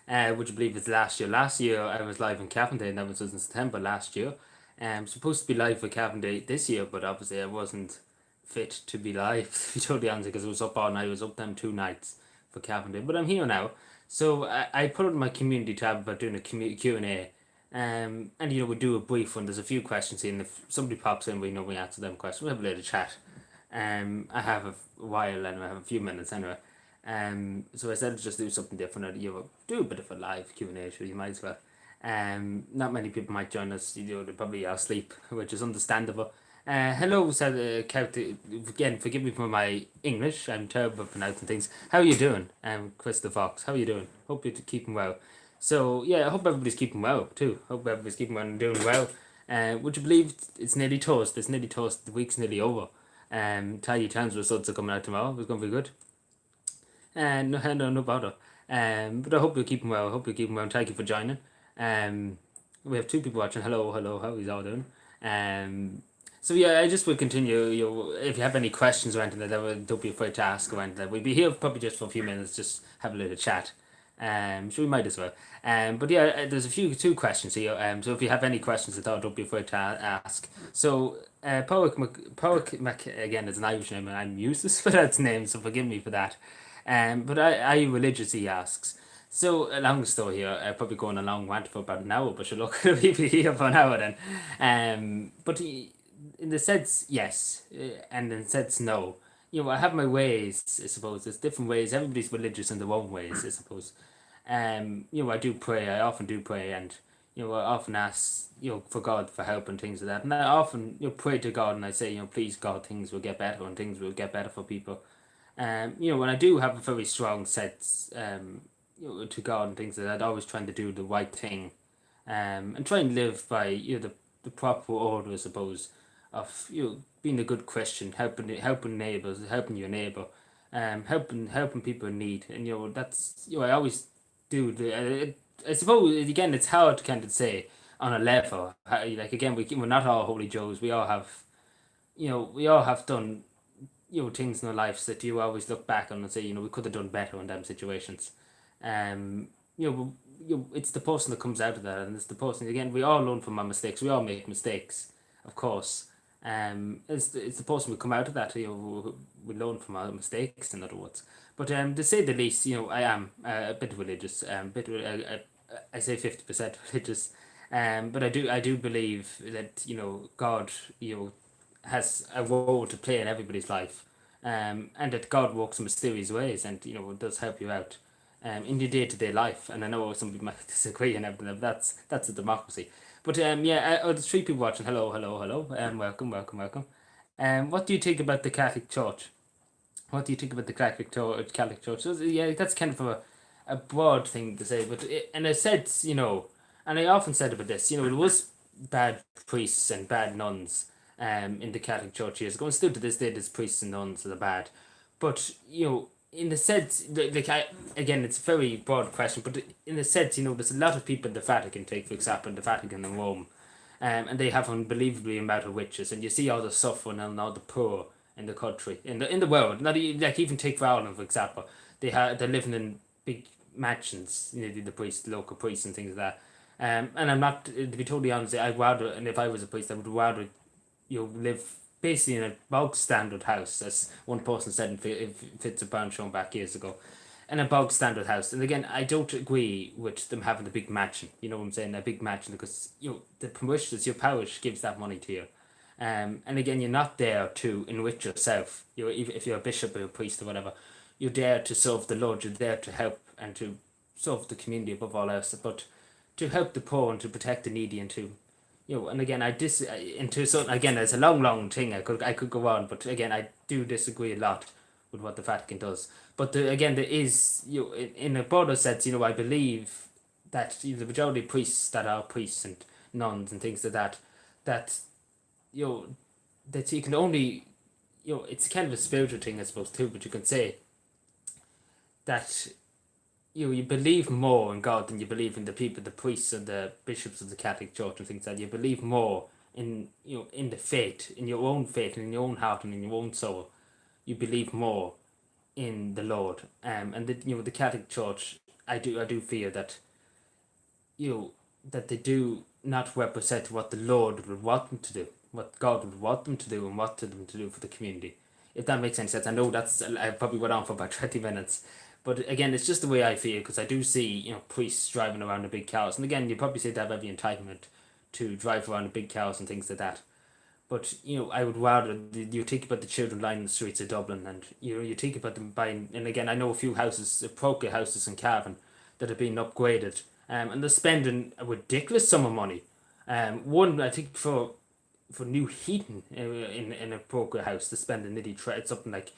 Would you believe it's last year? Last year I was live in Cavan and that was in September last year. Supposed to be live for Cavan this year, but obviously I wasn't fit to be live, to be totally honest, because I was up all night. I was up them 2 nights for Cavan, but I'm here now. So I put it in my community tab about doing a Q&A. And we do a brief one. There's a few questions here, and if somebody pops in, we answer them questions. We have a little chat. I have a while and I have a few minutes anyway. So I said just do something different. Do a bit of a live Q&A show. You might as well. Not many people might join us. They're probably asleep, which is understandable. Hello, again, forgive me for my English. I'm terrible at pronouncing things. How are you doing? Chris the Fox. How are you doing? Hope you're keeping well. So yeah, I hope everybody's keeping well too. Hope everybody's keeping well and doing well. Would you believe it's nearly toast? It's nearly toast. The week's nearly over. Tiny Towns results are coming out tomorrow. It's going to be good. No bother. But I hope you're keeping well. I hope you're keeping well. Thank you for joining. We have two people watching. Hello, hello. How is all doing? So yeah, I just will continue. If you have any questions or anything like that, don't be afraid to ask or anything. We'll be here probably just for a few minutes, just have a little chat. So we might as well. But yeah, there's two questions here. So if you have any questions at all, don't be afraid to ask. So Powick Mac again is an Irish name, and I'm useless with that name, so forgive me for that. But I religious, he asks. So a long story here. Probably going a long rant for about an hour, but you look, we'll be here for an hour then. But in the sense, yes, and in the sense, no. I have my ways, I suppose. There's different ways. Everybody's religious in their own ways, I suppose. I do pray. I often do pray, and I often ask, for God for help and things like that. And I often, pray to God, and I say, please God, things will get better, and things will get better for people. When I do have a very strong sense, to God and things like that, always trying to do the right thing, and try and live by the proper order, I suppose, of being a good Christian, helping neighbors, helping your neighbor, helping people in need, and that's I always do I suppose again it's hard to kind of say on a level. Like again, we're not all holy Joes. We all have done things in our lives that you always look back on and say we could have done better in them situations. Um, it's the person that comes out of that, and it's the person again. We all learn from our mistakes. We all make mistakes, of course. It's the person we come out of that. We learn from our mistakes, in other words. But to say the least, I am a bit religious. I say 50% religious. But I do believe that God has a role to play in everybody's life, and that God works in mysterious ways, and does help you out, in your day to day life. And I know some people might disagree and everything, but that's a democracy. But yeah, there's three people watching. Hello, hello, hello, welcome, welcome, welcome. What do you think about the Catholic Church? What do you think about the Catholic Church? So, yeah, that's kind of a broad thing to say, but and I said, and I often said about this, there was bad priests and bad nuns, in the Catholic Church years ago, and still to this day, there's priests and nuns that are bad, but in the sense, again, it's a very broad question, but in the sense, there's a lot of people in the Vatican, take for example, in the Vatican and Rome, and they have unbelievably amount of witches, and you see all the suffering and all the poor in the country, in the world. Not like even take Ireland for example, they're living in big mansions, the priests, local priests, and things like that. And I'm not, to be totally honest, I'd rather, and if I was a priest, I would rather live basically in a bog standard house, as one person said in Fitzabrown shown back years ago, in a bog standard house. And again, I don't agree with them having a big mansion. You know what I'm saying? A big mansion, because the parishioners, your parish gives that money to you. And again, you're not there to enrich yourself. If you're a bishop or a priest or whatever, you're there to serve the Lord. You're there to help and to serve the community above all else. But to help the poor and to protect the needy, and to and again, into certain, again, it's a long thing. I could go on, but again, I do disagree a lot with what the Vatican does. But again, there is in a broader sense, I believe that the majority of priests that are priests and nuns and things like that, that you know that you can only it's kind of a spiritual thing, I suppose, too. But you can say that you believe more in God than you believe in the people, the priests and the bishops of the Catholic Church and things like that. You believe more in in the faith, in your own faith, and in your own heart and in your own soul. You believe more in the Lord. And the Catholic Church. I do fear that that they do not represent what the Lord would want them to do, what God would want them to do, and what to them to do for the community. If that makes any sense, I know I probably went on for about 20 minutes, but again, it's just the way I feel because I do see priests driving around in big cars, and again, you probably say they have every entitlement to drive around in big cars and things like that. But I would rather you think about the children lining the streets of Dublin, and you think about them buying. And again, I know a few houses, parochial houses in Cavan, that have been upgraded, and they're spending a ridiculous sum of money. One I think for new heating in a parochial house, they're spending it's something like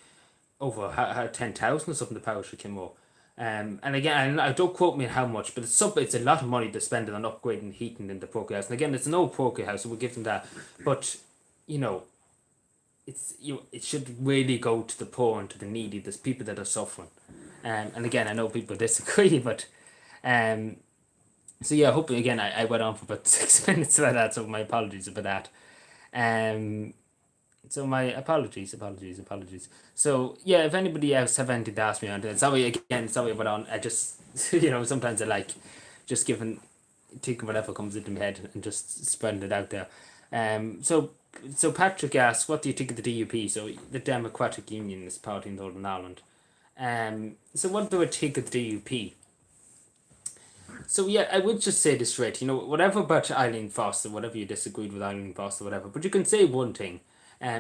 over 10,000 or something. The parish of Kimmo. And again, I don't quote me on how much, but it's a lot of money they're spending on upgrading heating in the parochial house. And again, it's an old parochial house, so we'll give them that. But you know, it should really go to the poor and to the needy. There's people that are suffering, and again, I know people disagree, but so yeah, hopefully again, I went on for about 6 minutes about that, so my apologies about that. So my apologies. So yeah, if anybody else have anything to ask me on that, sorry I went on. I just sometimes I like just taking whatever comes into my head and just spreading it out there. So Patrick asks, what do you think of the DUP? So the Democratic Unionist Party in Northern Ireland. So what do I think of the DUP? So yeah, I would just say this straight. Whatever about Eileen Foster, whatever you disagreed with Eileen Foster, whatever. But you can say one thing.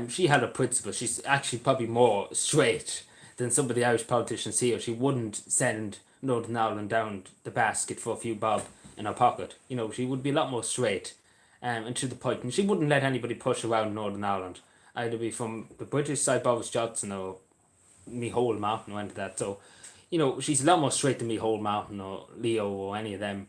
She had a principle. She's actually probably more straight than some of the Irish politicians here. She wouldn't send Northern Ireland down the basket for a few bob in her pocket. She would be a lot more straight and to the point. And she wouldn't let anybody push around Northern Ireland. Either be from the British side, Boris Johnson, or Micheál Martin or any of that. So, she's a lot more straight than Micheál Martin or Leo or any of them.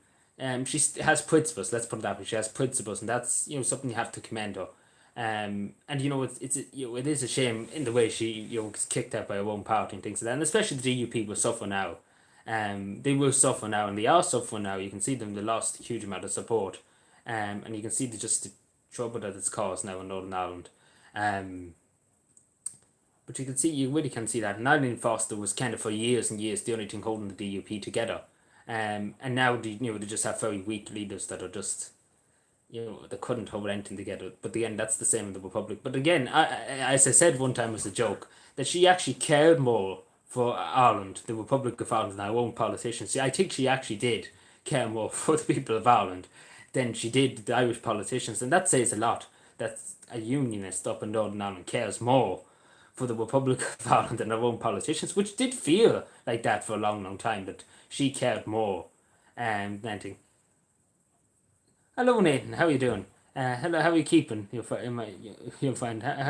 She has principles, let's put it that way. She has principles, and that's, something you have to commend her. And it is a shame in the way she was kicked out by her own party and things like that, and especially the DUP will suffer now. They will suffer now, and they are suffering now. You can see them; they lost a huge amount of support, and you can see the trouble that it's caused now in Northern Ireland. But you really can see that. And Eileen Foster was kind of for years and years the only thing holding the DUP together, and now they just have very weak leaders that are just. They couldn't hold anything together. But again, that's the same in the Republic. But again, as I said one time as a joke, that she actually cared more for Ireland, the Republic of Ireland, than our own politicians. I think she actually did care more for the people of Ireland than she did the Irish politicians. And that says a lot. That a unionist up in Northern Ireland cares more for the Republic of Ireland than our own politicians, which did feel like that for a long, long time, but she cared more than anything. Hello, Nathan. How are you doing? Hello. How are you keeping? Your friend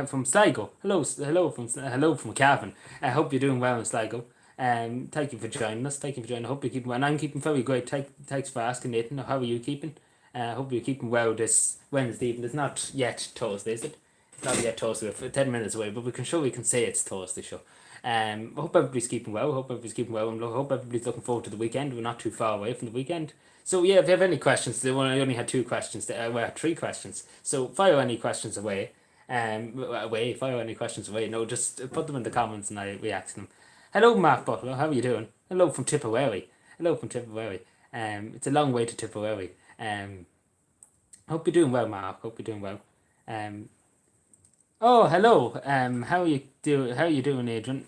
from Sligo. Hello from Cavan. I hope you're doing well in Sligo. Thank you for joining us. I hope you're keeping well. And I'm keeping very great. Thanks for asking, Nathan. How are you keeping? I hope you're keeping well this Wednesday evening. It's not yet Thursday, is it? It's not yet Thursday. We're 10 minutes away, but we can say it's Thursday. Sure. I hope everybody's keeping well. And I hope everybody's looking forward to the weekend. We're not too far away from the weekend. So yeah, if you have any questions, I only had 2 questions. Well, 3 questions. So fire any questions away. Fire any questions away. No, just put them in the comments and I react to them. Hello, Mark Butler. How are you doing? Hello from Tipperary. It's a long way to Tipperary. Hope you're doing well, Mark. Oh, hello. How are you doing, Adrian?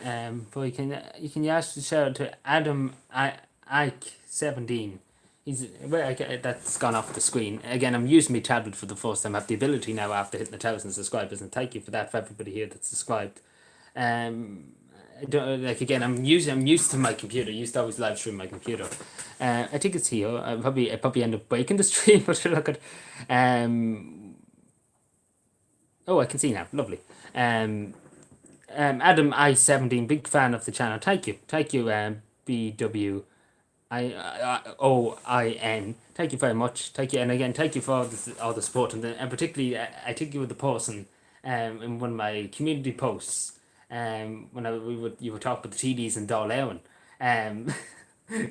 But you can ask the shout out to Adam Ike 17. That's gone off the screen. Again, I'm using my tablet for the first time. I have the ability now after hitting 1,000 subscribers, and thank you for that for everybody here that's subscribed. I don't, again, I'm used to my computer. I used to always live stream my computer. I think it's here. I probably end up breaking the stream, but look at. Oh, I can see now. Lovely. Adam I17, big fan of the channel. Thank you, BW. IOIN. Thank you very much. Thank you, and again, thank you for all the support, and particularly, I think you were the person in one of my community posts when you were talking about the TDs in Dáil Éireann.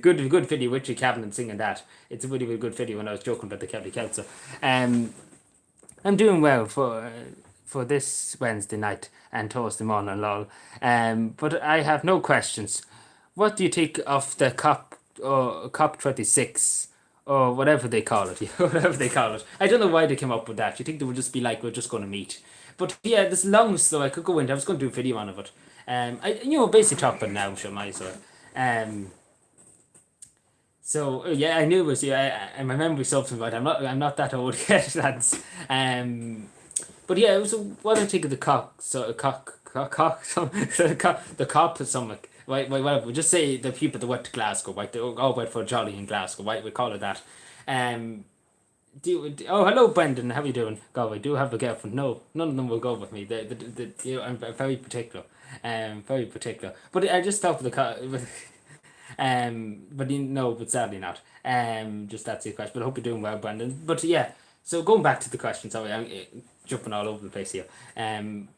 Good video with you, Kevin, and singing that. It's a really, really good video when I was joking about the County Council. I'm doing well for this Wednesday night and Thursday morning, lol. But I have no questions. What do you think of the COP COP26 or whatever they call it, whatever they call it. I don't know why they came up with that. You think they would just be like, we're just going to meet. But yeah, this long though I could go into. I was going to do a video on it, but basically talk about it now, sure, might as well. Yeah, I knew it was yeah. My memory something, but I'm not that old yet, lads. But yeah, what do I think of the the cop or something. Whatever. We just say the people that went to Glasgow, right? They all went for a jolly in Glasgow, right? We call it that. Um, hello, Brendan. How you doing? God, I do have a girlfriend. No, none of them will go with me. I'm very particular. Very particular. But I just thought with the car. But sadly not. Just that's your question. But I hope you're doing well, Brandon. But yeah, so going back to the question, sorry, I'm jumping all over the place here.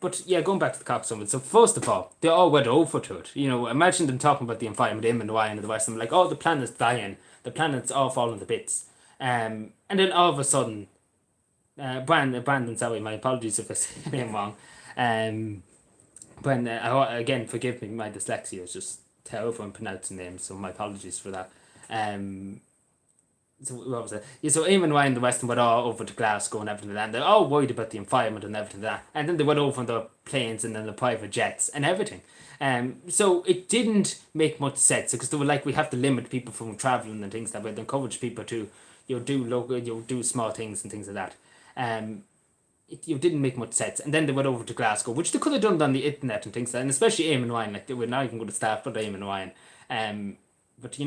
But yeah, going back to the Cox Summit. So first of all, they all went over to it. Imagine them talking about the environment, him and Ryan and the West, and like, oh, the planet's dying, the planet's all falling to bits. And then all of a sudden, Brandon, sorry, my apologies if I say your name wrong. Again, forgive me, my dyslexia is just terrible in pronouncing names, so my apologies for that. So what was it? Yeah, so Eamon Ryan the Western went all over to Glasgow and everything, and they're all worried about the environment and everything that. And then they went over on the planes and then the private jets and everything. So it didn't make much sense because they were like, we have to limit people from traveling and things that way. They encourage people to, do local, do small things and things like that. It didn't make much sense. And then they went over to Glasgow, which they could have done on the internet and things like that. And especially Eamon Ryan, like they were not even going to staff, but Eamon Ryan. But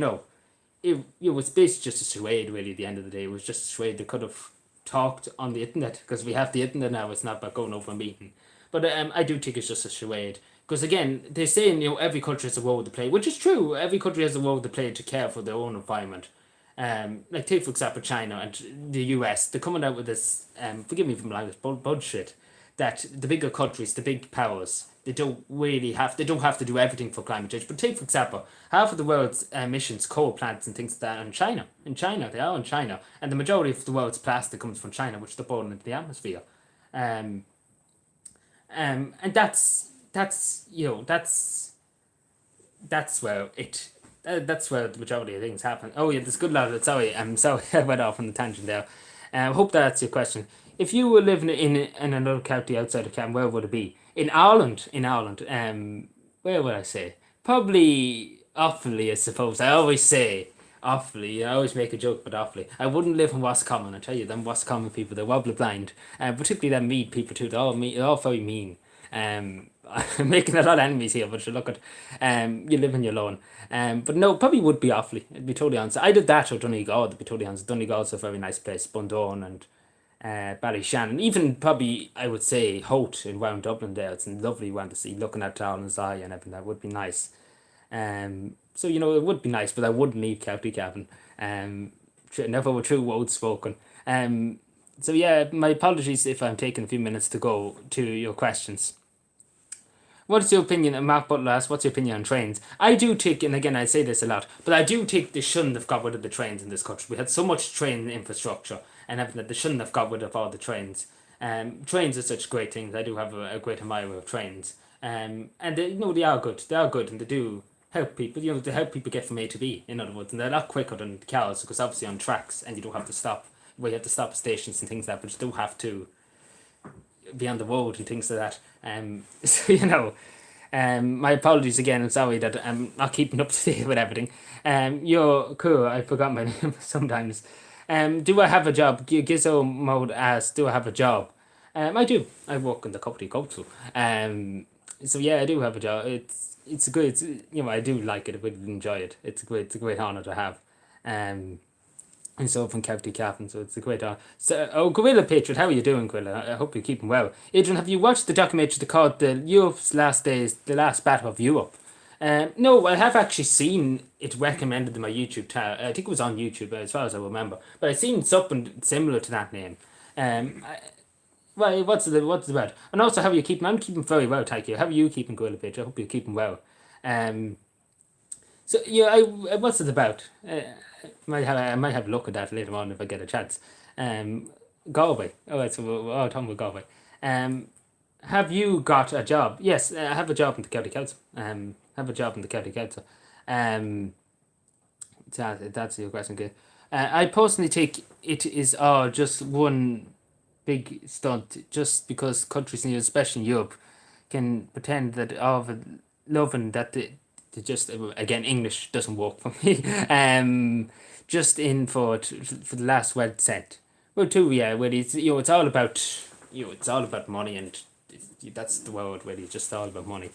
it was basically just a charade, really, at the end of the day. It was just a charade. They could have talked on the internet, because we have the internet now. It's not about going over and meeting. But I do think it's just a charade. Because, again, they're saying, every country has a role to play, which is true. Every country has a role to play to care for their own environment. Like, take, for example, China and the US. They're coming out with this, forgive me for my language, bullshit, that the bigger countries, the big powers, they don't have to do everything for climate change. But take, for example, half of the world's emissions, coal plants and things like that, are in China. They are in China. And the majority of the world's plastic comes from China, which they're pouring into the atmosphere. And that's where the majority of things happen. Oh yeah, there's good lad. Sorry, I'm sorry I went off on the tangent there. Hope that's your question. If you were living in another county outside of Cavan, where would it be? In Ireland. Where would I say? Probably Offaly, I suppose. I always say Offaly. I always make a joke about Offaly. I wouldn't live in Roscommon. I tell you, them Roscommon people, they're wobbly blind. Particularly them Mead people too. They're all very mean. I'm making a lot of enemies here, but you look at, you live in your lawn. But no, probably would be Offaly. It'd be totally honest. I did that or Donegal. To be totally honest, Donegal's a very nice place. Bundoran and Ballyshannon, even probably I would say Holt in round Dublin there. It's a lovely one to see, looking at Darlin's Eye and everything. That would be nice. So it would be nice, but I wouldn't leave County Cavan. Never were true words spoken. So yeah, my apologies if I'm taking a few minutes to go to your questions. What is your opinion? And Mark Butler asked, what's your opinion on trains? I do think, and again, I say this a lot, but I do think they shouldn't have got rid of the trains in this country. We had so much train infrastructure and everything that they shouldn't have got rid of all the trains. Trains are such great things. I do have a great admirer of trains. And they are good. They are good, and they do help people. They help people get from A to B, in other words. And they're a lot quicker than cars, because obviously on tracks, and you don't have to stop. Well, you have to stop at stations and things like that, but you do have to be on the road and things like that. So my apologies again. I'm sorry that I'm not keeping up to date with everything. You're cool. I forgot my name sometimes. Do I have a job? Gizzo Mode asks, do I have a job? I do. I work in the company council. So yeah, I do have a job. It's good. I do like it. I would enjoy it. It's a great honor to have. And so from County Cavan, so it's a great honor. So, Gorilla Patriot, how are you doing, Gorilla? I hope you're keeping well. Adrian, have you watched the documentary called Europe's Last Days, The Last Battle of Europe? No, I have actually seen it recommended in my YouTube tab. I think it was on YouTube, as far as I remember. But I've seen something similar to that name. What's it about? And also, how are you keeping? I'm keeping very well, thank you. How are you keeping, Gorilla Patriot? I hope you're keeping well. So yeah, what's it about? I might have a look at that later on if I get a chance. Galway. Oh, right, so we're talking about Galway. Have you got a job? Yes, I have a job in the County Council. That's your question. Good. I personally think it is just one big stunt, just because countries, especially in Europe, can pretend that of loving that they just again English doesn't work for me. Just in for the last word said. Well, too, yeah. Where it's it's all about it's all about money, and that's the word. Where it's just all about money.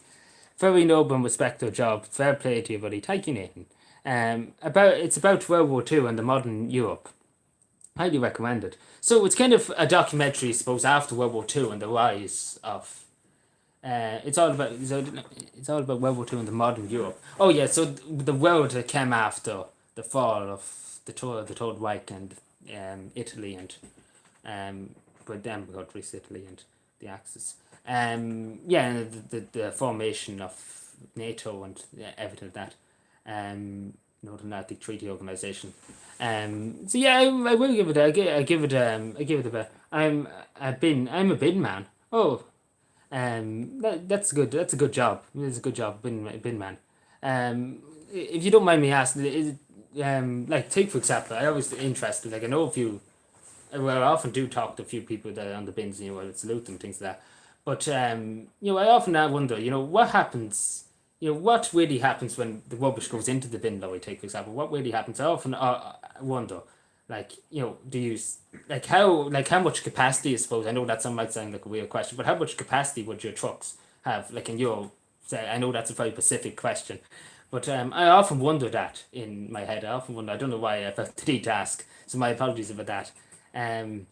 Very noble and respectful job. Fair play to you, buddy. Thank you, Nathan. It's about World War Two and the modern Europe. Highly recommended. So it's kind of a documentary, I suppose, after World War Two and the rise of. It's all about World War Two and the modern Europe. Oh yeah, so the world that came after the fall of the Third Reich and Italy and but then countries Italy and the Axis. Yeah, and the formation of NATO and everything like that. Northern Atlantic Treaty Organization. So yeah, I will give it. I give it. I give it a bit. I'm a bin man. Oh, that's good. That's a good job. It's a good job, bin man. If you don't mind me asking, like take for example, I always interested. Like I know a few. Well, I often do talk to a few people that are on the bins. Salute them, things like that. But I often wonder. What happens. What really happens when the rubbish goes into the bin lorry? Take for example, what really happens? I often wonder. Like do you how much capacity? I suppose I know that some might sound like a weird question, but how much capacity would your trucks have? Like in your say, I know that's a very specific question, but I often wonder that in my head. I often wonder. I don't know why I felt the need to ask. So my apologies about that. Um,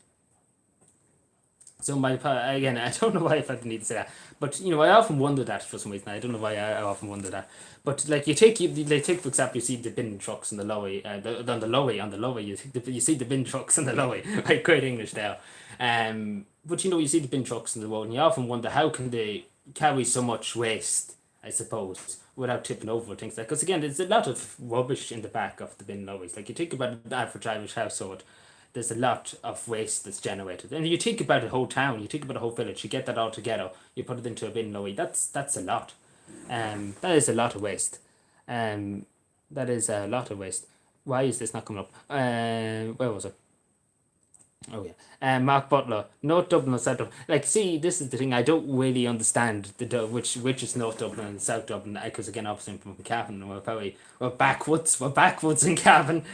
again, I don't know why I felt the need to say that, but I often wonder that for some reason. I don't know why I often wonder that. But like they take for example, you see the bin trucks on the lorry, on the lorry, you see the bin trucks on the lorry. Like great English there. But you see the bin trucks on the road, and you often wonder how can they carry so much waste, I suppose, without tipping over things like. Because again, there's a lot of rubbish in the back of the bin lorries. Like you think about an average Irish household, there's a lot of waste that's generated. And you think about a whole town, you think about a whole village, you get that all together, you put it into a bin lorry. That's a lot. That is a lot of waste. Um, that is a lot of waste. Why is this not coming up? Where was it? Oh yeah. Mark Butler, North Dublin or South Dublin. Like, see, this is the thing. I don't really understand which is North Dublin and South Dublin because again, obviously I'm from Cavan, and we're backwards. We're backwards in Cavan.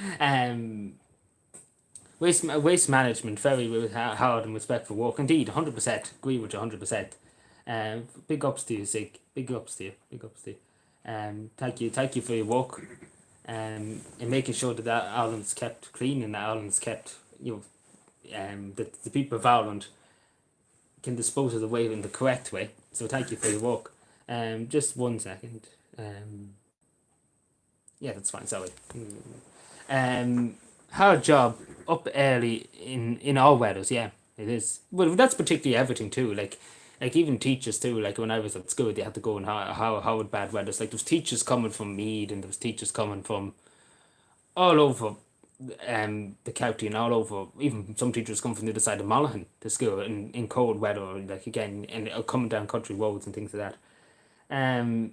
Waste management, very hard and respectful work. Indeed, 100%. Agree with you 100%. Big ups to you, Zig. Big ups to you. Big ups to you. Thank you for your work. In making sure that Ireland's kept clean and that Ireland's kept, that the people of Ireland can dispose of the waste in the correct way. So thank you for your work. Just 1 second. Yeah, that's fine. Sorry. Hard job, up early in all weathers. Yeah, it is. Well, that's particularly everything too. Like even teachers too. Like when I was at school, they had to go in how bad weathers. Like there was teachers coming from Mead, and there was teachers coming from all over the county and all over. Even some teachers come from the other side of Monaghan to school in cold weather. Like again, and coming down country roads and things like that.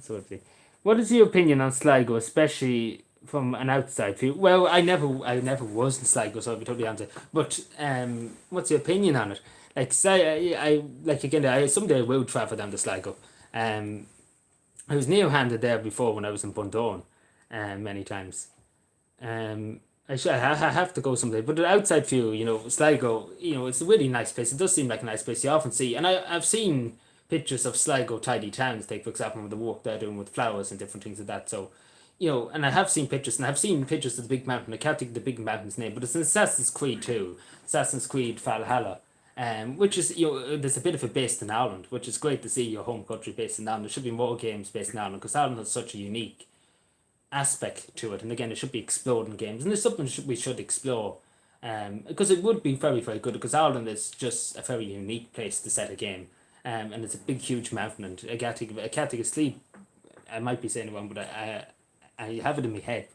Sort of thing. What is your opinion on Sligo, especially from an outside view? Well, I never was in Sligo, so I'll be totally honest. But what's your opinion on it? Like, say, I like again, I someday I will travel down to Sligo. Um, I was near-handed there before when I was in Bundoran, many times. I have to go someday. But the outside view, Sligo, it's a really nice place. It does seem like a nice place. You often see, and I've seen pictures of Sligo tidy towns. Take for example the work they're doing with flowers and different things like that. So, and I have seen pictures, and I've seen pictures of the big mountain. I can't think of the big mountain's name, but it's in Assassin's Creed too. Assassin's Creed Valhalla. Which is there's a bit of a based in Ireland, which is great to see your home country based in Ireland. There should be more games based in Ireland because Ireland has such a unique aspect to it, and again, it should be explored in games, and there's something we should explore, because it would be very very good because Ireland is just a very unique place to set a game, and it's a big huge mountain, and I can't take a sleep. I might be saying it wrong, but I have it in my head.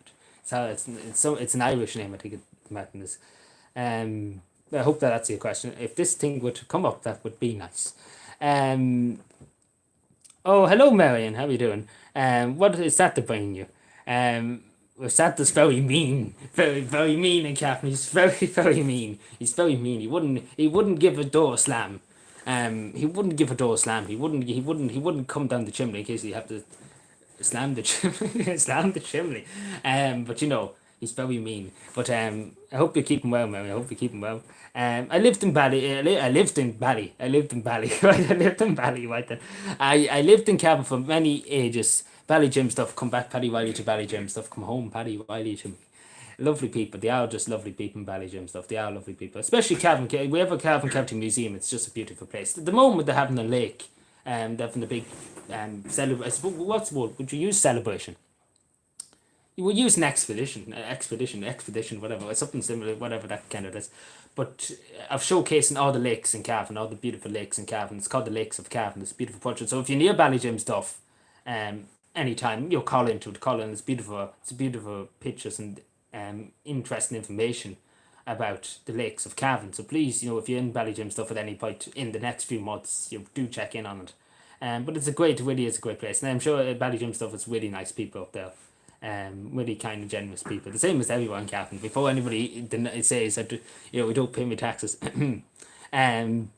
So it's an Irish name. I think the mountain is. I hope that answers your question. If this thing were to come up, that would be nice. Um, oh, hello, Marion. How are you doing? What is that to bring you? Um, Santa's very mean, very mean in Cavan. He's very mean. He's very mean. He wouldn't give a door a slam. He wouldn't give a door a slam. He wouldn't come down the chimney in case he have to slam the chimney, slam the chimney. But he's very mean. But I hope you keep him well, man. I hope you keep him well. I lived in Bally. I lived in Bally. I lived in Bally. Right, I lived in Bally. Right then. I lived in Cavan for many ages. Bally Gym stuff. Come back, Paddy Wiley to Bally Gym stuff. Come home, Paddy Wiley to me. Lovely people. They are just lovely people in Bally Gym stuff. They are lovely people. Especially Cavan. We have a Cavan County Museum. It's just a beautiful place. At the moment, they're having a lake. They're having a big celebration. What's the word? Would you use celebration? You would use an expedition, whatever, something similar, whatever that kind of is. But I've showcasing all the lakes in Cavan, all the beautiful lakes in Cavan. It's called the Lakes of Cavan. It's a beautiful portrait. So if you're near Ballygym stuff, um, anytime you'll call into it. Call in. It's beautiful. It's beautiful pictures and interesting information about the lakes of Cavan. So please, if you're in Ballygym stuff at any point in the next few months, you do check in on it. But really is a great place, and I'm sure Ballygym stuff is really nice people up there. Really kind and generous people. The same as everyone, Captain. Before anybody says that we don't pay me taxes. um,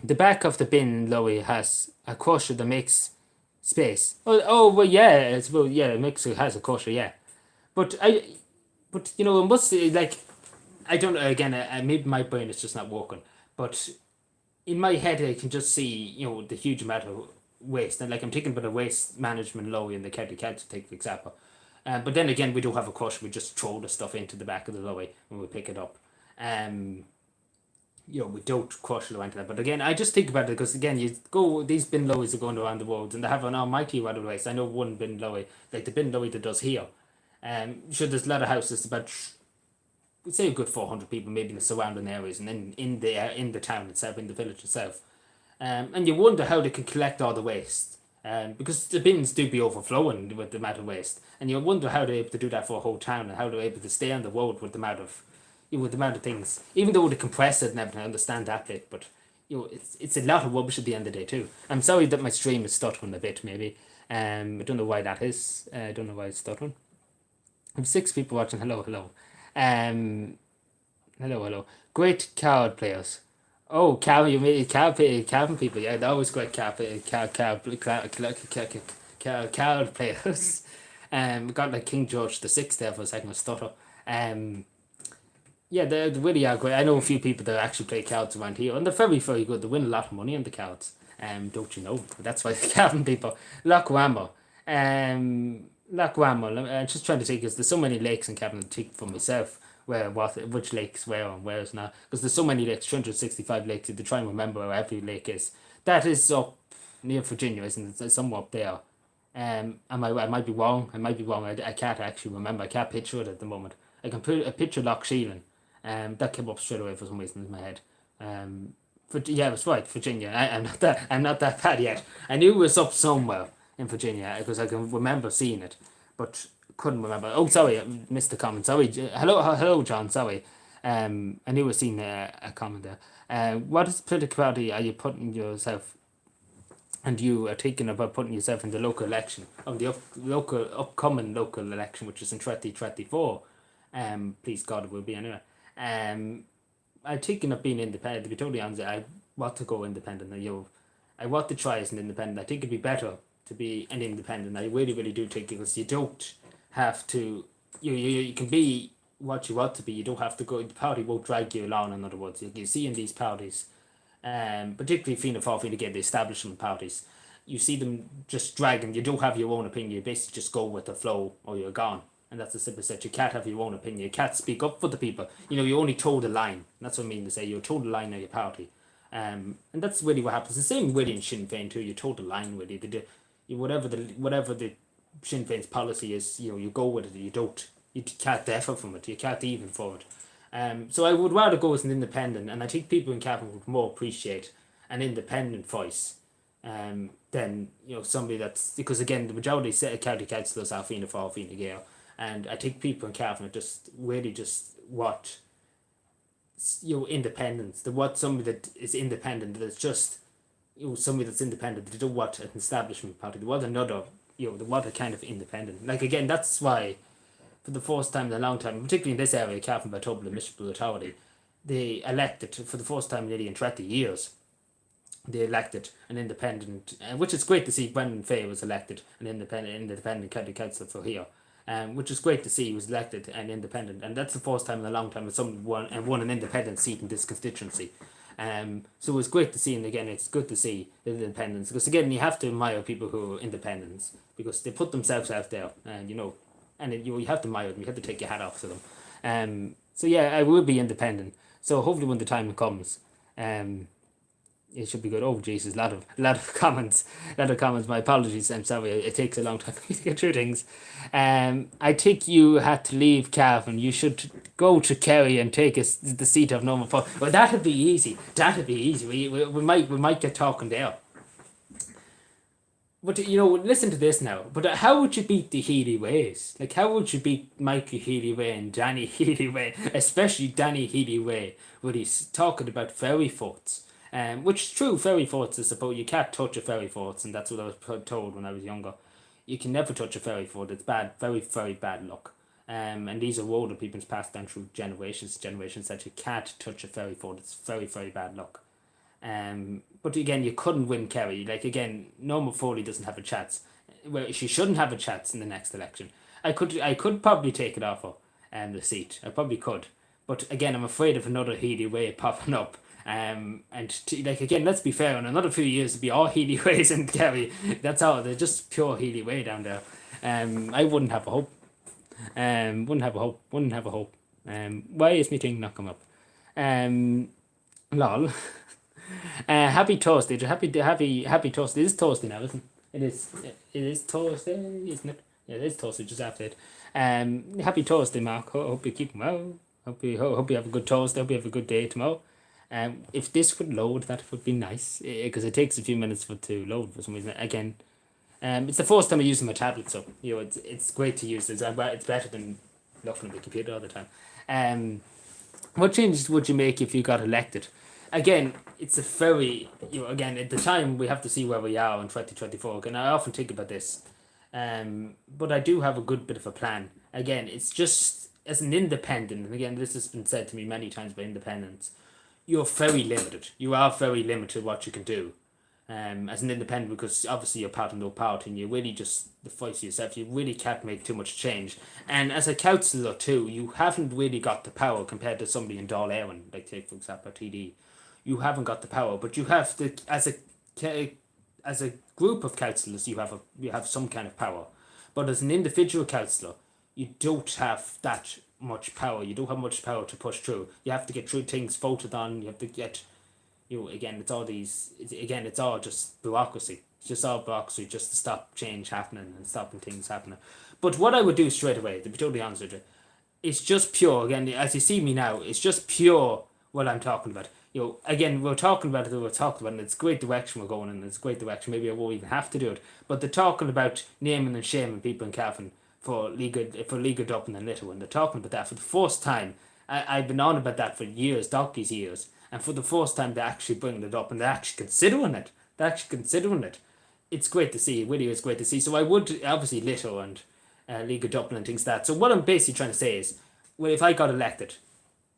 the back of the bin, Lowy, has a crusher that makes space. Well, yeah, it has a crusher, yeah. But it must like I don't know. Again, maybe my brain is just not working. But in my head, I can just see the huge amount of waste, and like I'm thinking about the waste management law in the county council, take for example. But then again, we do have a crush. We just throw the stuff into the back of the lorry when we pick it up. Um, we don't crush it into that. But again, I just think about it because again, these bin lorries are going around the roads and they have an almighty amount of waste. I know one bin lorry, like the bin lorry that does here. Sure, there's a lot of houses, about we'd say a good 400 people, maybe in the surrounding areas, and then in the town itself, in the village itself. And you wonder how they can collect all the waste. Because the bins do be overflowing with the amount of waste, and you wonder how they're able to do that for a whole town, and how they're able to stay on the road with the amount of things. Even though they compress it and everything, I understand that bit, but it's a lot of rubbish at the end of the day too. I'm sorry that my stream is stuttering a bit, maybe. I don't know why that is. I don't know why it's stuttering. I have 6 people watching. Hello, hello. Hello. Great card players. Oh, Calvin, you mean Calvin people? Yeah, that was great. Calvin players. We got like King George the 6th there for a second. Stutter. Yeah, they really are great. I know a few people that actually play cards around here, and they're very, very good. They win a lot of money on the cards. Don't you know? That's why the Calvin people. Loch Rambo. Loch Rambo. I'm just trying to think, because there's so many lakes in Cavan to take for myself. Which lakes where and where is now, because there's so many lakes, 365 lakes. To try and remember where every lake is. That is up near Virginia, isn't it? It's somewhere up there. I might be wrong. I can't actually remember. I can't picture it at the moment. I can put a picture Loch Sheelan. That came up straight away for some reason in my head. Yeah, it was right, Virginia. I'm not that bad yet. I knew it was up somewhere in Virginia because I can remember seeing it, but couldn't remember. Oh, sorry, I missed the comment. Sorry. Hello, John. Sorry. I knew I seen a comment there. What is political party are you putting yourself? And you are thinking about putting yourself in the local election, of the upcoming local election, which is in 2024. Please God, it will be anyway. I'm thinking of being independent. To be totally honest, I want to go independent. I want to try as an independent. I think it'd be better to be an independent. I really, really do think, because you don't have to. You can be what you want to be. You don't have to go. The party won't drag you along. In other words, you see in these parties, particularly Fianna Fáil, Fine Gael, the establishment parties, you see them just dragging. You don't have your own opinion. You basically just go with the flow, or you're gone. And that's the simple set. You can't have your own opinion. You can't speak up for the people. You only toe the line. That's what I mean to say. You toe the line of your party. And that's really what happens. The same really in Sinn Féin too. You toe the line with it. Whatever the Sinn Féin's policy is, you go with it. You can't differ from it. You can't even for it. So I would rather go as an independent, and I think people in Cavan would more appreciate an independent voice than somebody that's, because again the majority of county councillors are Fianna Fáil, Fine Gael. And I think people in Cavan are just really just what independence. They want somebody that is independent. That's just somebody that's independent. They don't want an establishment party. They want another. They want a kind of independent. Like again, that's why for the first time in a long time, particularly in this area, Cavan, Batoble and Mistress Authority, they elected for the first time nearly in 30 years. They elected an independent, which is great to see. Brendan Fay was elected an independent county councillor for here, which is great to see. He was elected an independent, and that's the first time in a long time that someone won an independent seat in this constituency. So it was great to see, and again, it's good to see the independents, because again, you have to admire people who are independents because they put themselves out there, and you have to admire them. You have to take your hat off to them. So yeah, I will be independent. So hopefully, when the time comes, it should be good. Oh Jesus, lot of comments, My apologies. I'm sorry. It takes a long time for me to get through things. I think you had to leave Cavan. You should go to Kerry and take the seat of number 4. Well, that'd be easy. We might get talking there. But listen to this now. But how would you beat the Healy Ways? Like, how would you beat Michael Healy Way and Danny Healy Way, especially Danny Healy Way, when he's talking about ferry forts? Which is true, ferry forts, I suppose. You can't touch a ferry fort, and that's what I was told when I was younger. You can never touch a ferry fort. It's bad, very, very bad luck. And these are older people's passed down through generations that you can't touch a ferry fort. It's very, very bad luck. But again, you couldn't win Kerry. Like, again, Norma Foley doesn't have a chance. Well, she shouldn't have a chance in the next election. I could probably take it off her, the seat. I probably could. But again, I'm afraid of another Healy Way popping up. Again, let's be fair, in another few years it'll be all Healy Ways in Kerry. That's all. They're just pure Healy Way down there. I wouldn't have a hope. Wouldn't have a hope. Why is my thing not coming up? Lol. Happy Thursday. Happy Thursday. It is Thursday now, isn't it? It is Thursday, isn't it? Yeah, it is Thursday, just after it. Happy Thursday, Mark. Hope you keep well. Hope you have a good Thursday. Hope you have a good day tomorrow. If this would load, that would be nice, because it takes a few minutes for it to load for some reason. Again, it's the first time I'm using my tablet, so it's great to use this. It's better than looking at the computer all the time. What changes would you make if you got elected? Again, it's a very, again, at the time we have to see where we are in 2024, and I often think about this. But I do have a good bit of a plan. Again, it's just as an independent, and again, this has been said to me many times by independents, you're very limited. You are very limited what you can do as an independent, because obviously you're part of no party and you're really just the voice of yourself. You really can't make too much change. And as a councillor too, you haven't really got the power compared to somebody in Dáil Éireann, like take for example TD. You haven't got the power, but you have to, as a group of councillors, you have some kind of power. But as an individual councillor, you don't have that much power. You don't have much power to push through. You have to get through things voted on. You have to get, again, it's all just bureaucracy. It's just all bureaucracy just to stop change happening and stopping things happening. But what I would do straight away, to be totally honest with you, it's just pure, again, as you see me now, it's just pure what I'm talking about. Again, we're talking about it, and it's great direction we're going in, it's great direction, maybe I won't even have to do it, but they're talking about naming and shaming people in Cavan for legal Dublin and Little, and they're talking about that for the first time. I've been on about that for years, donkey's years, and for the first time they're actually bringing it up, and they're actually considering it. It's great to see, it really is great to see. So I would, obviously, Little and League of Dublin and things like that. So what I'm basically trying to say is, well, if I got elected,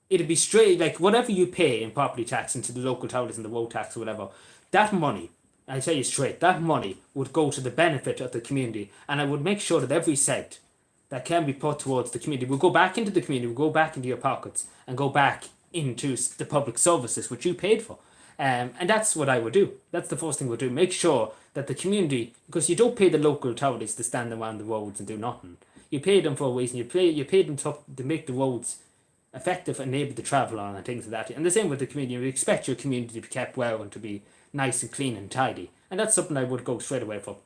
it'd be straight, like whatever you pay in property tax into the local towers and the road tax or whatever, that money, I tell you straight, that money would go to the benefit of the community, and I would make sure that every cent that can be put towards the community will go back into the community, will go back into your pockets, and go back into the public services which you paid for. And that's what I would do. That's the first thing we'll do. Make sure that the community, because you don't pay the local authorities to stand around the roads and do nothing. You pay them for a reason. You pay them to make the roads effective and able to travel on and things like that. And the same with the community. You expect your community to be kept well and to be nice and clean and tidy. And that's something I would go straight away for.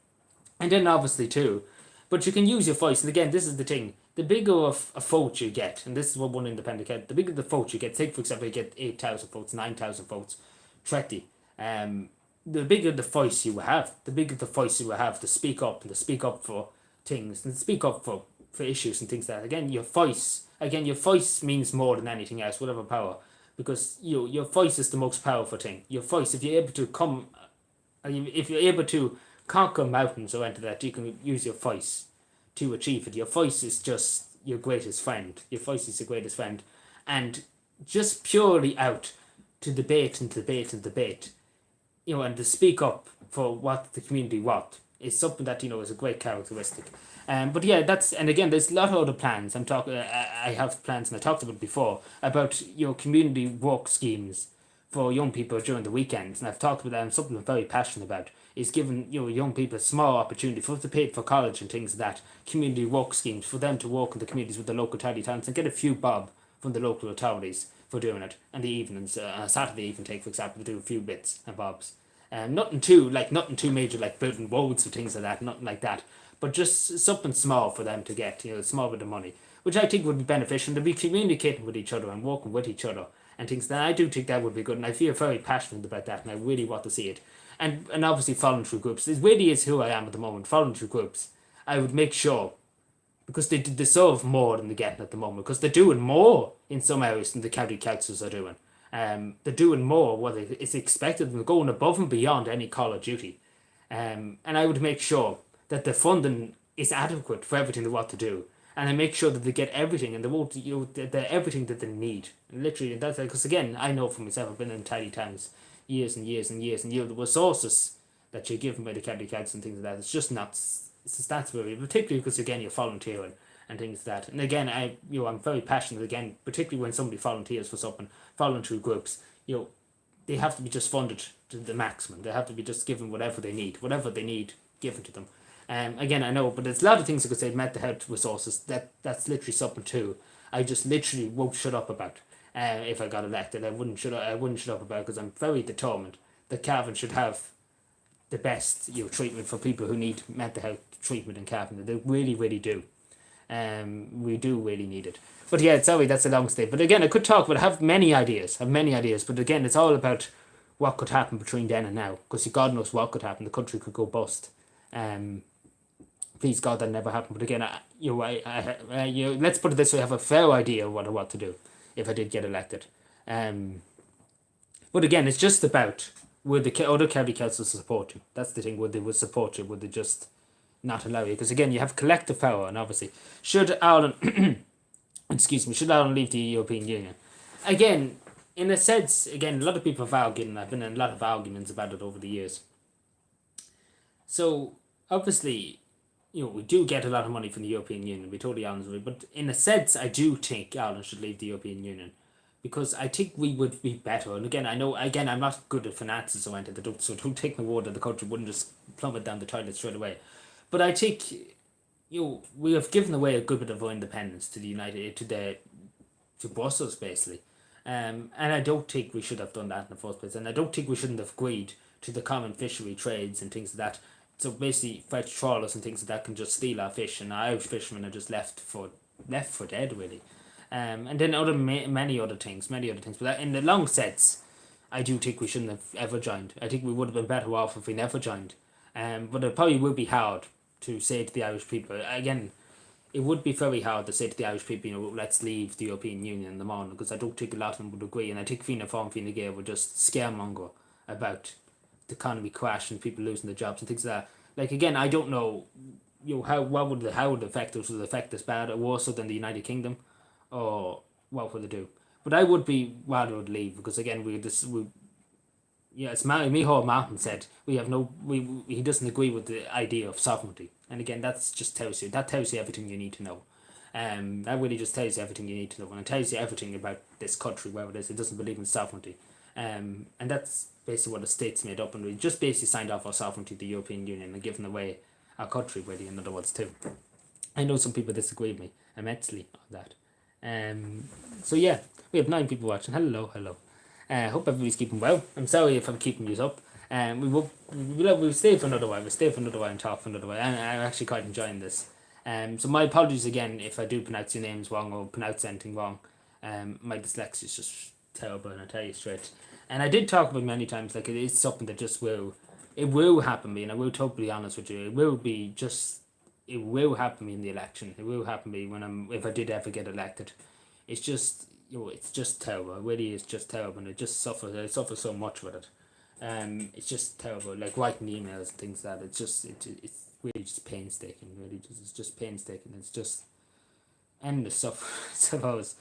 And then obviously too, but you can use your voice. And again, this is the thing. The bigger of a vote you get, and this is what one independent get, the bigger the vote you get, take for example, you get 8,000 votes, 9,000 votes, 30. The bigger the voice you have, to speak up and to speak up for things and to speak up for issues and things like that. Again, your voice means more than anything else, whatever power, because your voice is the most powerful thing. Your voice, if you're able to conquer mountains or anything like that, you can use your voice to achieve it. Your voice is just, your greatest friend. Your voice is your greatest friend. And just purely out to debate and debate and debate, and to speak up for what the community want is something that, is a great characteristic. But yeah, and again, there's a lot of other plans. I have plans, and I talked about it before, about, community work schemes for young people during the weekends. And I've talked about that, and something I'm very passionate about is giving, young people a small opportunity for them to pay for college and things like that, community work schemes for them to work in the communities with the local charity towns and get a few bob from the local authorities for doing it. And the evenings, on a Saturday even, take for example, to do a few bits and bobs. Nothing too major, like building roads or things like that, nothing like that. But just something small for them to get, a small bit of money, which I think would be beneficial. To be communicating with each other and working with each other and things. That I do think that would be good, and I feel very passionate about that, and I really want to see it. And obviously following through groups. It really is who I am at the moment. Following through groups, I would make sure, because they deserve more than they're getting at the moment, because they're doing more in some areas than the county councils are doing. They're doing more what is expected, and they're going above and beyond any call of duty. And I would make sure that the funding is adequate for everything they want to do, and I make sure that they get everything, and they won't, everything that they need. Literally, and that's because again, I know for myself, I've been in tiny towns years and years and years, and the resources that you're given by the county council and things like that, it's just not. That's very, particularly because again you're volunteering and things like that. And again, I'm very passionate again, particularly when somebody volunteers for something, voluntary groups. They have to be just funded to the maximum. They have to be just given whatever they need, given to them. Again, I know, but there's a lot of things I could say. Mental health resources. That's literally something too. I just literally won't shut up about. If I got elected, I wouldn't shut up about, because I'm very determined that Cavan should have the best treatment for people who need mental health treatment in Cavan. They really, really do. We do really need it. But yeah, sorry, that's a long stay. But again, I could talk, but I have many ideas. But again, it's all about what could happen between then and now, because God knows what could happen. The country could go bust. Please God that never happened. But again, let's put it this way: I have a fair idea of what I want to do if I did get elected. But again, it's just about, would the other county councils support you? That's the thing. Would they support you? Would they just not allow you? Because again, you have collective power, and obviously, should Ireland, should Ireland leave the European Union? Again, in a sense, a lot of people have argued, and I've been in a lot of arguments about it over the years. So obviously, we do get a lot of money from the European Union. To be totally honest with you, but in a sense, I do think Ireland should leave the European Union, because I think we would be better. And again, I know, I'm not good at finances or anything, so don't take my word that the country wouldn't just plummet down the toilet straight away. But I think, we have given away a good bit of our independence to to Brussels, basically. And I don't think we should have done that in the first place. And I don't think we shouldn't have agreed to the common fishery trades and things like that. So basically, French trawlers and things like that can just steal our fish, and our Irish fishermen are just left for dead, really. And then many other things. But in the long sense, I do think we shouldn't have ever joined. I think we would have been better off if we never joined. But it probably will be hard to say to the Irish people, again, it would be very hard to say to the Irish people, let's leave the European Union in the morning, because I don't think a lot of them would agree, and I think Fianna Fáil and Fine Gael would just scaremonger about the economy crash and people losing their jobs and things like that. Like, again, I don't know, how would it affect us? Would it affect us bad or worse than the United Kingdom, or what would it do? But I would be rather would leave, because again, it's Micheál Martin said he doesn't agree with the idea of sovereignty, and again, that tells you everything you need to know. That really just tells you everything you need to know, and it tells you everything about this country, where it is. It doesn't believe in sovereignty, and that's basically what the state's made up, and we just basically signed off our sovereignty to the European Union and given away our country, really, in other words, too. I know some people disagree with me immensely on that. So yeah, we have 9 people watching. Hello. Hope everybody's keeping well. I'm sorry if I'm keeping you up. We'll stay for another while. And talk for another while. And I'm actually quite enjoying this. So my apologies again if I do pronounce your names wrong or pronounce anything wrong. My dyslexia is just terrible, and I tell you straight. And I did talk about it many times, like, it is something that it will happen to me, and I will totally be honest with you. It will happen to me in the election. It will happen to me if I did ever get elected. It's just, it's just terrible. It really is just terrible, and I suffer so much with it. It's just terrible, like writing emails and things like that. It's really just painstaking. It's just painstaking. endless stuff, I suppose.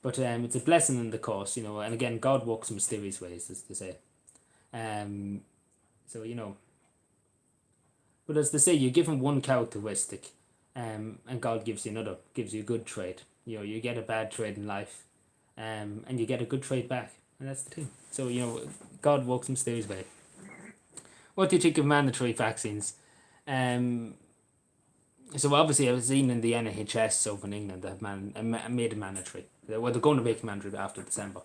But it's a blessing in the course, and again, God works in mysterious ways, as they say. Um, so, but as they say, you give him one characteristic, and God gives you another, gives you a good trait. You get a bad trait in life, and you get a good trait back, and that's the thing. So, God works in mysterious ways. What do you think of mandatory vaccines? Um, so obviously, I was seen in the NHS over in England that made it mandatory. Well, they're going to make it mandatory after December.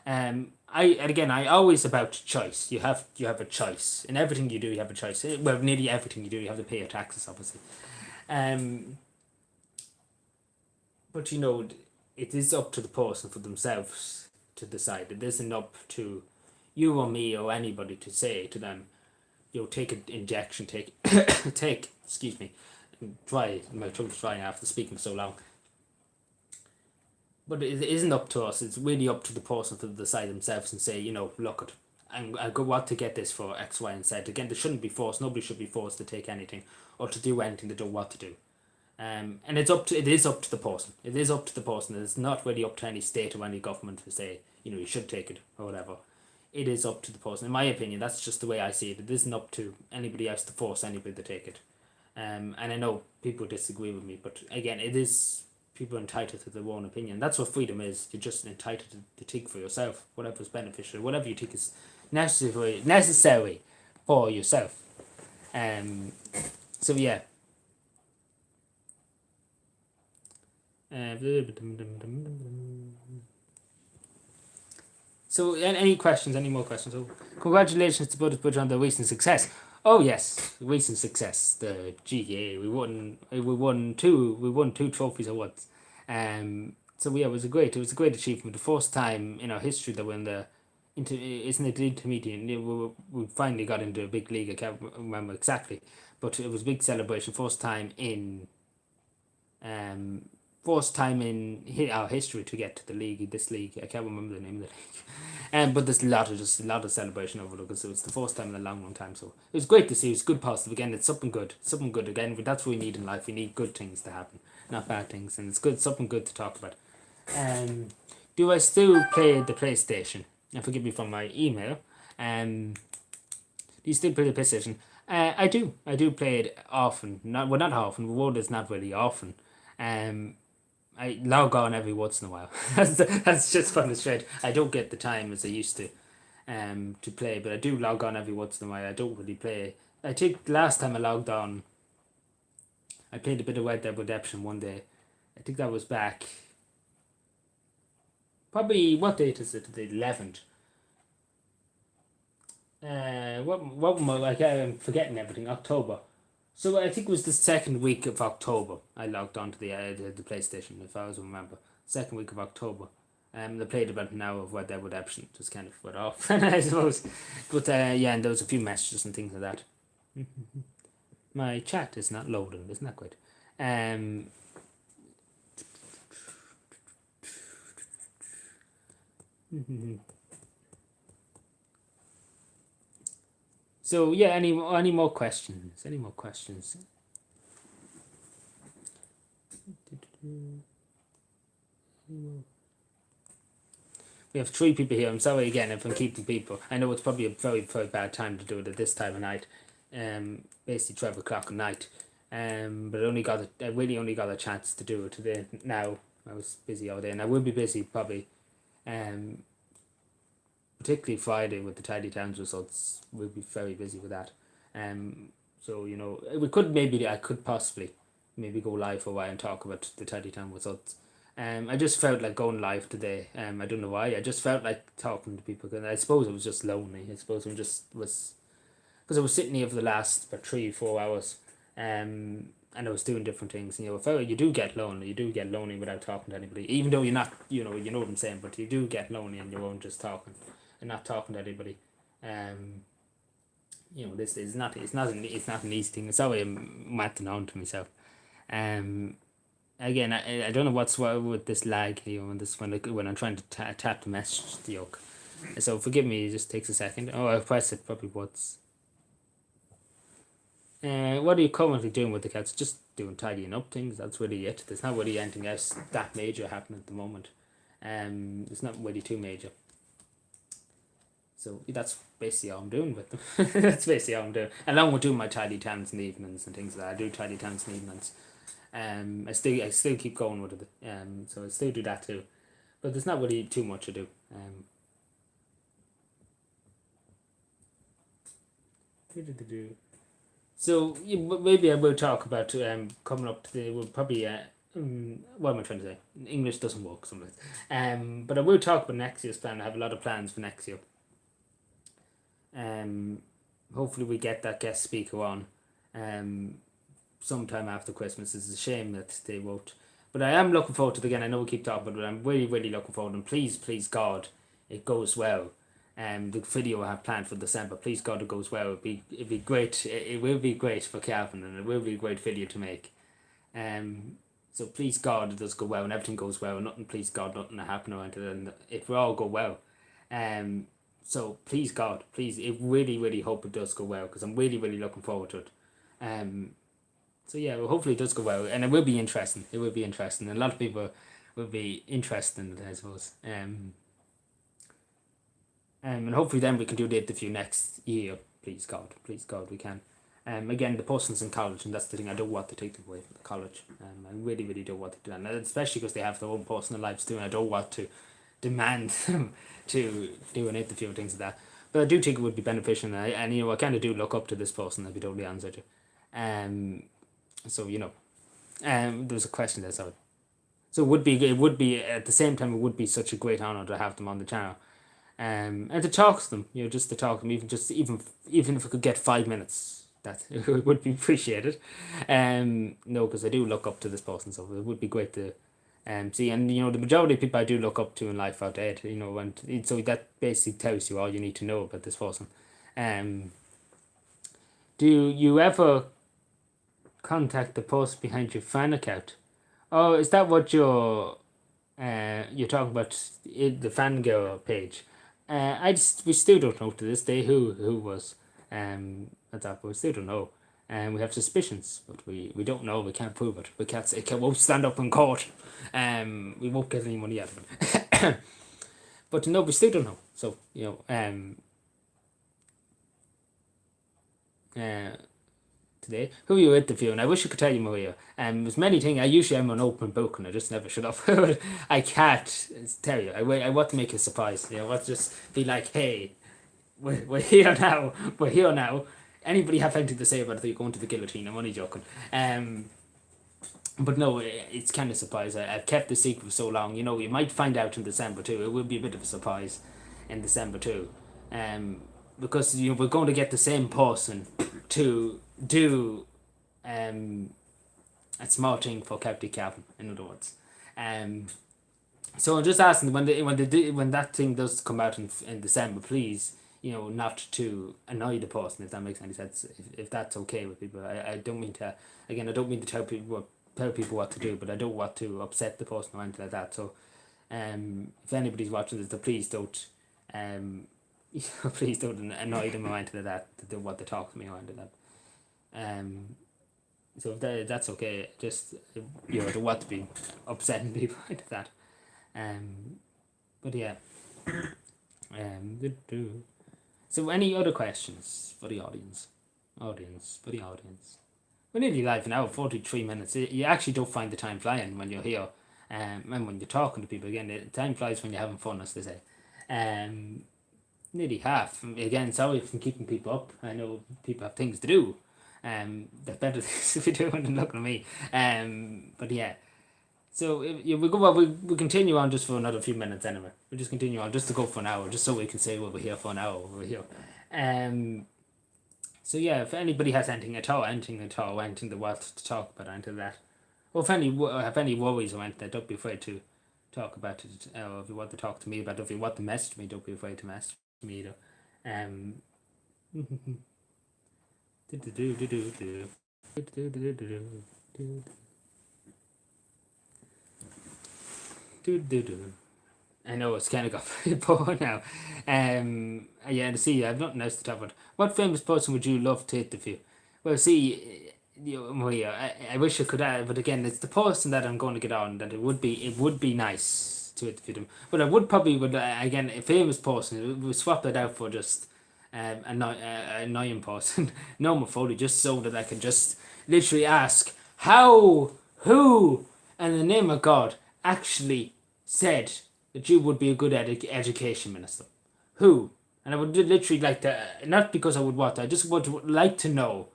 I always about choice. You have a choice in everything you do. You have a choice. Well, nearly everything you do, you have to pay your taxes, obviously. Um, but it is up to the person for themselves to decide. It isn't up to you or me or anybody to say to them, take an injection, take. Excuse me, dry. My throat's dry after speaking so long. But it isn't up to us. It's really up to the person to decide themselves and say, look, I want to get this for X, Y, and Z. Again, they shouldn't be forced. Nobody should be forced to take anything or to do anything they don't want to do. And it is up to the person. It is up to the person. It's not really up to any state or any government to say, you should take it or whatever. It is up to the person. In my opinion, that's just the way I see it. It isn't up to anybody else to force anybody to take it. And I know people disagree with me, but again, it is people are entitled to their own opinion. That's what freedom is. You're just entitled to think for yourself, whatever's beneficial, whatever you think is necessary for yourself. So yeah. So any questions? Any more questions? Oh, congratulations to Buddha on the recent success. Oh yes, recent success. The GA. We won two trophies at once. So yeah, it was a great achievement. The first time in our history that we're in the isn't it the intermediate? We finally got into a big league. I can't remember exactly, but it was a big celebration. First time in our history to get to the league. This league, I can't remember the name of the league. But there's a lot of celebration over it because it was the first time in a long time. So it was great to see. It was good positive again. It's something good again. That's what we need in life. We need good things to happen, not bad things, and it's good. Something good to talk about. Do I still play the PlayStation? And forgive me for my email. Do you still play the PlayStation? I do. I do play it often. Not often. The word is not really often. I log on every once in a while. that's just from the straight. I don't get the time as I used to play, but I do log on every once in a while. I don't really play. I think last time I logged on, I played a bit of Red Dead Redemption one day. I think that was back. Probably what date is it? The 11th. What like I'm forgetting everything. October. So I think it was the second week of October. I logged on to the PlayStation, if I was to remember. Second week of October. They played about an hour of Red Dead Redemption. Just kind of went off, I suppose. But yeah, and there was a few messages and things like that. My chat is not loading. Isn't that good? So yeah, any more questions? Any more questions? We have 3 people here. I'm sorry again if I'm keeping people. I know it's probably a very, very bad time to do it at this time of night. Basically 12 o'clock at night. But I really only got a chance to do it today. Now I was busy all day, and I will be busy probably. Particularly Friday with the Tidy Towns results, we'll be very busy with that. So I could possibly maybe go live for a while and talk about the Tidy Town results. I just felt like going live today. I don't know why. I just felt like talking to people, and I suppose it was just lonely. I suppose it just was because I was sitting here for the last 3-4 hours, and I was doing different things. You do get lonely. You do get lonely without talking to anybody, even though you're not. You know what I'm saying. But you do get lonely on your own, just talking and not talking to anybody. This is not. It's not an easy thing. Sorry, I'm ranting on to myself. Again, I don't know what's wrong with this lag here on this when I'm trying to tap the message the yoke. So forgive me, it just takes a second. Oh, I press it probably once. What are you currently doing with the cats? Just doing tidying up things. That's really it. There's not really anything else that major happening at the moment. It's not really too major. So that's basically all I'm doing with them. That's basically all I'm doing. Along with doing my tidy towns in the evenings and things like that. I do tidy towns in the evenings. I still keep going with it. So I still do that too. But there's not really too much to do. So maybe I will talk about coming up to the. We'll probably. What am I trying to say? English doesn't work sometimes. But I will talk about next year's plan. I have a lot of plans for next year. Hopefully we get that guest speaker on. Sometime after Christmas. It's a shame that they won't. But I am looking forward to it again. I know we keep talking about it, but I'm really, really looking forward. And please, God, it goes well. The video I have planned for December. Please God, it goes well. It'd be great. It will be great for Calvin, and it will be a great video to make. So please God, it does go well, and everything goes well. Nothing, please God, nothing to happen around it, and it will all go well. So please God, please, I really, really hope it does go well, because I'm really, really looking forward to it. So yeah, well, hopefully it does go well, and it will be interesting. It will be interesting, and a lot of people will be interested in it, I suppose. And hopefully then we can do the interview next year. Please God, we can. Again, the person's in college, and that's the thing. I don't want to take them away from the college. I really, really don't want to do that, and especially because they have their own personal lives too. And I don't want to demand them to do an interview and things like that. But I do think it would be beneficial, and you know, I kind of do look up to this person. I'll be totally honest with you. So you know, there was a question there. So it would be at the same time, it would be such a great honor to have them on the channel. And to talk to them, you know, just to talk to them, even if we could get 5 minutes, that it would be appreciated. No, because I do look up to this person, so it would be great to see. And you know, the majority of people I do look up to in life are dead. You know, and so that basically tells you all you need to know about this person. Do you ever contact the person behind your fan account? Oh, is that what you're talking about? The fangirl page? We still don't know to this day who was at that, but we still don't know. We have suspicions, but we don't know. We can't prove it. It won't stand up in court. We won't get any money out of it. But no, we still don't know. So you know, today, who are you interviewing? I wish I could tell you, Maria. There's many things. I usually am an open book, and I just never shut up. I can't tell you. I want to make a surprise. You know, I want to just be like, hey, we're here now. We're here now. Anybody have anything to say about it? You're going to the guillotine. I'm only joking. But no, it's kind of a surprise. I've kept the secret for so long. You know, you might find out in December too. It will be a bit of a surprise in December too. Because you know, we're going to get the same person to do a small thing for Captain Calvin, in other words. So I'm just asking when that thing does come out in December, please, you know, not to annoy the person, if that makes any sense. If that's okay with people, I don't mean to. Again, I don't mean to tell people what to do, but I don't want to upset the person or anything like that. So, if anybody's watching this, please don't please don't annoy them or anything like that. They don't want to talk to me or anything like that. So if that's okay, just you know, I don't want to be upsetting people like that. But yeah. So any other questions for the audience? For the audience. We're nearly live now, 43 minutes. You actually don't find the time flying when you're here. And when you're talking to people, again, the time flies when you're having fun, as they say. Nearly half. Again, sorry for keeping people up. I know people have things to do. There's better things to be doing than looking at me. But yeah. So we continue on just for another few minutes anyway. We'll just continue on just to go for an hour, just so we can say we're here for an hour. We're here. So yeah, if anybody has anything they want to talk about, anything that, or if have any worries or anything, don't be afraid to talk about it. Or if you want to talk to me about it, if you want to message me, don't be afraid to message me either. I know it's kind of got very boring now. Yeah, to see, I have nothing else to talk about. What famous person would you love to interview? Well, see, I wish I could add, but again, it's the person that I'm going to get on. That it would be nice to interview them, but I would probably would again a famous person. We swap it out for just annoying person, normal Foley, just so that I can just literally ask how, who, and the name of God actually said that you would be a good education minister. Who? And I would literally like to, not because I would want, I just would like to know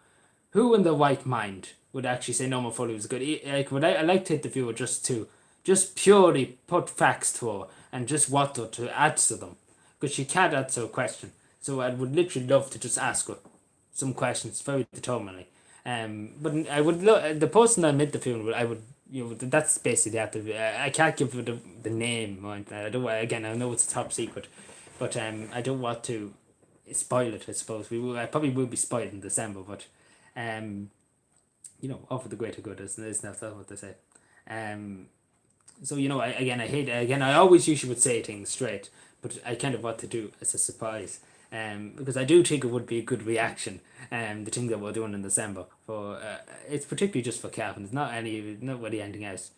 who in their right mind would actually say Norman Foley was good. Like, I like to interview her just purely put facts to her and just want her to answer them. Because she can't answer a question. So I would literally love to just ask her some questions very determinedly. But I would the person I'm interviewing, I would, that's basically that. I can't give the name. I don't. Again, I know it's a top secret, but I don't want to spoil it. I suppose I probably will be spoiled in December, but all for the greater good, isn't that what they say? So I hate again. I always usually would say things straight, but I kind of want to do as a surprise. Because I do think it would be a good reaction. The thing that we're doing in December for it's particularly just for Calvin. It's not really anything else.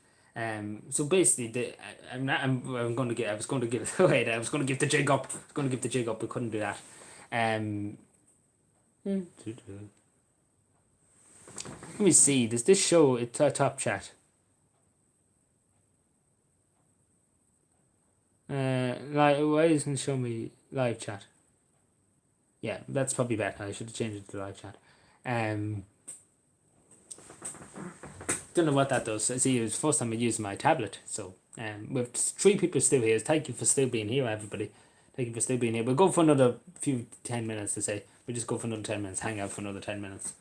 So basically, I'm going to get. I was going to give it away. I was going to give the jig up. I was going to give the jig up. We couldn't do that. Let me see. Does this show it's a top chat? Why doesn't it show me live chat? Yeah, that's probably better. I should have changed it to live chat. Don't know what that does. See, it was the first time I used my tablet. So, with 3 people still here. Thank you for still being here, everybody. Thank you for still being here. We'll go for another 10 minutes to say. We'll just go for another 10 minutes. Hang out for another 10 minutes.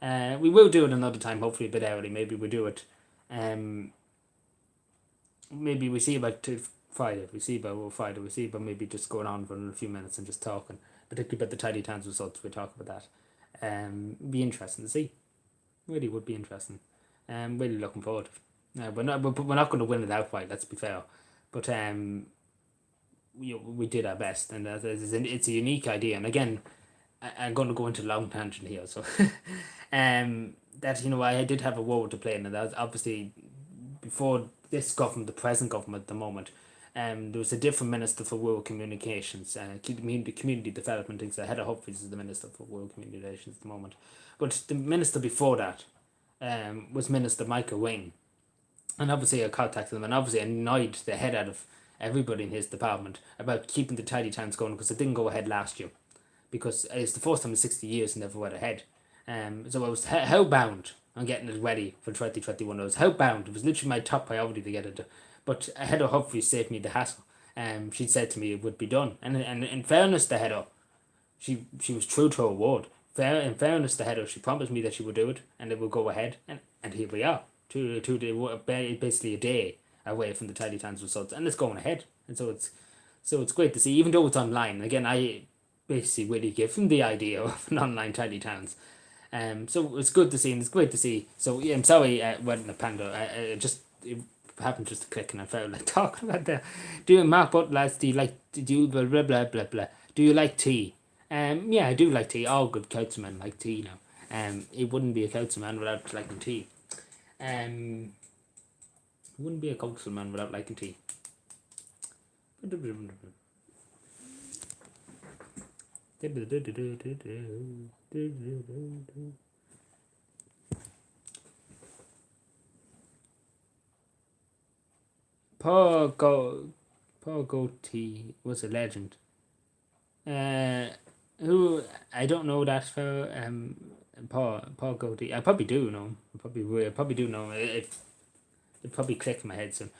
We will do it another time, hopefully a bit early. Maybe we do it. Maybe we see about Friday. We see about Friday. We see about maybe just going on for a few minutes and just talking, particularly about the Tidy Towns results. We talk about that. Be interesting to see. Really would be interesting. Really looking forward to it. We're not going to win it outright. Let's be fair, but we did our best, and it's a unique idea. And again, I'm going to go into a long tangent here. So, that I did have a role to play, and that was obviously before this government, the present government at the moment. There was a different minister for rural communications, community development things. Head of Humphreys is the minister for rural communications at the moment, but the minister before that was Minister Michael Wing, and obviously I contacted him, and obviously annoyed the head out of everybody in his department about keeping the Tidy Towns going, because it didn't go ahead last year, because it's the first time in 60 years it never went ahead. So I was hellbound on getting it ready for 2021. I was hellbound. It was literally my top priority to get it. But Heather Humphreys saved me the hassle. She said to me it would be done. And in fairness to Heather, she was true to her word. In fairness to Heather, she promised me that she would do it and it would go ahead. And here we are. Basically a day away from the Tidy Towns results. And it's going ahead. And so it's great to see, even though it's online. Again, I basically really give them the idea of an online Tidy Towns. So it's good to see, and it's great to see. So yeah, I'm sorry, wedding a panda. It happened just to click, and I felt like talking about that. Mark, but lads, do you blah blah blah blah blah? Do you like tea? Yeah, I do like tea. All good councilmen like tea now. It wouldn't be a councilman without liking tea. Wouldn't be a councilman without liking tea. Paul Goatee was a legend. Who I don't know that for Paul Goatee. I probably do know. I probably do know. It probably clicked in my head soon.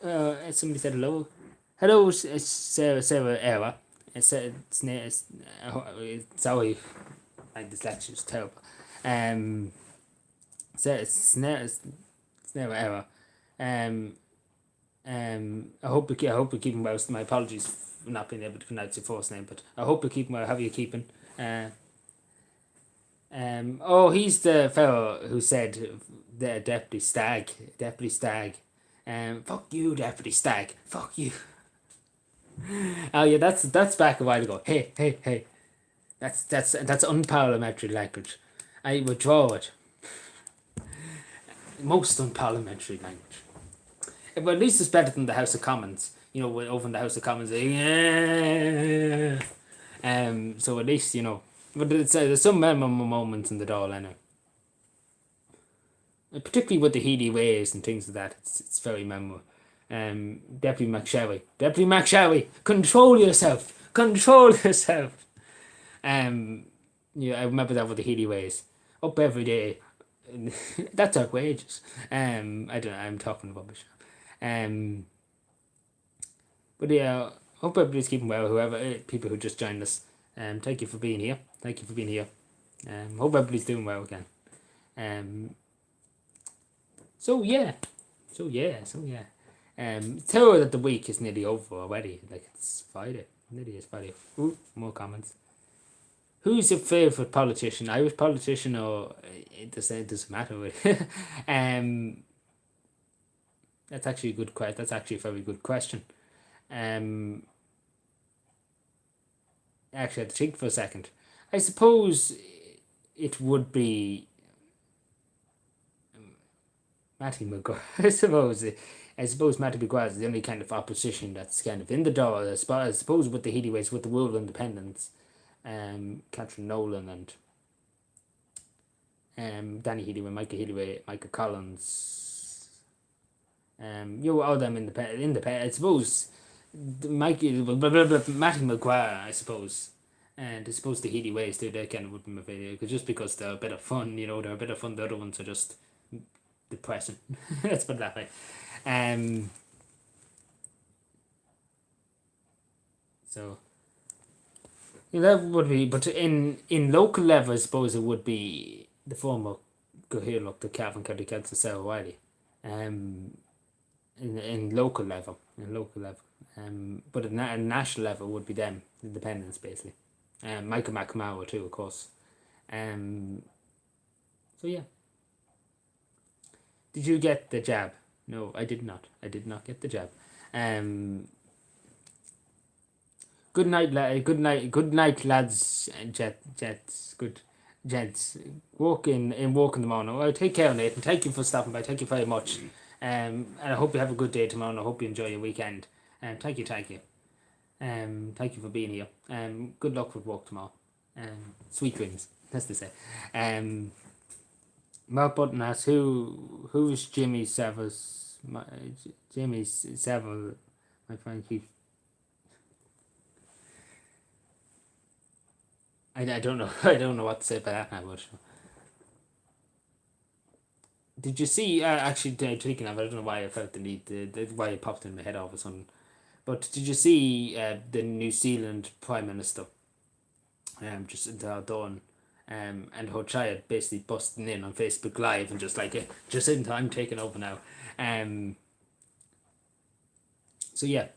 Somebody said hello. Hello, Sarah Era. Sorry, my dyslexia is terrible. Sarah Era. I hope you're keeping well. My apologies for not being able to pronounce your first name, but I hope you're keeping well. How are you keeping? He's the fellow who said the Deputy Stag. Fuck you, Deputy Stag. Fuck you. Oh yeah, that's back a while ago. Hey. That's unparliamentary language. I withdraw it. Most unparliamentary language. But at least it's better than the House of Commons. You know, over in the House of Commons, yeah. So at least, you know, but there's some memorable moments in the Dáil anyway. Particularly with the Healy ways and things like that, it's very memorable. Deputy McShowy, control yourself, control yourself. Yeah, I remember that with the Healy ways, up every day. That's outrageous. I don't know. I'm talking rubbish. But yeah, hope everybody's keeping well. Whoever people who just joined us, thank you for being here. Thank you for being here. Hope everybody's doing well again. So yeah. Tell her that the week is nearly over already. Like it's Friday. Nearly is Friday. Ooh, more comments. Who's your favourite politician? Irish politician or it doesn't matter really. That's actually a good question. That's actually a very good question. Actually, I had to think for a second. I suppose it would be Matty Maguire. I suppose Matty Maguire is the only kind of opposition that's kind of in the door. I suppose with the Healyways, with the World Independents, Catherine Nolan and Danny Healey, Michael Healey, Michael Collins, all them independent. I suppose Matty Maguire, I suppose. And I suppose the Healy ways too, they kind of would be my favourite, just because they're a bit of fun, they're a bit of fun. The other ones are just depressing. Let's put it that way. So that would be, but in local level, I suppose it would be the former Gohirlock, the Cavan County Council, Sarah Wiley. In local level, but at national level would be them, independents basically. Michael McNamara too, of course. So yeah. Did you get the jab? No, I did not. I did not get the jab. Good night, lads and jets. Good gents. Walk in the morning. Well, take care, Nathan. Thank you for stopping by. Thank you very much. And I hope you have a good day tomorrow. And I hope you enjoy your weekend. Thank you. Thank you for being here. Good luck with work tomorrow. Sweet dreams, as they say. Mark Button asks who's Jimmy Savile's Jimmy Savile, my friend keeps. I don't know. I don't know what to say about that now, but did you see? Actually, speaking of, I don't know why I felt the need, why it popped in my head all of a sudden. But did you see the New Zealand Prime Minister? Just done. And her child basically busting in on Facebook Live and just like just in time taking over now. So yeah.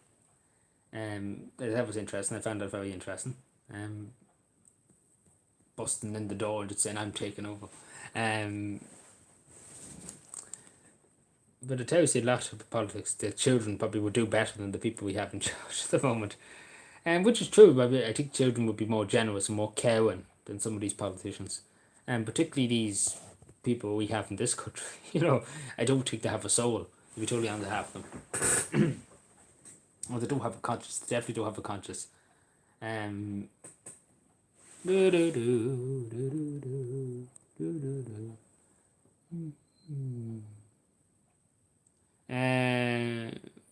That was interesting. I found that very interesting. Busting in the door and just saying I'm taking over. But it tells you a lot of politics. The children probably would do better than the people we have in charge at the moment. Which is true, but I think children would be more generous and more caring than some of these politicians. And particularly these people we have in this country. I don't think they have a soul, to be totally honest, half of them. Well, they don't have a conscience. They definitely don't have a conscience.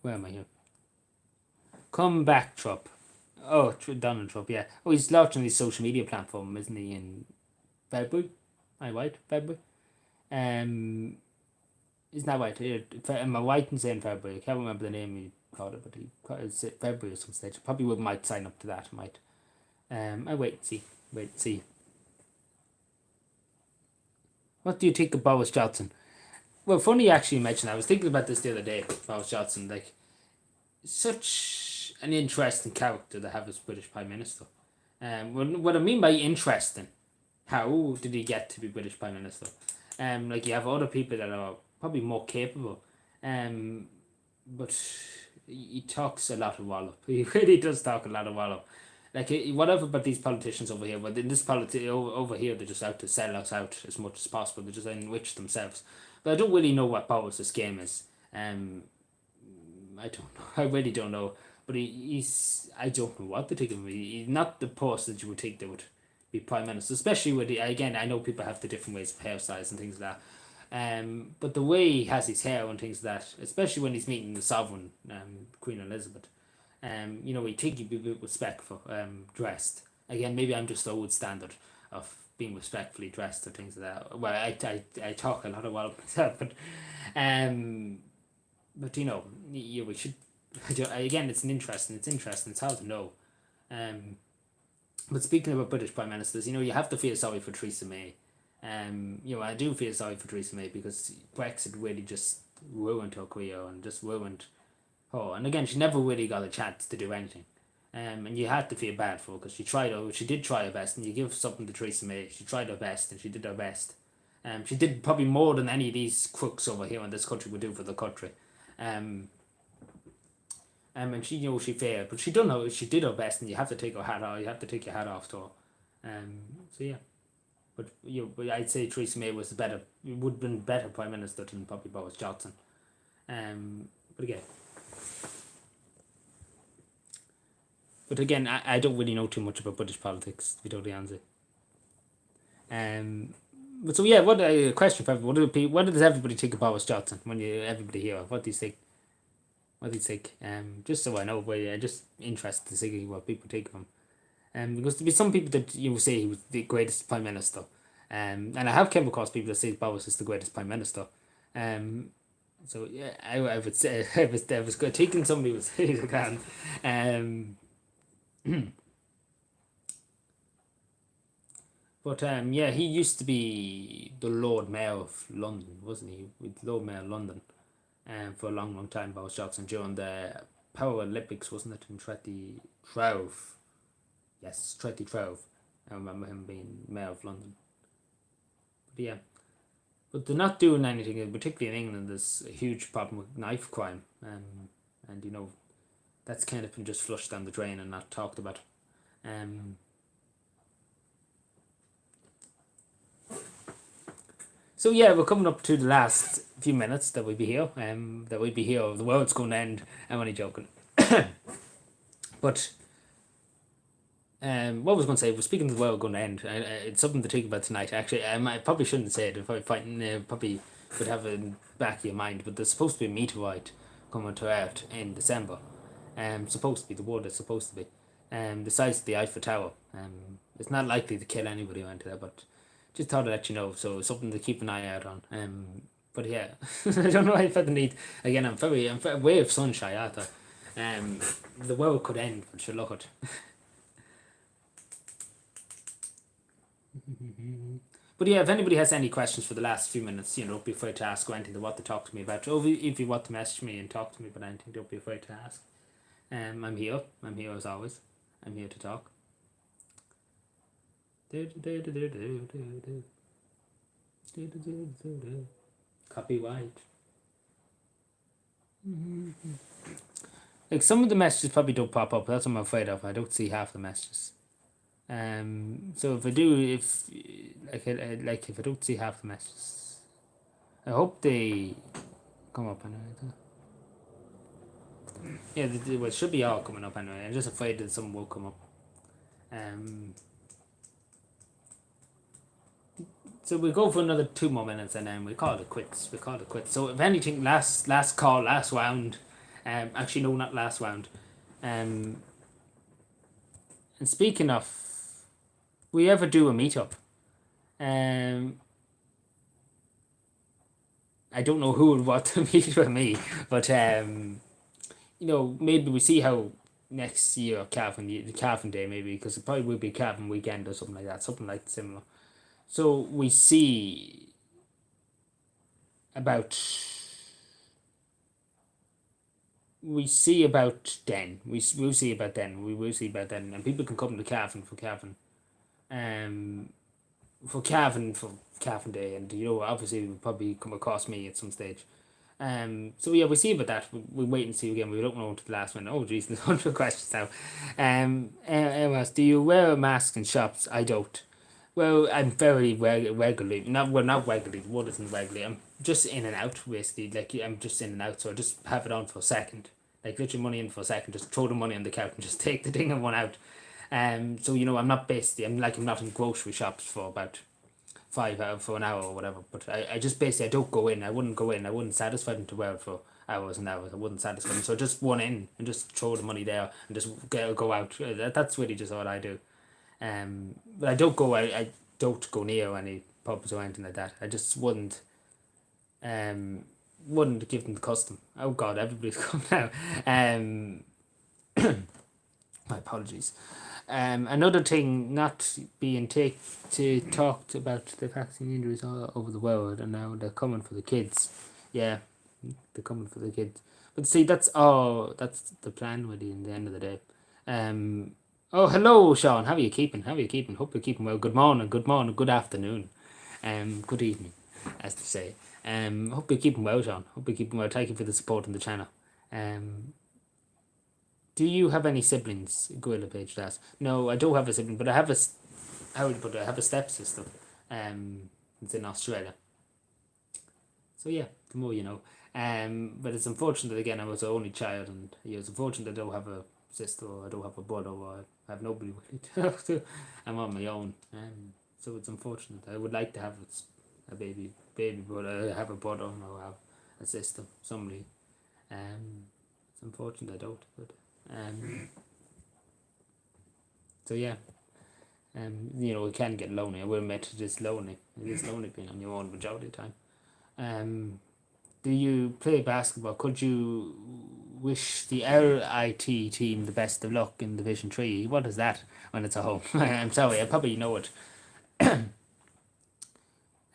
Where am I here? Come back, Trump. Oh, Donald Trump, yeah. Oh, he's launching his social media platform, isn't he, in February? Am I right? February? Isn't that right? Am I right in saying February? I can't remember the name he called it, but he called it February at some stage. Probably might sign up to that, might. I wait and see. What do you think of Boris Johnson? Well, funny you actually mentioned that. I was thinking about this the other day, Boris Johnson. Like, such an interesting character to have as British Prime Minister. What I mean by interesting, how did he get to be British Prime Minister? Like you have other people that are probably more capable, but he talks a lot of wallop. He really does talk a lot of wallop. Like whatever about these politicians over here, but in this over here, they're just out to sell us out as much as possible. They just enrich themselves. But I don't really know what Boris's game is. Um, I don't know. I really don't know. But he's I don't know what to take of him. He's not the person that you would think that would be prime minister, especially with again. I know people have the different ways of hairstyles and things like that. But the way he has his hair and things like that, especially when he's meeting the sovereign, Queen Elizabeth, you think he'd be a bit respectful, dressed. Again, maybe I'm just the old standard of being respectfully dressed or things like that. Well, I talk a lot about myself, um, but we should. Again, it's interesting. It's hard to know. Um, but speaking about British prime ministers, you have to feel sorry for Theresa May. I do feel sorry for Theresa May because Brexit really just ruined her career and just ruined her. And again, she never really got a chance to do anything. And you had to feel bad for her because she did try her best, and you give something to Theresa May. She tried her best, and she did her best. She did probably more than any of these crooks over here in this country would do for the country. And she failed, but she did her best, and you have to take her hat off. You have to take your hat off to her. So yeah, but I'd say Theresa May would have been better prime minister than probably Boris Johnson. But again, I don't really know too much about British politics, to be totally honest. But so yeah, what a question for everybody. What does everybody think of Boris Johnson when everybody here? What do you think? What do you think? Just so I know, but yeah, just interested to see what people think of him. Because there be some people that you will say he was the greatest prime minister. And I have come across people that say Boris is the greatest prime minister. So yeah, I would say I was good taking somebody would say it again. But yeah, he used to be the Lord Mayor of London, wasn't he? With Lord Mayor of London, for a long, long time. Boris Johnson during the Paralympics, wasn't it, in 2012? Yes, 2012. I remember him being Mayor of London. But yeah, but they're not doing anything, particularly in England. There's a huge problem with knife crime, and that's kind of been just flushed down the drain and not talked about. So yeah, we're coming up to the last few minutes that we'll be here. The world's going to end. I'm only joking. But what was going to say? We're speaking of the world going to end. It's something to think about tonight. Actually, I probably shouldn't say it. If I probably would have it in the back of your mind. But there's supposed to be a meteorite coming to Earth in December. Supposed to be the word is supposed to be. The size of the Eiffel Tower. It's not likely to kill anybody around there, but just thought I'd let you know. So something to keep an eye out on. But yeah, I don't know if I need. Again, I'm way of sunshine. I thought. The world could end, but sure, look at. But yeah, if anybody has any questions for the last few minutes, don't be afraid to ask or anything they want to talk to me about. Or if you want to message me and talk to me about anything, don't be afraid to ask. I'm here. I'm here as always. I'm here to talk. Copyright. Like some of the messages probably don't pop up. That's what I'm afraid of. I don't see half the messages. So if I do, if I don't see half the messages, I hope they come up anyway. Yeah, it should be all coming up anyway. I'm just afraid that some will come up. So we'll go for another 2 more minutes and then we call it quits. So if anything, last call, last round. Actually, no, not last round. And speaking of, we ever do a meetup? I don't know who would want to meet with me, but maybe we see how next year Calvin Day maybe, because it probably will be Calvin weekend or something like that, something like similar. So we see about then. We will see about then, and people can come to Calvin for Calvin. For Calvin Day, and obviously will probably come across me at some stage. So yeah, we see about that. We wait and see again. We don't know until the last minute. Oh, geez, there's 100 questions now. Emma, do you wear a mask in shops? I don't. Well, I'm very regularly, not regularly. The word isn't regularly. I'm just in and out, basically. Like I'm just in and out, so I just have it on for a second. Like let your money in for a second, just throw the money on the couch and just take the thing and one out. So I'm not basically. I'm not in grocery shops for about 5 hours for an hour or whatever. But I just basically I don't go in. I wouldn't go in. I wouldn't satisfy them to wear it for hours and hours. I wouldn't satisfy them. So just one in and just throw the money there and just go out. That's really just what I do. But I don't go. I don't go near any pubs or anything like that. I just um wouldn't give them the custom. Oh God, everybody's come now. Um, my apologies. Another thing not being talked about the vaccine injuries all over the world, and now they're coming for the kids. Yeah, they're coming for the kids. But see, that's all. That's the plan with you in the end of the day. Um. Oh, hello, Sean. How are you keeping? How are you keeping? Hope you're keeping well. Good morning. Good morning. Good afternoon. Good evening, as to say. Hope you're keeping well, Sean. Hope you're keeping well. Thank you for the support on the channel. Um. Do you have any siblings? Gorilla Page asks. No, I don't have a sibling, but I have how would you put it? I have a stepsister. It's in Australia. So yeah, the more you know. But it's unfortunate that, again, I was the only child, and it's unfortunate I don't have a sister, or I don't have a brother, or I have nobody really to talk to. I'm on my own. So it's unfortunate. I would like to have a baby brother, have a brother, or have a sister, somebody. It's unfortunate I don't, but so yeah. It can get lonely. I will admit it is lonely. It is lonely being on your own majority of the time. Do you play basketball? Could you wish the LIT team the best of luck in Division 3? What is that when it's at home? I'm sorry, I probably know it.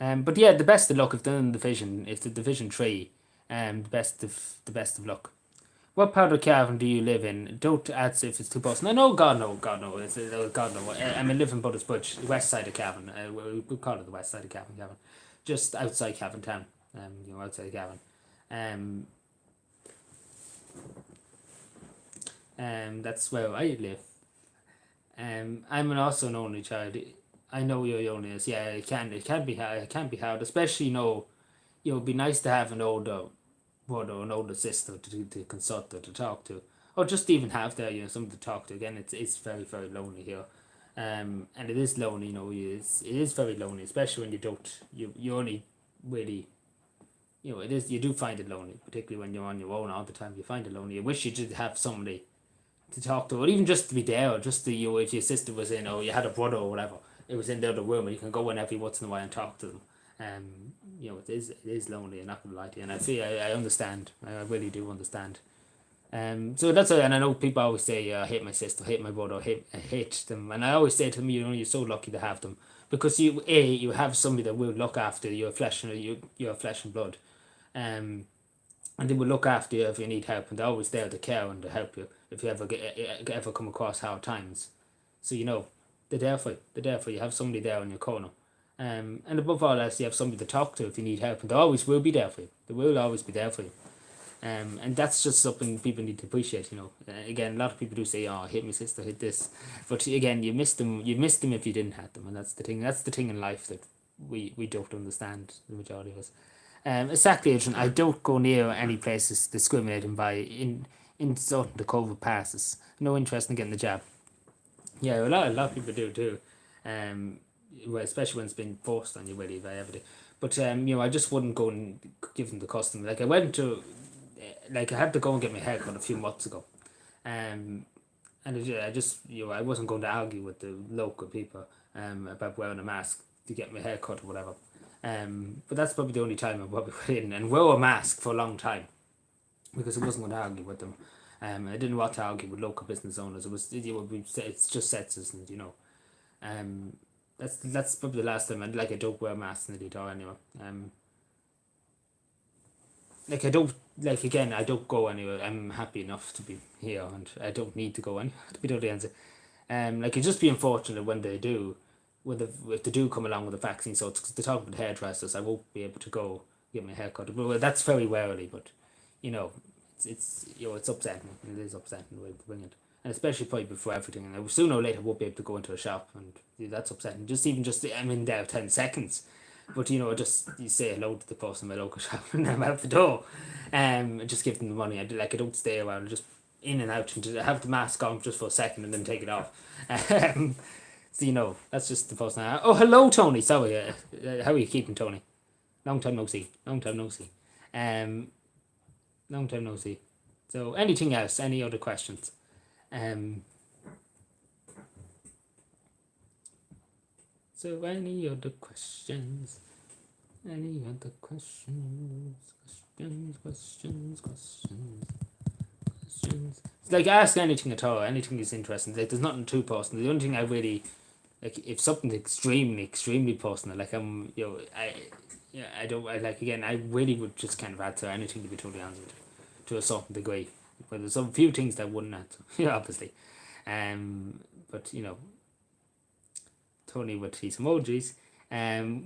But yeah, the best of luck if they're in Division, if the Division 3, the best of luck. What part of Cavan do you live in? Don't ask if it's too personal. No, God no, God no, God no. I'm in living Butters Butch, the west side of Cavan. We call it the west side of Cavan, just outside Cavan town. Outside Cavan. That's where I live. I'm also an only child. I know you're only. Yeah, it can be hard. It can be hard, especially it'd be nice to have an older brother or an older sister to consult or to talk to, or just even have there, someone to talk to. Again, it's very very lonely here, and it is lonely. It is very lonely, especially when you only really, it is, you do find it lonely, particularly when you're on your own all the time. You find it lonely. You wish you did have somebody to talk to, or even just to be there, or just to, if your sister was in, or you had a brother or whatever, it was in the other room, and you can go in every once in a while and talk to them. It is lonely. I'm not gonna lie to you, and I understand. I really do understand. So that's why, and I know people always say, I hate my sister, I hate my brother, I hate them, and I always say to them, you're so lucky to have them, because you have somebody that will look after your flesh and your flesh and blood, and they will look after you if you need help, and they're always there to care and to help you if you ever come across hard times. So they're there for you. They're there for you. You have somebody there in your corner. And above all else, you have somebody to talk to if you need help, and they always will be there for you. They will always be there for you. And that's just something people need to appreciate. Again, a lot of people do say, "Oh, I hate my sister, I hate this," but again, you missed them. You missed them if you didn't have them, and that's the thing. That's the thing in life that we don't understand, the majority of us. Exactly, Adrian. I don't go near any places discriminating by insulting the COVID passes. No interest in getting the jab. Yeah, a lot of people do too. Well, especially when it's been forced on you, really, by everybody. But I just wouldn't go and give them the custom. Like I went to, like I had to go and get my hair cut a few months ago, and I just I wasn't going to argue with the local people about wearing a mask to get my hair cut or whatever. But that's probably the only time I probably went in and wore a mask for a long time, because I wasn't going to argue with them. I didn't want to argue with local business owners. It's just sexist, and that's probably the last time I don't wear masks in the detail anyway. I don't go anywhere. I'm happy enough to be here, and I don't need to go anywhere, to be totally honest. It'd just be unfortunate when they do, if they do come along with the vaccine. So they're talking about hairdressers, I won't be able to go get my hair cut. Well, that's very rarely, but you know, it's upsetting. It is upsetting the way to bring it, and especially probably before everything. And sooner or later, we'll be able to go into a shop, and that's upsetting. Just I'm in there 10 seconds, but just you say hello to the person in my local shop, and I'm out the door, and just give them the money. I don't stay around, just in and out, and just have the mask on just for a second, and then take it off. Um, so that's just the person. Oh, hello, Tony. Sorry, how are you keeping, Tony? Long time no see. Long time no see. Um, long time no see. So, anything else? Any other questions? Um, so any other questions? Any other questions? Questions. It's like ask anything at all. Anything is interesting. Like there's nothing too personal. The only thing I really like if something's extremely personal, like I don't I like again. I really would just kind of answer anything to be totally honest with you, to a certain degree. But there's some few things that wouldn't answer, obviously. But Tony with his emojis.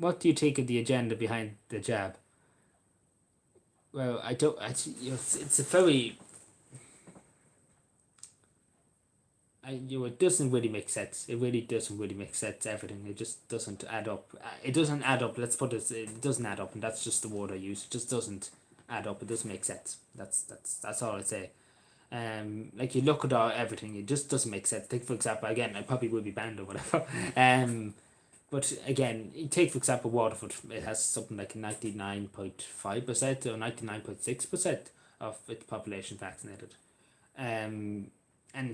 What do you think of the agenda behind the jab? Well, I don't. It's a very. It doesn't really make sense. It really doesn't really make sense. Everything. It just doesn't add up. It doesn't add up. Let's put it. It doesn't add up, and that's just the word I use. It just doesn't add up. It doesn't make sense. That's all I say. Like you look at everything, it just doesn't make sense. Take for example, again, I probably will be banned or whatever. But again, take for example Waterford. It has something like 99.5% or 99.6% of its population vaccinated. And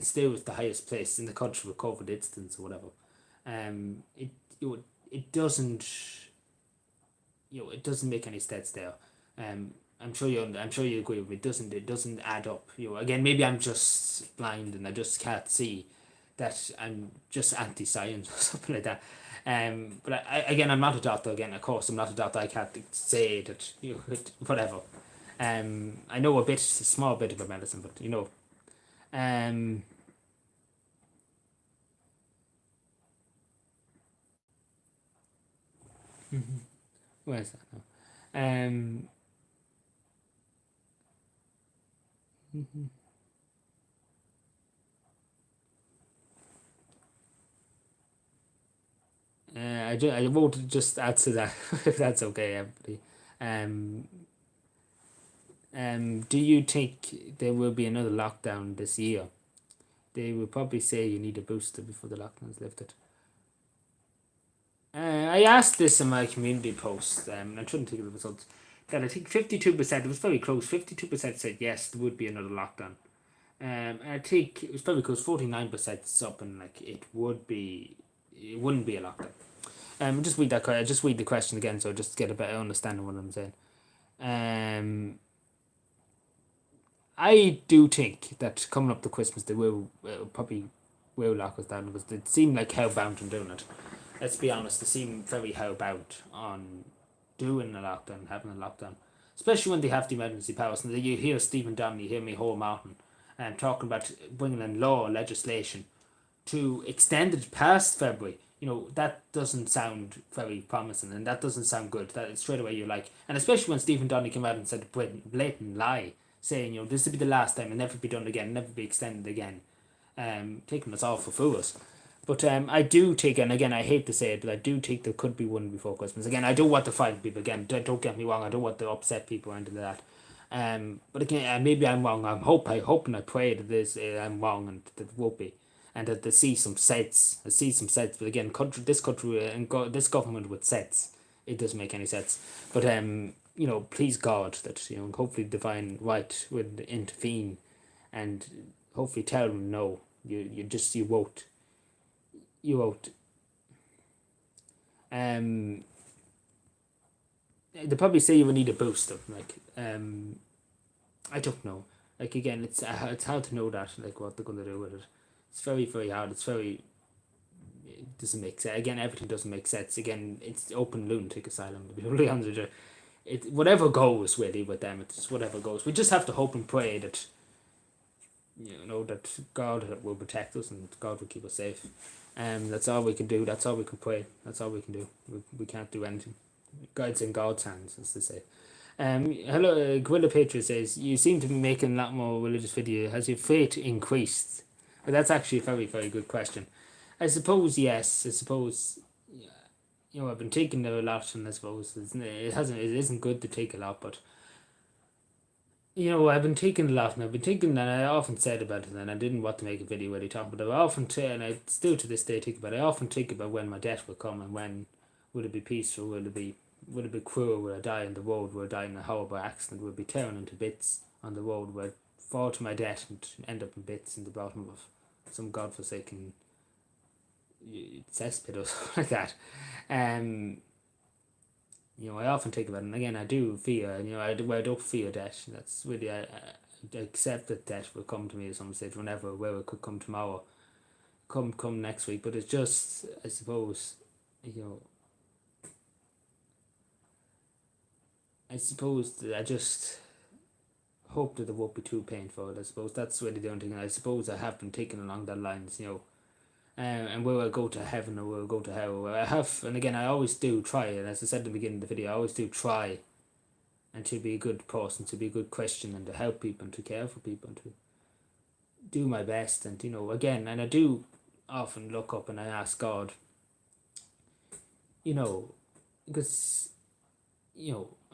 still it's the highest place in the country with COVID incidence or whatever. It it doesn't it doesn't make any sense there. I'm sure you agree with me. It doesn't add up. Again, maybe I'm just blind and I just can't see that I'm just anti-science or something like that. But again, I'm not a doctor. Again, of course, I'm not a doctor. I can't say that whatever. I know a small bit about medicine, but where's that now? I won't just answer that if that's okay, everybody. Um, do you think there will be another lockdown this year? They will probably say you need a booster before the lockdown's lifted. I asked this in my community post, and I'm trying to think of the results. That I think 52%, it was very close, 52% said yes, there would be another lockdown. I think it was very close, 49% something like it wouldn't be a lockdown. Just read that. Just read the question again, so just get a better understanding of what I'm saying. I do think that coming up to Christmas, they will probably will lock us down because they seem like hellbound on doing it. Let's be honest, they seem very hellbound on doing a lockdown, having a lockdown, especially when they have the emergency powers. And you hear Stephen Donnelly, you hear Micheál Martin, and talking about bringing in legislation to extend it past February. That doesn't sound very promising, and that doesn't sound good. That straight away you're like, and especially when Stephen Donnelly came out and said a blatant lie, saying this will be the last time and never be done again, never be extended again, taking us all for fools. But I do think, and again, I hate to say it, but I do think there could be one before Christmas. Again, I don't want to fight people. Again, don't get me wrong. I don't want to upset people or anything like that. But again, maybe I'm wrong. I hope and I pray that I'm wrong and that it won't be, and that they see some sense. I see some sense. But again, this country and this government with sense, it doesn't make any sense. But please God that hopefully divine right would intervene, and hopefully tell them no. You won't. You won't. They probably say you will need a booster. Like I don't know. Like again, it's hard to know that like what they're gonna do with it. It's very hard. It doesn't make sense. Again, everything doesn't make sense. Again, it's open lunatic asylum to be really honest with you. It whatever goes really with them. It's whatever goes. We just have to hope and pray that that God will protect us and God will keep us safe. That's all we can do. That's all we can pray. That's all we can do. We can't do anything. God's in God's hands, as they say. Hello, Gwilla Patriot says, you seem to be making a lot more religious video. Has your faith increased? Well, that's actually a very, very good question. I suppose, yes. I suppose, I've been taking a lot, and I suppose it isn't good to take a lot, but, I've been taking a lot, and I've been thinking, and I often said about it, and I didn't want to make a video where they talk about it. I often, and I still to this day think about it, I often think about when my death will come, and when will it be peaceful, will it be cruel, will I die on the road, will I die in a horrible accident, will I be torn into bits on the road, will I fall to my death and end up in bits in the bottom of some godforsaken cesspit or something like that. I often think about it, and again, I do fear, I don't fear death. That's really, I accept that death will come to me at some stage, where it could come tomorrow, come next week, but it's just, I suppose, that I just hope that it won't be too painful. I suppose that's really the only thing. I suppose I have been thinking along that lines, and will I go to heaven or will I go to hell? I have, and again, I always do try, and as I said at the beginning of the video, I always do try and to be a good person, to be a good Christian, and to help people, and to care for people, and to do my best. And, again, and I do often look up and I ask God, because,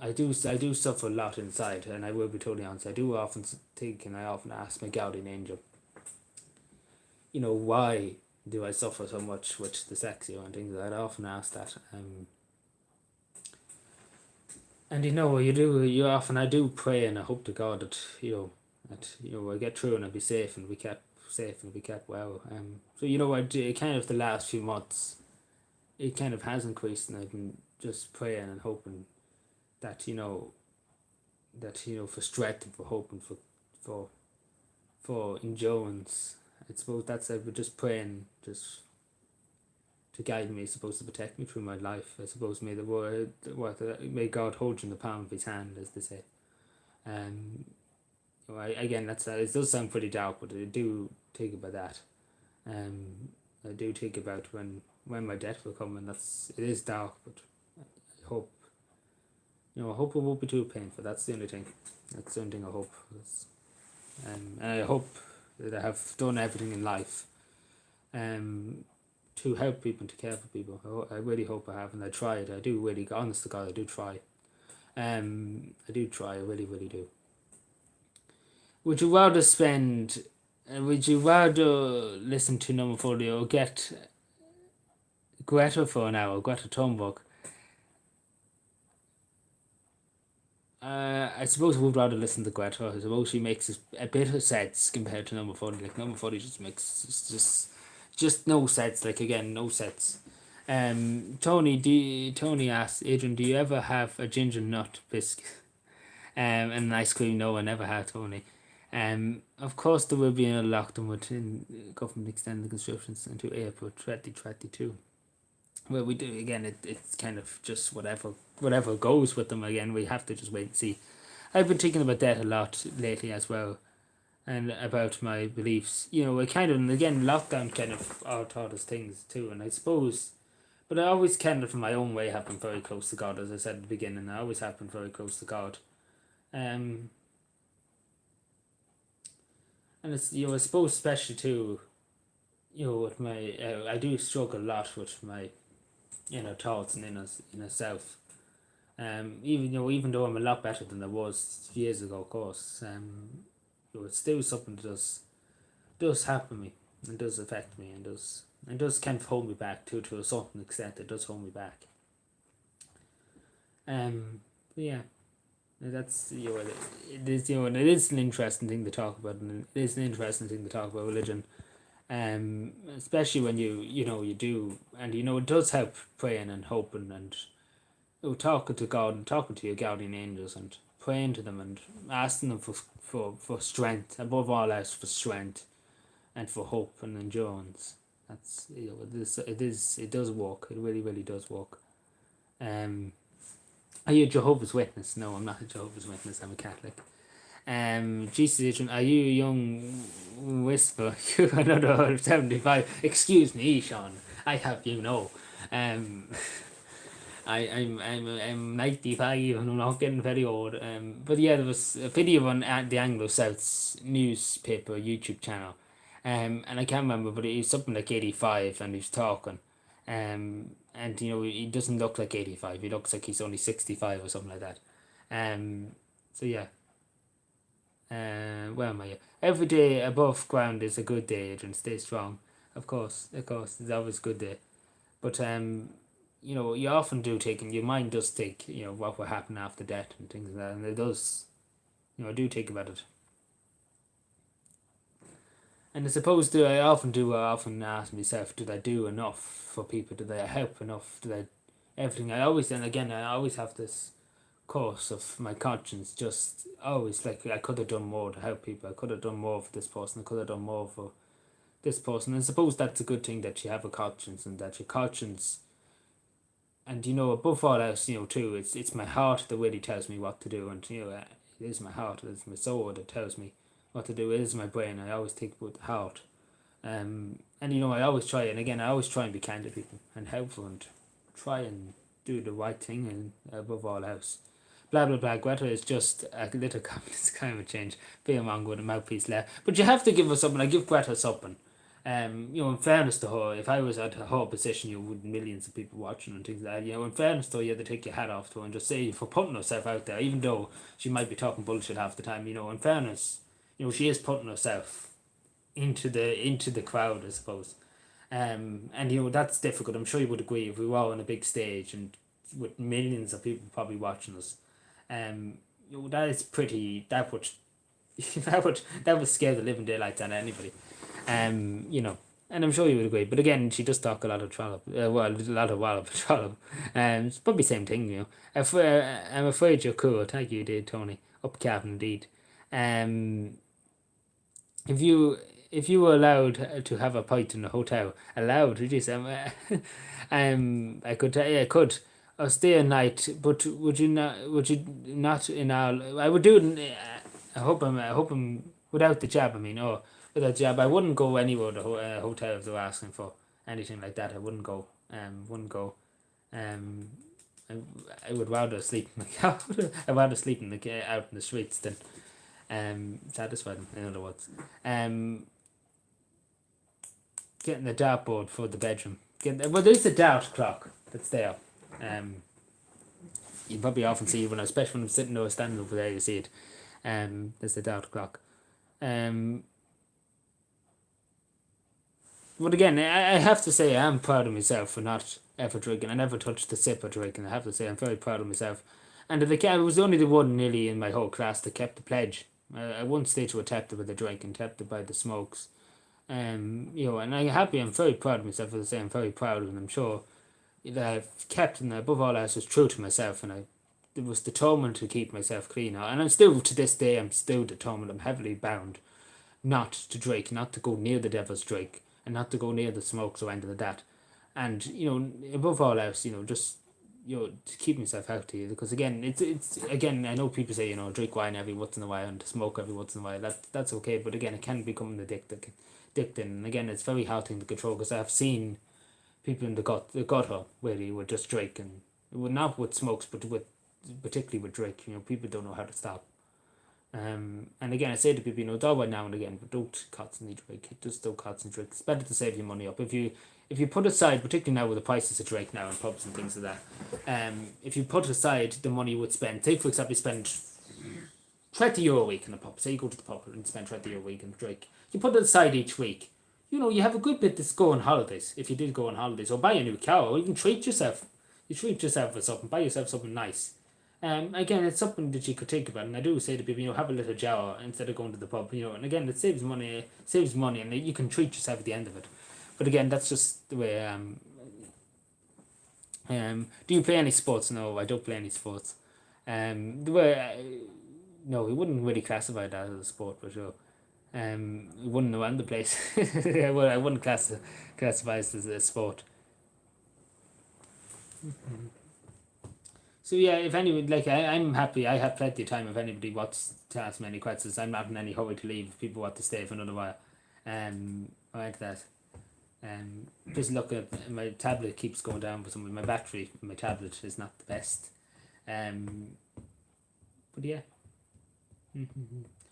I do suffer a lot inside, and I will be totally honest. I do often think, and I often ask my guardian angel, why do I suffer so much with dyslexia and things like that? I often ask that. And I do pray, and I hope to God that, I get through and I'll be safe and be kept safe and be kept well. So, kind of the last few months, it kind of has increased, and I've been just praying and hoping that, for strength and for hope and for endurance. I suppose that's it. We're just praying, just to guide me, supposed to protect me through my life. I suppose may may God hold you in the palm of His hand, as they say. It does sound pretty dark, but I do think about that. I do think about when my death will come, and it is dark, but I hope, I hope it won't be too painful. That's the only thing. That's the only thing I hope. And I hope that I have done everything in life to help people and to care for people. I really hope I have, and I tried. I do really, honest to God, I do try. I do try, I really, really do. Would you rather listen to Number 40 or get Greta for an hour, Greta Thunberg? I suppose I would rather listen to Greta. I suppose she makes a bit of sense compared to Number 40. Like, Number 40 just makes just no sense. Like, again, no sense. Tony asks, Adrian, do you ever have a ginger nut biscuit? And an ice cream? No, I never have, Tony. Of course, there will be a lockdown within government extending the constructions into April 2022. Well, we do, again, it's kind of just whatever goes with them. Again, we have to just wait and see. I've been thinking about that a lot lately as well, and about my beliefs. It kind of, and again, lockdown kind of all taught us things too, and I suppose, but I always kind of, in my own way, have been very close to God, as I said at the beginning. I always have been very close to God. And it's, I suppose, especially too, with my, I do struggle a lot with my inner thoughts and inner self. Even though I'm a lot better than I was years ago, of course, it's still something that does happen to me and does affect me and does kind of hold me back to a certain extent. It does hold me back. Yeah, that's it is and it is an interesting thing to talk about, and it is an interesting thing to talk about religion. Especially when you do, and it does help praying and hoping and talking to God and talking to your guardian angels and praying to them and asking them for strength, above all else, for strength and for hope and endurance. That's it does work. It really, really does work. Are you a Jehovah's Witness? No, I'm not a Jehovah's Witness. I'm a Catholic. Jesus, Adrian, are you a young whisper? You're another 75. Excuse me, Sean. I have I'm 95 and I'm not getting very old. But yeah, there was a video on the Anglo South's newspaper YouTube channel. And I can't remember, but it's something like 85, and he's talking. And he doesn't look like 85. He looks like he's only 65 or something like that. So yeah. Where am I? Every day above ground is a good day, Adrian. Stay strong. Of course, it's always a good day. But you often do take, and your mind does think, what will happen after death and things like that, and it does. I do think about it. And I suppose I often ask myself, did I do enough for people? Did I help enough? Did I everything? I always have this course of my conscience, just always like I could have done more to help people. I could have done more for this person. I could have done more for this person. And I suppose that's a good thing, that you have a conscience, and that your conscience, and above all else, too, it's my heart that really tells me what to do. And it is my heart, it is my soul that tells me what to do. It is my brain. I always think with the heart. And I always try, and again, I always try and be kind to people and helpful, and try and do the right thing, and above all else. Blah blah blah. Greta is just a little communist climate change. Be among with a mouthpiece left. But you have to give her something. I give Greta something. In fairness to her, if I was at her position, you would millions of people watching and things like that. In fairness to her, you have to take your hat off to her and just say, for putting herself out there, even though she might be talking bullshit half the time. In fairness, she is putting herself into the crowd, I suppose. And that's difficult. I'm sure you would agree, if we were on a big stage and with millions of people probably watching us. That is pretty. That would scare the living daylights out of anybody. And I'm sure you would agree. But again, she does talk a lot of trollop. A lot of wallop trollop. It's probably the same thing. I'm afraid you're cool. Thank you, did Tony. Up cap indeed. If you were allowed to have a pint in a hotel, allowed, did you say? I could. I could. Or stay a night, but would you not? Would you not in our? I would do it. I hope I'm without the jab. I mean, or without jab, I wouldn't go anywhere. The hotels are asking for anything like that. I wouldn't go. Wouldn't go. I, I would rather sleep. I'd rather sleep in out in the streets than satisfy them. In other words, getting the dartboard for the bedroom. There's a dart clock that's there. You probably often see especially when I'm sitting or standing over there, you see it. There's the dart clock. But again, I have to say I am proud of myself for not ever drinking. I never touched the sip of drinking. I have to say I'm very proud of myself. And I was only the one nearly in my whole class that kept the pledge. I wouldn't stay to a tapped it with a drink and tapped it by the smokes. And I'm very proud of myself. As I say, I'm very proud, and I'm sure that I've kept, and above all else was true to myself, and I was determined to keep myself clean. And I'm still, to this day, I'm still determined. I'm heavily bound not to drink, not to go near the devil's drink, and not to go near the smokes or anything like that. And above all else, just to keep myself healthy, because again, it's again, I know people say drink wine every once in a while and smoke every once in a while. That's okay, but again, it can become an addicting. And again, it's very hard thing to control, because I've seen people in the gutter where they would just drink, and not with smokes, but particularly with drink. People don't know how to stop. And again, I say to people, do it now and again, but don't constantly drink. Just don't constantly drink. It's better to save your money up. If you put aside, particularly now with the prices of drink now in pubs and things like that, if you put aside the money you would spend, say for example, you spend €20 a week in a pub. Say you go to the pub and spend €20 a week and drink. You put it aside each week. You have a good bit to go on holidays, if you did go on holidays, or buy a new car, or even treat yourself. You treat yourself with something, buy yourself something nice. Again, it's something that you could think about, and I do say to people, have a little jar instead of going to the pub, and again, it saves money, and you can treat yourself at the end of it. But again, that's just the way. Do you play any sports? No, I don't play any sports. No, we wouldn't really classify that as a sport for sure. We wouldn't know the place. I wouldn't classify it as a sport. So yeah, if anyone, I'm happy. I have plenty of time. If anybody wants to ask me any questions, I'm not in any hurry to leave. If people want to stay for another while, like that. Just look at my tablet keeps going down for some. My battery, my tablet is not the best. But yeah.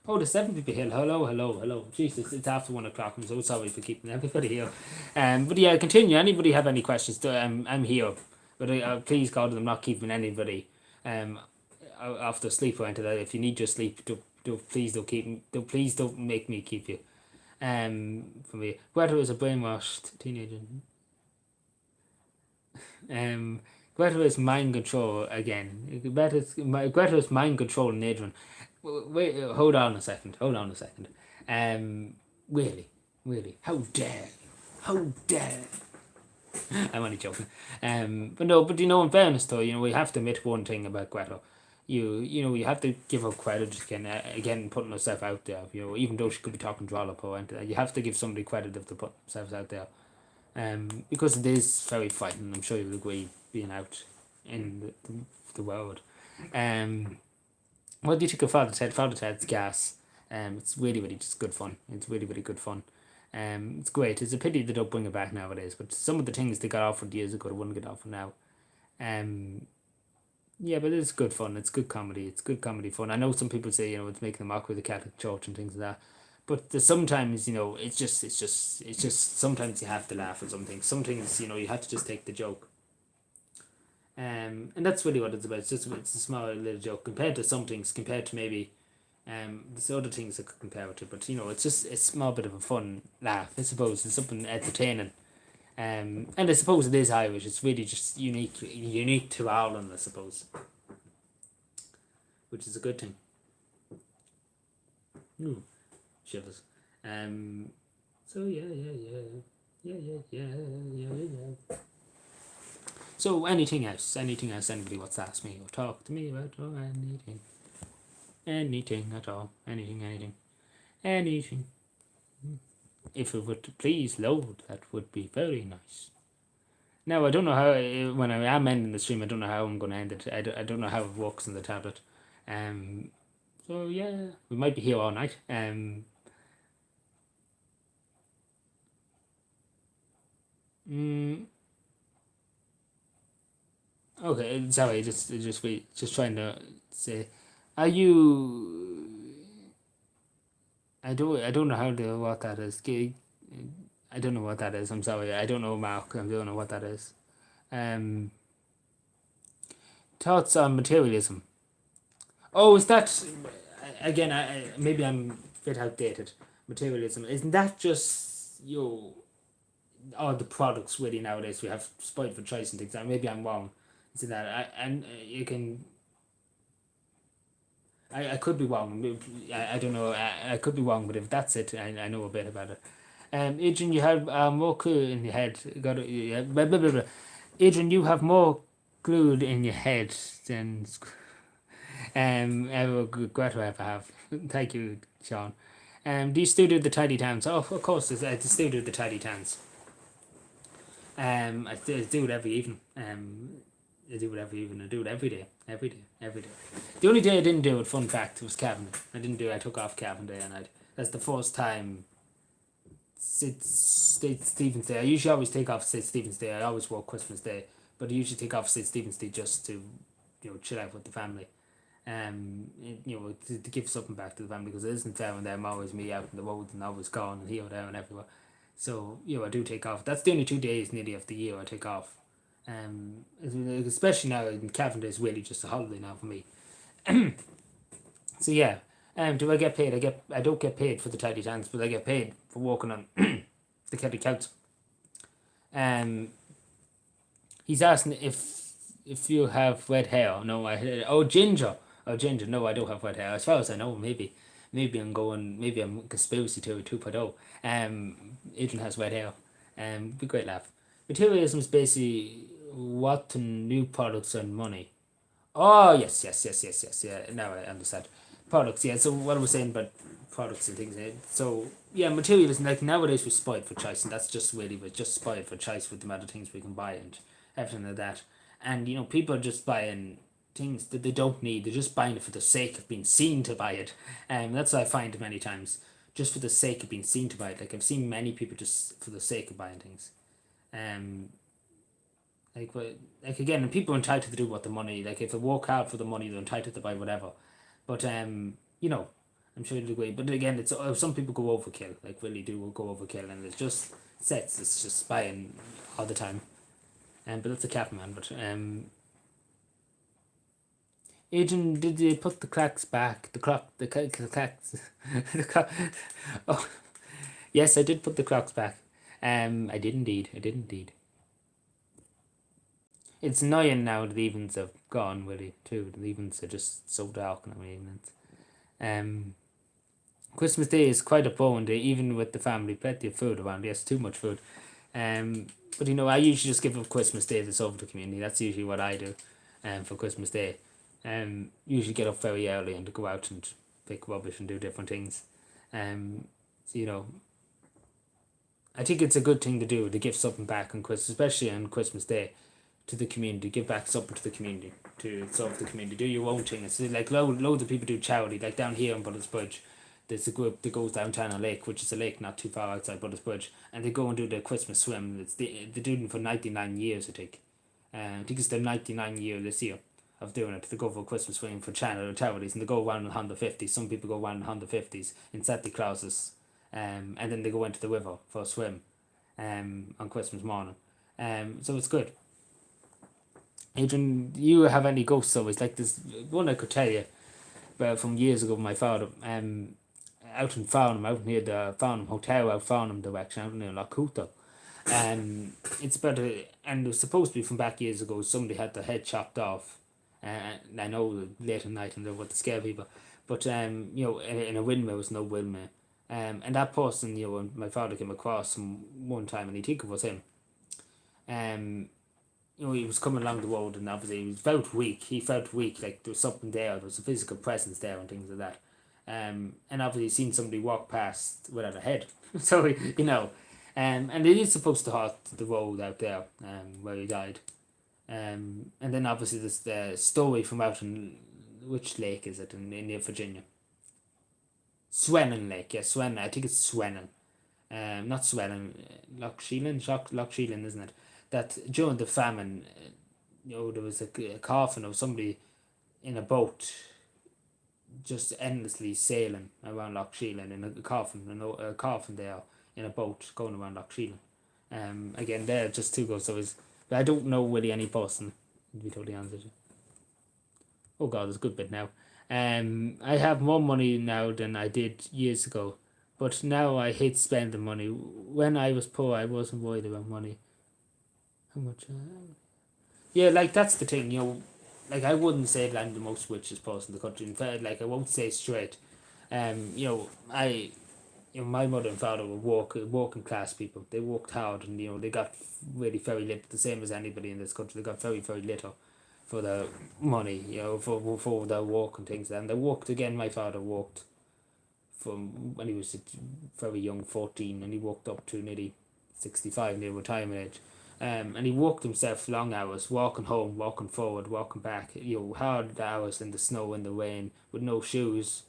Oh, the 7 people here. Hello. Jesus, it's after 1 o'clock. I'm so sorry for keeping everybody here. But yeah, continue. Anybody have any questions? I'm here. But please God, I'm not keeping anybody after sleep or anything. If you need your sleep, please don't keep. Please don't make me keep you. For me, Greta is a brainwashed teenager. Greta is mind control again. Greta is mind controlling Adrian. Wait, hold on a second. Really, how dare I'm only joking. But no, but in fairness though, we have to admit one thing about Greta. You have to give her credit again putting herself out there. Even though she could be talking Drollop or anything, you have to give somebody credit if they put themselves out there. Because it is very frightening. I'm sure you'll agree being out in the world. What do you think of Father Ted? Father Ted's gas. It's really just good fun. It's really good fun. It's great. It's a pity they don't bring it back nowadays. But some of the things they got offered years ago, they wouldn't get offered now. Yeah, but it's good fun. It's good comedy. It's good comedy fun. I know some people say it's making a mockery of the Catholic Church and things like that. But sometimes it's just sometimes you have to laugh at something. Some things you have to just take the joke. And that's really what it's about. It's a small little joke compared to some things. Compared to maybe there's other things I could compare it to. But it's just a small bit of a fun laugh. I suppose it's something entertaining. And I suppose it is Irish. It's really just unique to Ireland, I suppose, which is a good thing. Shivers. So yeah. So anything else? Anybody wants to ask me or talk to me about anything at all? Anything. If it would please load, that would be very nice. Now I don't know how when I am ending the stream. I don't know how I'm going to end it. I don't know how it works on the tablet. So yeah, we might be here all night. Okay, sorry, just trying to say, are you? I don't know what that is. I don't know what that is. I'm sorry. I don't know, Mark. I don't know what that is. Thoughts on materialism. Oh, is that again? Maybe I'm a bit outdated. Materialism, isn't that just all the products really nowadays? We have spoiled for choice and things. Maybe I'm wrong. Isn't that? And you can. I could be wrong. I don't know. I could be wrong, but if that's it, I know a bit about it. Adrian, you have more glue in your head. Blah, blah, blah, blah. Adrian, you have more glued in your head than Greta ever have. Thank you, Sean. Do you still do the tidy towns? Oh, of course, I still do the tidy towns. I do it every evening. I do it every evening. I do it every day. The only day I didn't do it, fun fact, was Cavan. I took off Cavan Day, and that's the first time. St. Stephen's Day. I usually always take off St. Stephen's Day. I always work Christmas Day, but I usually take off St. Stephen's Day just to, chill out with the family. To give something back to the family, because it isn't fair when they're always me out in the road and always gone and here, there, and everywhere. So I do take off. That's the only 2 days nearly of the year I take off. Especially now in Cavan Day is really just a holiday now for me. So yeah. Do I get paid? I don't get paid for the tidy towns, but I get paid for working on the Celtic Council. He's asking if you have red hair. No, ginger. No, I don't have red hair. As far as I know, maybe I'm conspiracy theory 2.0. Adrian has red hair. Be great laugh. Materialism is basically what new products and money. Oh yes. Yeah, now I understand. Products, yeah. So what I was saying about products and things. So yeah, materialism. Like nowadays we're spoiled for choice, and that's just really we're just spoiled for choice with the amount of things we can buy and everything like that. And people are just buying things that they don't need. They're just buying it for the sake of being seen to buy it. That's what I find many times. just for the sake of being seen to buy it. Like I've seen many people just for the sake of buying things. Um, like again, and people are entitled to do what the money. Like if they work hard for the money, they're entitled to buy whatever. But you know, I'm sure you'll agree. But again, it's some people go overkill. Like really do go overkill, and it's just sets. It's just buying all the time. But that's a cat man. But Adrian, did they put the cracks back? The cracks. the clock. Oh, yes, I did put the cracks back. I did indeed. I did indeed. It's annoying now the evenings have gone, really, too. The evenings are just so dark now, evenings. Um, Christmas Day is quite a bone day, even with the family. Plenty of food around. Yes, too much food. But I usually just give up Christmas Day to serve the community. That's usually what I do. For Christmas Day. Usually get up very early and go out and pick rubbish and do different things. So, I think it's a good thing to do to give something back on Christmas, especially on Christmas Day, to the community. Give back something to the community, to serve the community. Do your own thing. It's like loads of people do charity. Like down here in Butters Bridge, there's a group that goes downtown a lake, which is a lake not too far outside Butters Bridge, and they go and do the Christmas swim. They're doing it for 99 years, I think. I think it's their 99 year this year of doing it. They go for Christmas swim for charities, and they go around in Honda 50s. Some people go around in Honda 50s in Santa Clauses, and then they go into the river for a swim on Christmas morning. So it's good. Adrian, do you have any ghost stories? Like this one I could tell you about from years ago with my father. Out in Farnham, out near the Farnham Hotel, out Farnham direction, out near Lockouta. It's about and it was supposed to be from back years ago. Somebody had their head chopped off. I know late at night and they were to scare people, but in a windmill was no windmill. And that person, when my father came across him one time, and he think it was him. He was coming along the road, and obviously he felt weak. He felt weak, like there was something there. There was a physical presence there, and things like that. And obviously he seen somebody walk past without a head. So and it is supposed to halt the road out there, where he died. And then obviously there's the story from out in, which lake is it in near Virginia? Swennon Lake, yeah, Swennon. I think it's Swennon. Not Swennon, Loch Sheelan, isn't it? That during the famine, there was a coffin of somebody in a boat, just endlessly sailing around Loch Sheelan in a coffin there in a boat going around Loch Sheelan. Again, there just two ghost stories, but I don't know really any person. To be totally honest with you. Oh God, there's a good bit now. I have more money now than I did years ago, but now I hate spending money. When I was poor, I wasn't worried about money. How much? Yeah, like that's the thing, like I wouldn't say that I'm the most richest person in the country. In fact, like I won't say straight. My mother and father were working class people. They worked hard, and they got really very little, the same as anybody in this country. They got very very little for their money, for their work and things. And they worked again. My father worked from when he was very young, 14, and he worked up to nearly 65, near retirement age. And he worked himself long hours, walking home, walking forward, walking back, hard hours in the snow and the rain with no shoes.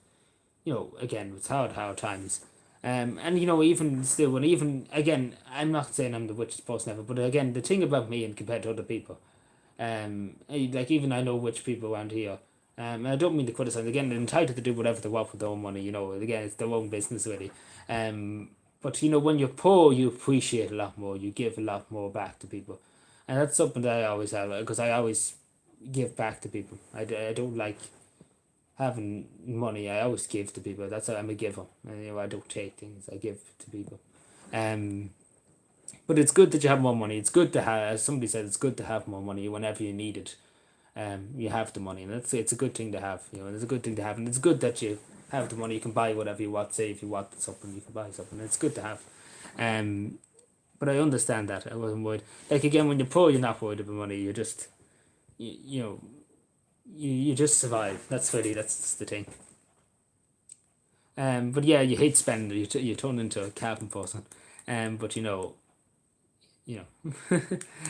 Again, it was hard times. And even still, again, I'm not saying I'm the richest person ever, but again, the thing about me and compared to other people, like even I know rich people around here, and I don't mean to criticize. Again, they're entitled to do whatever they want with their own money. Again, it's their own business really. But when you're poor, you appreciate a lot more. You give a lot more back to people, and that's something that I always have, because I always give back to people. I don't like having money. I always give to people. That's how I'm a giver. And, I don't take things. I give to people. But it's good that you have more money. It's good to have, as somebody said, it's good to have more money whenever you need it. You have the money, and it's a good thing to have. And it's a good thing to have, and it's good that you have the money. You can buy whatever you want. Say if you want something, you can buy something. It's good to have. But I understand that. I wasn't worried. Like again, when you're poor, you're not worried about money. You're just, you just survive. That's the thing. But yeah, you hate spending. You turn into a cabin person. But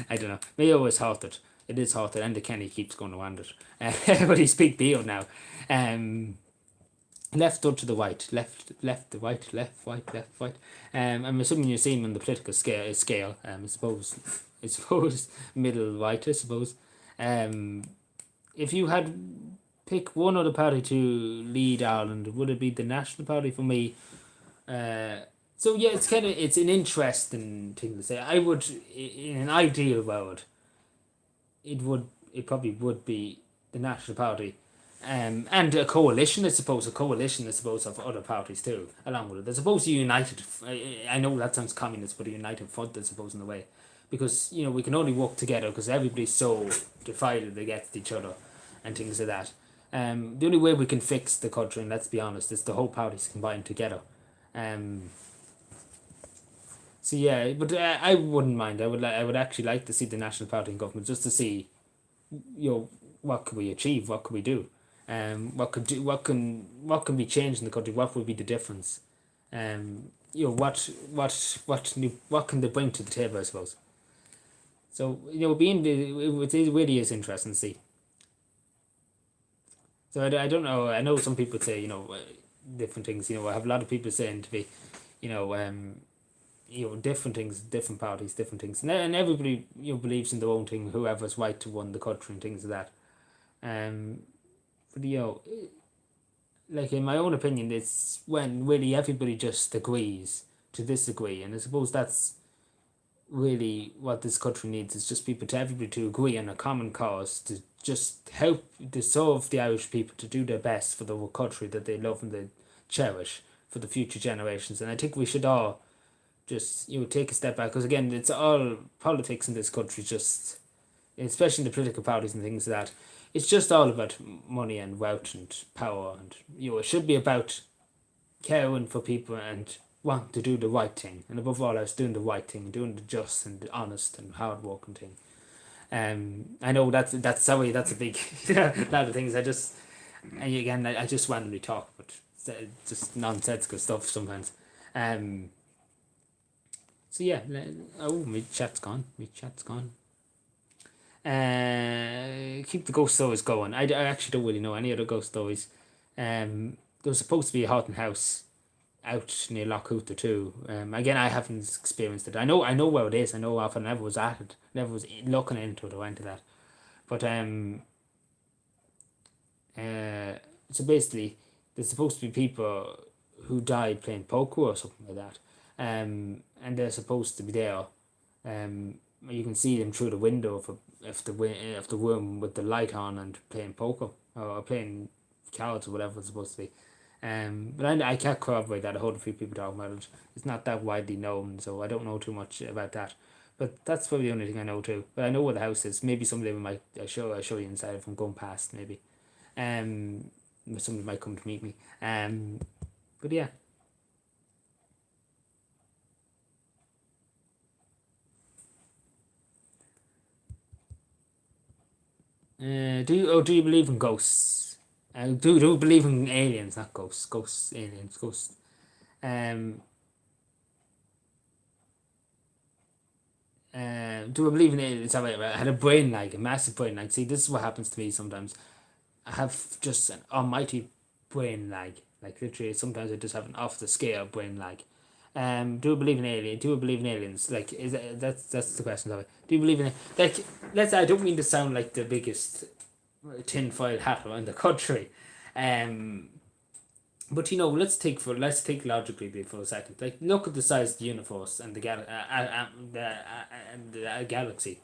I don't know. Maybe always halted. It is halted, and the Kenny keeps going around it. But he's big deal now. left or to the right, left, the right, left, right, left, right. I'm assuming you're seeing on the political scale. I suppose middle right. I suppose. Um, if you had pick one other party to lead Ireland, would it be the National Party for me? Uh, so yeah, it's an interesting thing to say. I would, in an ideal world, it would it probably would be the National Party, and a coalition. I suppose of other parties too, along with it. I suppose a united. I know that sounds communist, but a united front, I suppose, in a way, because we can only work together because everybody's so divided against each other, and things like that. The only way we can fix the country, and let's be honest, is the whole parties combined together. Um, so yeah, but I wouldn't mind. I would actually like to see the National Party in government just to see, you know, what can we achieve? What can we do? What can be changed in the country? What would be the difference? What can they bring to the table? I suppose. So it really is interesting to see. So I don't know. I know some people say different things. I have a lot of people saying to me, you know um different things, different parties, different things, and everybody believes in their own thing. Whoever's right to run the country and things like that. Um, but like in my own opinion, it's when really everybody just agrees to disagree, and I suppose that's really what this country needs is just everybody to agree on a common cause to just help to serve the Irish people to do their best for the country that they love and they cherish for the future generations. And I think we should all just take a step back, because again, it's all politics in this country, just especially the political parties and things like that. It's just all about money and wealth and power, and it should be about caring for people and want to do the right thing, and above all else doing the right thing, doing the just and the honest and hard working thing. I know that's sorry, that's a big lot of things. I just randomly talk, but it's just nonsensical stuff sometimes. Um, so yeah, oh, my chat's gone. Keep the ghost stories going. I actually don't really know any other ghost stories. There was supposed to be a haunted house out near Lochhuter too. Again, I haven't experienced it. I know where it is. I know often never was at it. Never was looking into it or went to that. But uh, so basically, there's supposed to be people who died playing poker or something like that. And they're supposed to be there. Um, you can see them through the window of the room with the light on and playing poker or playing cards or whatever it's supposed to be. But I can't corroborate that. I heard a few people talking about it. It's not that widely known, so I don't know too much about that. But that's probably the only thing I know too. But I know where the house is. Maybe someday we might I show you inside if I'm going past maybe. Um, somebody might come to meet me. But yeah. Do you believe in ghosts? Do you believe in aliens, not ghosts? Ghosts, aliens, ghosts. Um, do I believe in aliens? Sorry, I had a brain lag, a massive brain lag. See, this is what happens to me sometimes. I have just an almighty brain lag. Like literally, sometimes I just have an off the scale brain lag. Do I believe in aliens? Do I believe in aliens? Like, that's the question of it. Do you believe in it? Like, I don't mean to sound like the biggest tinfoil hat around the country, um, but let's take logically for a second. Like, look at the size of the universe and the galaxy.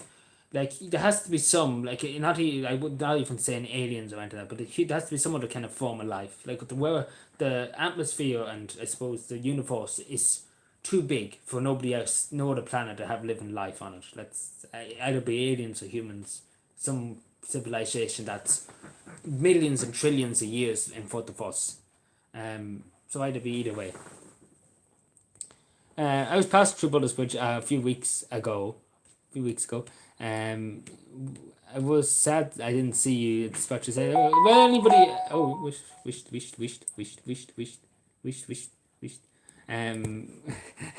Like, there has to be some, like, I would not even say an aliens or anything like that, but there has to be some other kind of form of life. Like, where the atmosphere and I suppose the universe is too big for nobody else, no other planet to have living life on it. Let's either be aliens or humans, some civilization that's millions and trillions of years in front of us. So either be either way. I was passing through Bullets Bridge a few weeks ago. Um, I was sad I didn't see you. It's about to say, well, anybody. Oh, wished. Um,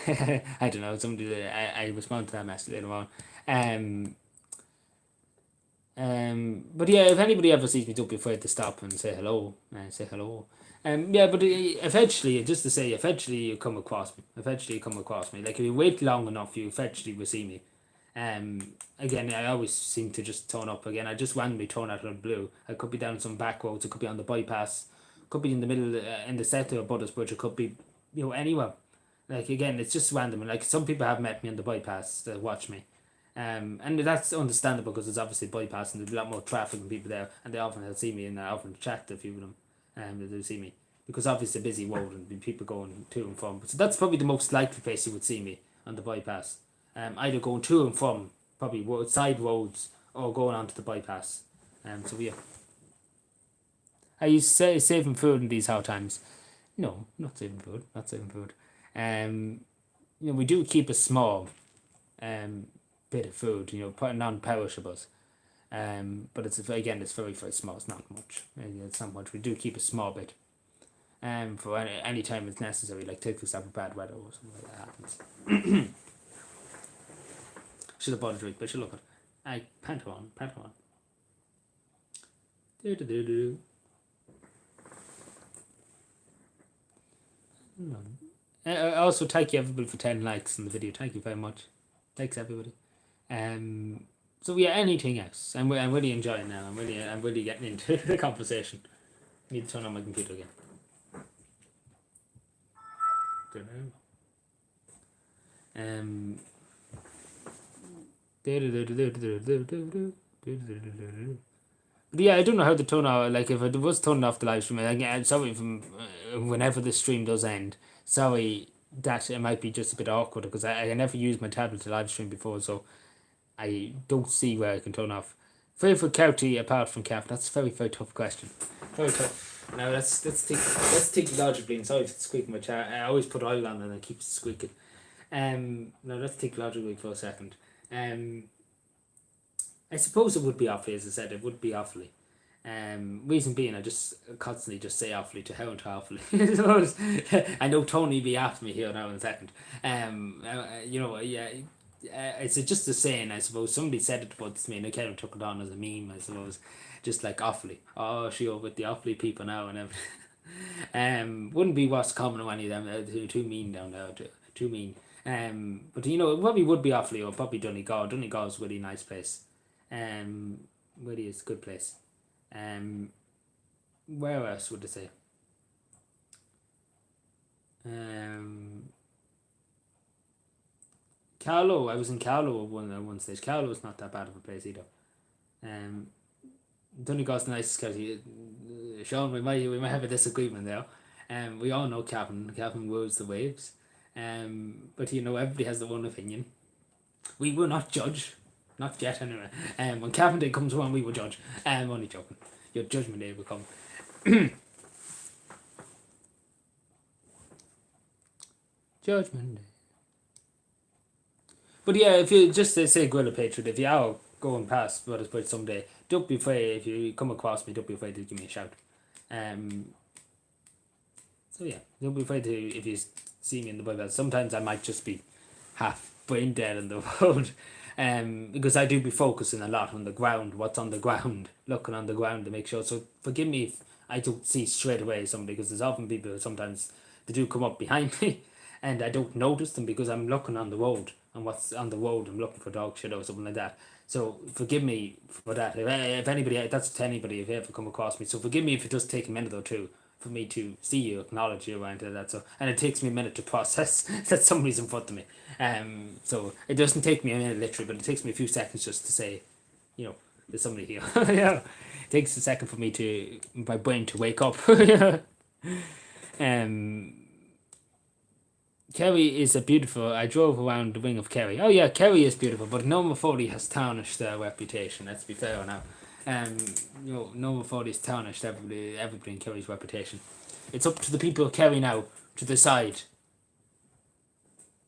I don't know. Somebody. I respond to that message later on. But yeah, if anybody ever sees me, don't be afraid to stop and say hello. Yeah, but eventually, just to say, eventually you come across me. Eventually you come across me. Like if you wait long enough, you eventually will see me. Again, I always seem to just turn up again. I just randomly turn out of the blue. I could be down some back roads. It could be on the bypass. Could be in the middle, in the centre of Buttersbridge. It could be, anywhere. Like again, it's just random. Like some people have met me on the bypass to watch me. And that's understandable because it's obviously bypass and there's a lot more traffic and people there, and they often will see me and I often chat to a few of them, they do see me because obviously it's a busy road and people going to and from. So that's probably the most likely place you would see me on the bypass. Either going to and from probably side roads or going onto the bypass. So yeah. Are you saving food in these hard times? No, not saving food. Not saving food. Um, we do keep a small um bit of food. Putting on perishables. But it's very very small. It's not much. It's not much. We do keep a small bit. For any time it's necessary. Like take for example bad weather or something like that happens. Should have bought a drink, but should look at. I Pantone. Do. Also, thank you everybody for 10 likes on the video. Thank you very much. Thanks everybody. So yeah, anything else? I'm really enjoying now. I'm really getting into the conversation. I need to turn on my computer again. Don't know. But yeah, I don't know how to turn off. Like if I was turning off the live stream, I'm sorry from whenever the stream does end. Sorry that it might be just a bit awkward because I never used my tablet to live stream before, so I don't see where I can turn off. Favorite county apart from Cap? That's a very very tough question. Very tough. Now let's think logically. And sorry if it's squeaking my chair. I always put oil on and it keeps squeaking. Now let's think logically for a second. I suppose it would be Offaly, as I said, it would be Offaly. Reason being, I just constantly just say Offaly to how and to Offaly. I know Tony be after me here now in a second. Yeah, it's just a saying, I suppose. Somebody said it once to me and I kind of took it on as a meme, I suppose. Just like Offaly. Oh, she over with the Offaly people now and everything. Wouldn't be what's common to any of them. Too mean down there. Too mean. But it probably would be Offaly or probably Donegal. Donegal is a really nice place. Really is a good place. Where else would I say? Carlow. I was in Carlow at one stage. Carlow is not that bad of a place either. Donegal's nice county. Sean, we might have a disagreement there. We all know Cavan. Cavan rules the waves. But everybody has their own opinion. We will not judge. Not yet, anyway. When Cavan Day comes around, we will judge. I'm only joking. Your judgment day will come. Judgment day. But yeah, if you just say Gorilla Patriot, if you are going past Buttersbridge someday, don't be afraid. If you come across me, don't be afraid to give me a shout. So yeah, don't be afraid to if you see me in the bypass. Sometimes I might just be half brain dead on the road. Because I do be focusing a lot on the ground, what's on the ground, looking on the ground to make sure. So forgive me if I don't see straight away somebody, because there's often people sometimes they do come up behind me and I don't notice them because I'm looking on the road, and what's on the road I'm looking for dog shit or something like that. So forgive me for that. If anybody, that's to anybody if you ever come across me. So forgive me if it does take a minute or two for me to see you, acknowledge you, and that. So, and it takes me a minute to process that somebody's in front of me. So it doesn't take me a minute literally, but it takes me a few seconds just to say, there's somebody here. Yeah, it takes a second for me my brain to wake up. Yeah. Kerry is a beautiful. I drove around the wing of Kerry. Oh yeah, Kerry is beautiful, but Noma 40 has tarnished their reputation. Let's be fair now. Noma 40 has tarnished everybody in Kerry's reputation. It's up to the people of Kerry now to decide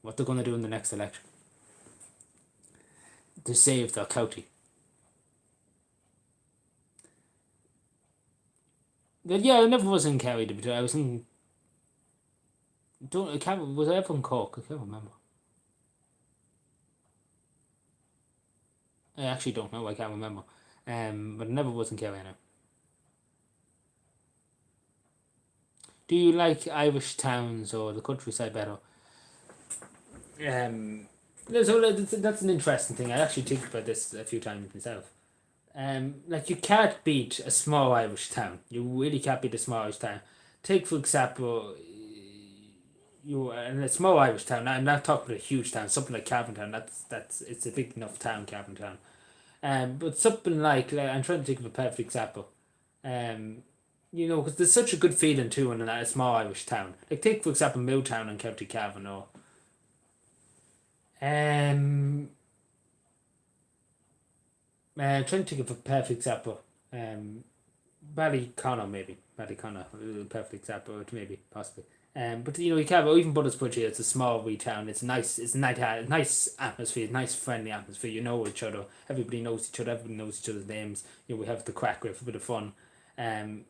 what they're going to do in the next election to save their county. But yeah, I never was in Kerry. I was in. Was I ever in Cork? I can't remember. I actually don't know. I can't remember. But I never was in Kerry now. Do you like Irish towns or the countryside better? Um, so that's an interesting thing. I actually think about this a few times myself. Like you can't beat a small Irish town. You really can't beat a small Irish town. Take for example, you in a small Irish town. I'm not talking about a huge town. Something like Cavan. That's it's a big enough town, Cavan. But something like I'm trying to think of a perfect example. Um, because there's such a good feeling too in a small Irish town. Like take for example Milltown in County Cavan or um, trying to think of a perfect example. Um, Ballyconnor maybe. Ballyconnor, a perfect example, maybe possibly. But you can't. Even Buttersbridge here, it's a small wee town. It's nice. It's a nice atmosphere. Nice friendly atmosphere. You know each other. Everybody knows each other. Everybody knows each other's names. We have the crack. We have a bit of fun. It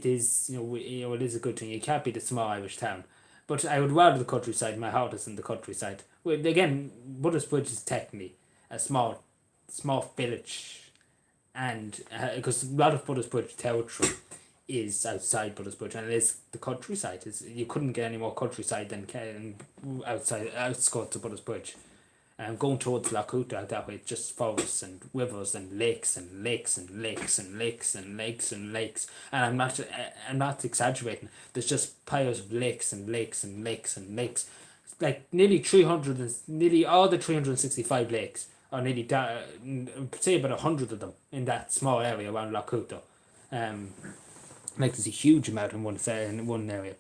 is. It is a good thing. You can't be the small Irish town. But I would rather the countryside. My heart is in the countryside. Well, again, Buttersbridge is technically a small village, and because a lot of Buttersbridge territory is outside Buttersbridge, and it is the countryside. You couldn't get any more countryside than outside outskirts of Buttersbridge. Going towards Lakuta that way, just forests and rivers and lakes and lakes and lakes and lakes and lakes and lakes. And I'm not exaggerating. There's just piles of lakes and lakes and lakes and lakes, like nearly all the 365 lakes, or nearly say about 100 of them in that small area around Lakuta. Um, like there's a huge amount in one area.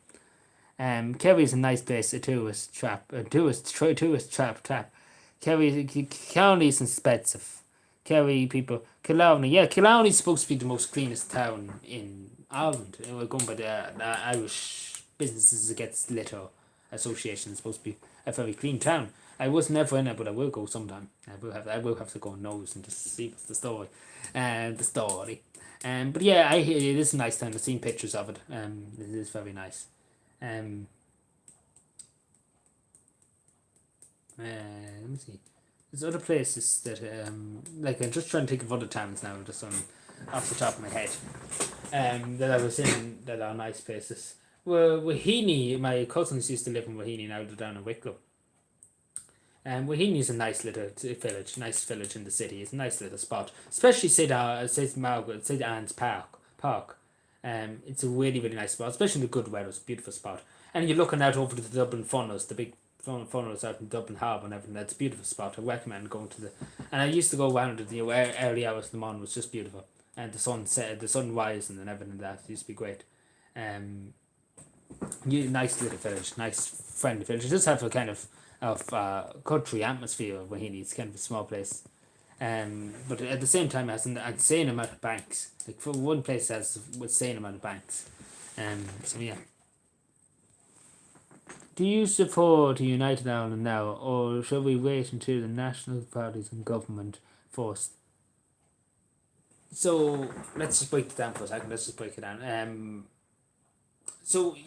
Kerry is a nice place, a tourist trap, tourist trap. Kerry, Killarney's expensive. Kerry people, Killarney, yeah, Killarney's supposed to be the most cleanest town in Ireland. We're going by the Irish Businesses Against Litter Association. It's supposed to be a very clean town. I was never in it, but I will go sometime. I will have to go and nose and just see what's the story, the story. But yeah, I hear it is a nice town. I've seen pictures of it. It is very nice. Um, let me see. There's other places that like I'm just trying to think of other towns now, just on off the top of my head. That I was in that are nice places. Well, Wahini, my cousins used to live in Wahini. Now they're down in Wicklow. Wahini is a nice little nice village in the city. It's a nice little spot, especially St Anne's Park. It's a really really nice spot, especially in the good weather. It's a beautiful spot, and you're looking out over the Dublin funnels, the big funnels out in Dublin Harbour and everything. That's a beautiful spot. I recommend going to the. And I used to go around it. Early hours of the morning was just beautiful, and the sun set, the sun rising and everything. That used to be great. Um, nice little village, nice friendly village. It does have a kind of country atmosphere when he needs kind of a small place. But at the same time, it has an insane amount of banks. Like for one place, it has an insane amount of banks. So yeah. Do you support a United Ireland now, or shall we wait until the national parties and government first? So let's just break it down for a second. Let's just break it down. So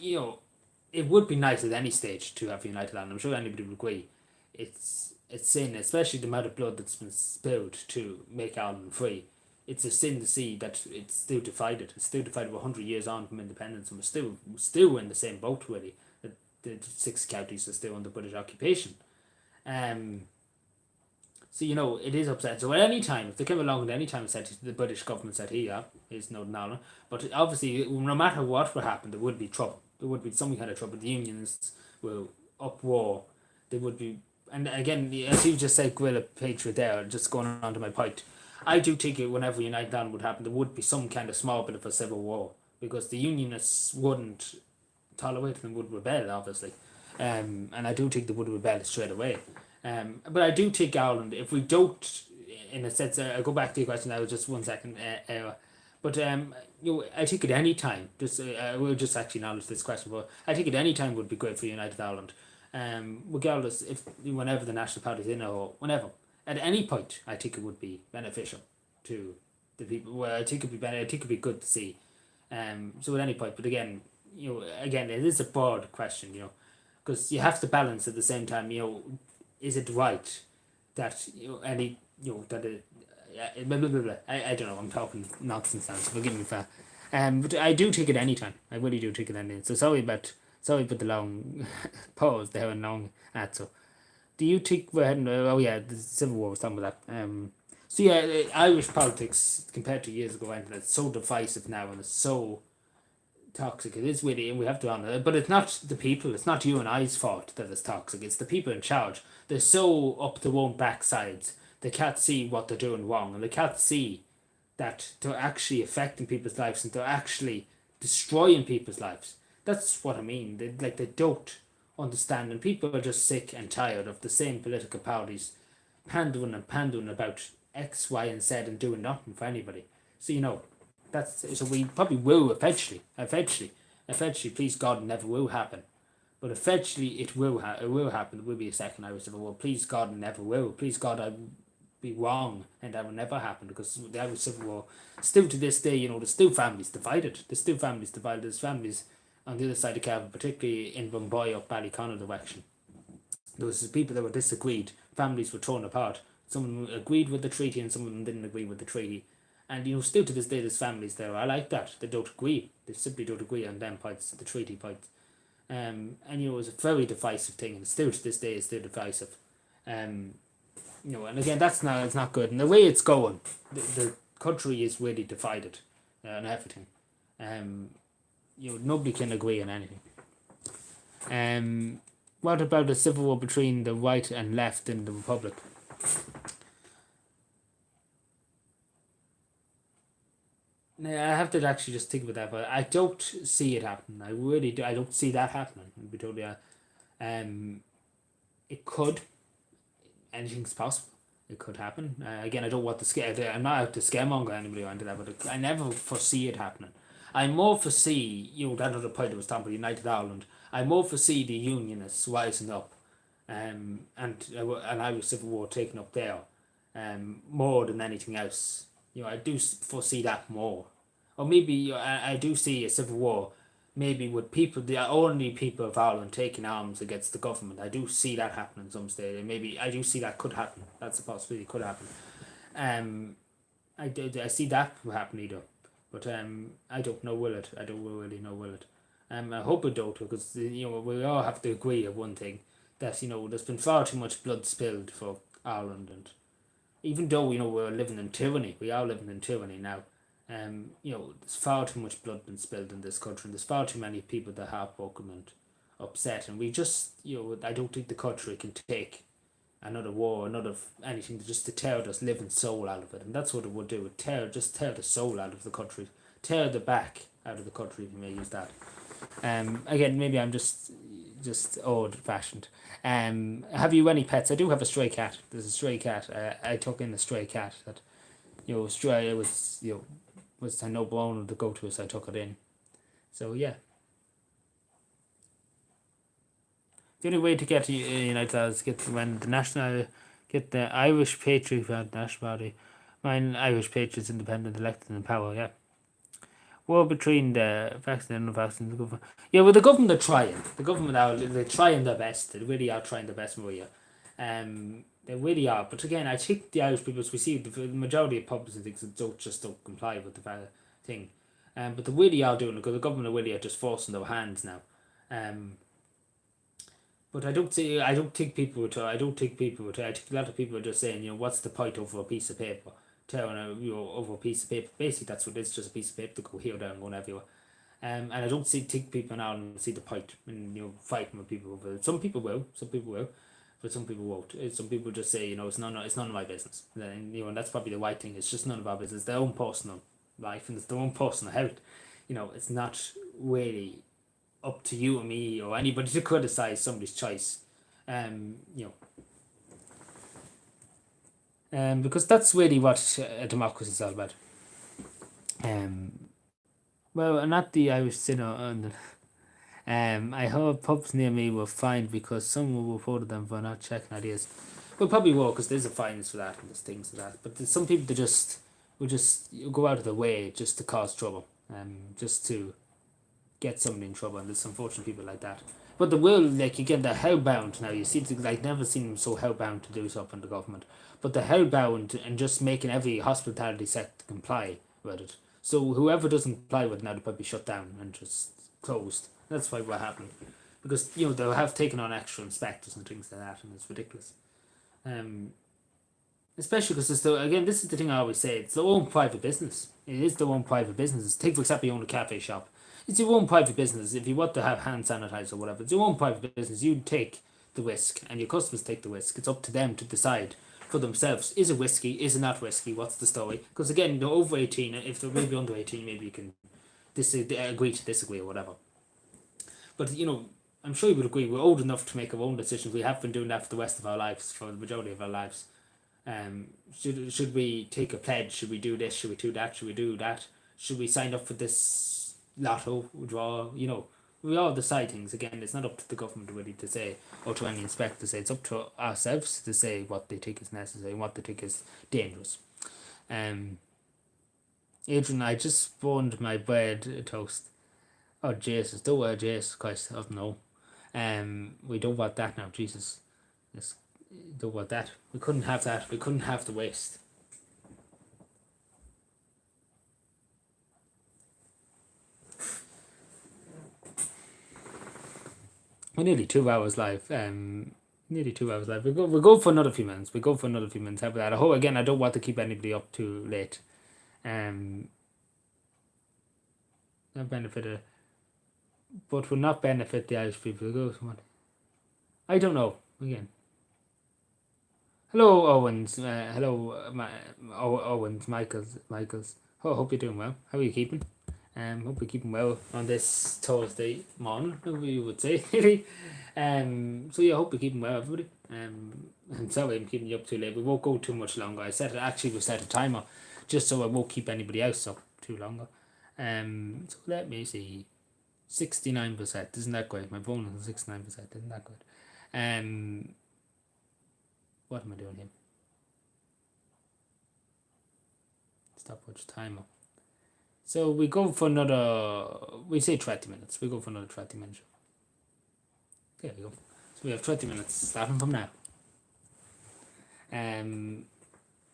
it would be nice at any stage to have United Ireland. I'm sure anybody would agree. It's sin, especially the amount of blood that's been spilled to make Ireland free. It's a sin to see that it's still divided. It's still divided 100 years on from independence, and we're still in the same boat really. The six counties are still under British occupation. Um, so it is upset. So at any time, if they came along at any time and said the British government said, "Here, here's Northern Ireland," but obviously, no matter what would happen, there would be trouble. There would be some kind of trouble. The unions will up war. There would be, and again, as you just said, guerrilla patriot there. Just going on to my point, I do think whenever United Ireland would happen, there would be some kind of small bit of a civil war because the unionists wouldn't tolerate and would rebel, obviously. And I do think they would rebel straight away. But I do think Ireland, if we don't, in a sense, I'll go back to your question now just 1 second. But I think at any time, we'll just actually acknowledge this question, but I think at any time would be great for United Ireland. Regardless, if whenever the National Party's in or whenever, at any point, I think it would be beneficial to the people. Well, I think it'd be better. I think it'd be good to see. So at any point, but again, again, it is a broad question, because you have to balance at the same time. Is it right that that it, blah, blah, blah, blah. I don't know. I'm talking nonsense now. So forgive me for. But I do take it anytime. I really do take it anytime. So sorry about the long pause there and long answer. Do you think we're heading? Oh yeah, the Civil War was talking about that. So yeah, Irish politics compared to years ago, and it's so divisive now, and it's so toxic. It is really, and we have to honor it. But it's not the people. It's not you and I's fault that it's toxic. It's the people in charge. They're so up their own backsides. They can't see what they're doing wrong, and they can't see that they're actually affecting people's lives and they're actually destroying people's lives. That's what I mean. They don't understand, and people are just sick and tired of the same political parties pandering about X, Y, and Z and doing nothing for anybody. So so we probably will eventually. Please God, it never will happen. But eventually, it will happen. There will be a second Irish Civil War. Please God, it never will. Please God, I be wrong and that will never happen, because the Irish Civil War, still to this day, there's still families divided. There's families on the other side of Cavan, particularly in Bumboy up Ballyconnell direction. There was people that were disagreed. Families were torn apart. Some of them agreed with the treaty and some of them didn't agree with the treaty. And still to this day, there's families there. I like that. They don't agree. They simply don't agree on them points, the treaty points. And it was a very divisive thing, and still to this day, it's still divisive. And again, it's not good. And the way it's going, the country is really divided on everything. Nobody can agree on anything. What about the civil war between the right and left in the Republic? Now, I have to actually just think about that, but I don't see it happening. I really do. I don't see that happening. To be totally honest. It could. Anything's possible. It could happen. Again, I don't want to scare. I'm not out to scaremonger anybody or anything like that, but I never foresee it happening. I more foresee, that other point that was talking about United Ireland. I more foresee the Unionists rising up, and an Irish Civil War taking up there, more than anything else. I do foresee that more, or maybe I do see a civil war, maybe with the only people of Ireland taking arms against the government. I do see that happening some stage, and maybe I do see that could happen. That's a possibility. Could happen. I see that happen either, but I don't know, will it? I don't really know, will it? I hope it don't, because we all have to agree on one thing, that there's been far too much blood spilled for Ireland, and even though we're living in tyranny, we are living in tyranny now. There's far too much blood been spilled in this country, and there's far too many people that are heartbroken and upset, and we just, I don't think the country can take another war, anything just to tear this living soul out of it, and that's what it would do. It tear the soul out of the country, tear the back out of the country, if you may use that. Again, maybe I'm just old fashioned. Have you any pets? I do have a stray cat. There's a stray cat. I took in a stray cat that, stray. It was a no owner to go to, so I took it in. So yeah. The only way to get to United States is get the Irish Patriot National Party, mine Irish Patriots independent elected in power. Yeah. War between the vaccine and non-vaccine. The government. Yeah, well, the government are trying. The government they're trying their best. They really are trying their best, Maria. They really are. But again, I think the Irish people, as we see, the majority of publics things don't comply with the thing. But they really are doing it, because the government really are just forcing their hands now. But I don't think people would. I think a lot of people are just saying, what's the point over a piece of paper? Tearing over a piece of paper. Basically, that's what it is, just a piece of paper to go here, there, and going everywhere. And I don't think people now see the point in fighting with people over it. Some people will, but some people won't. Some people just say, it's none of my business. And that's probably the right thing. It's just none of our business. Their own personal life and it's their own personal health. It's not really up to you or me or anybody to criticize somebody's choice. Because that's really what a democracy is all about. Well, not the Irish Synod. I hope pubs near me were fined because someone reported them for not checking ideas. Well, probably will, because there's a fines for that and there's things for that. But there's some people that will just go out of their way just to cause trouble, just to get somebody in trouble. And there's unfortunate people like that. But the will, again, they're hellbound now. You see, never seen them so hellbound to do something, the government. But they're hellbound and just making every hospitality sector comply with it. So whoever doesn't comply with it now, they'll probably shut down and just closed. That's why what happened. Because, they'll have taken on extra inspectors and things like that, and it's ridiculous. Especially because again, this is the thing I always say, it's their own private business. It is their own private business. Take, for example, you own a cafe shop. It's your own private business. If you want to have hand sanitizer or whatever, it's your own private business. You take the risk, and your customers take the risk. It's up to them to decide for themselves, is it whiskey, is it not whiskey, what's the story? Because again, they're over 18, if they're maybe under 18, maybe you can agree to disagree or whatever. But, I'm sure you would agree, we're old enough to make our own decisions. We have been doing that for the rest of our lives, for the majority of our lives. Should we take a pledge? Should we do this? Should we do that? Should we do that? Should we sign up for this lotto draw? We all decide things. Again, it's not up to the government really to say, or to any inspector to say. It's up to ourselves to say what they think is necessary and what they think is dangerous. Adrian, I just spawned my bread toast. Oh Jesus, don't worry, Jesus Christ, I don't know. We don't want that now, Jesus. Yes, don't want that. We couldn't have that. We couldn't have the waste. We're nearly 2 hours live. Nearly 2 hours live. We'll go for another few minutes. How about that? I don't want to keep anybody up too late. That benefit, but will not benefit the Irish people. I don't know. Again. Hello, Owens. Hello, Owens. Michaels. Hope you're doing well. How are you keeping? Hope you're keeping well on this Thursday morning, we would say, really. So yeah, hope you're keeping well, everybody. I'm sorry I'm keeping you up too late. We won't go too much longer. We set a timer just so I won't keep anybody else up too longer. So let me see. 69%. Isn't that great? My bonus is 69%. Isn't that good? What am I doing here? Stopwatch timer. So we go for another, we say 20 minutes. We go for another 20 minutes. There we go. So we have 20 minutes starting from now.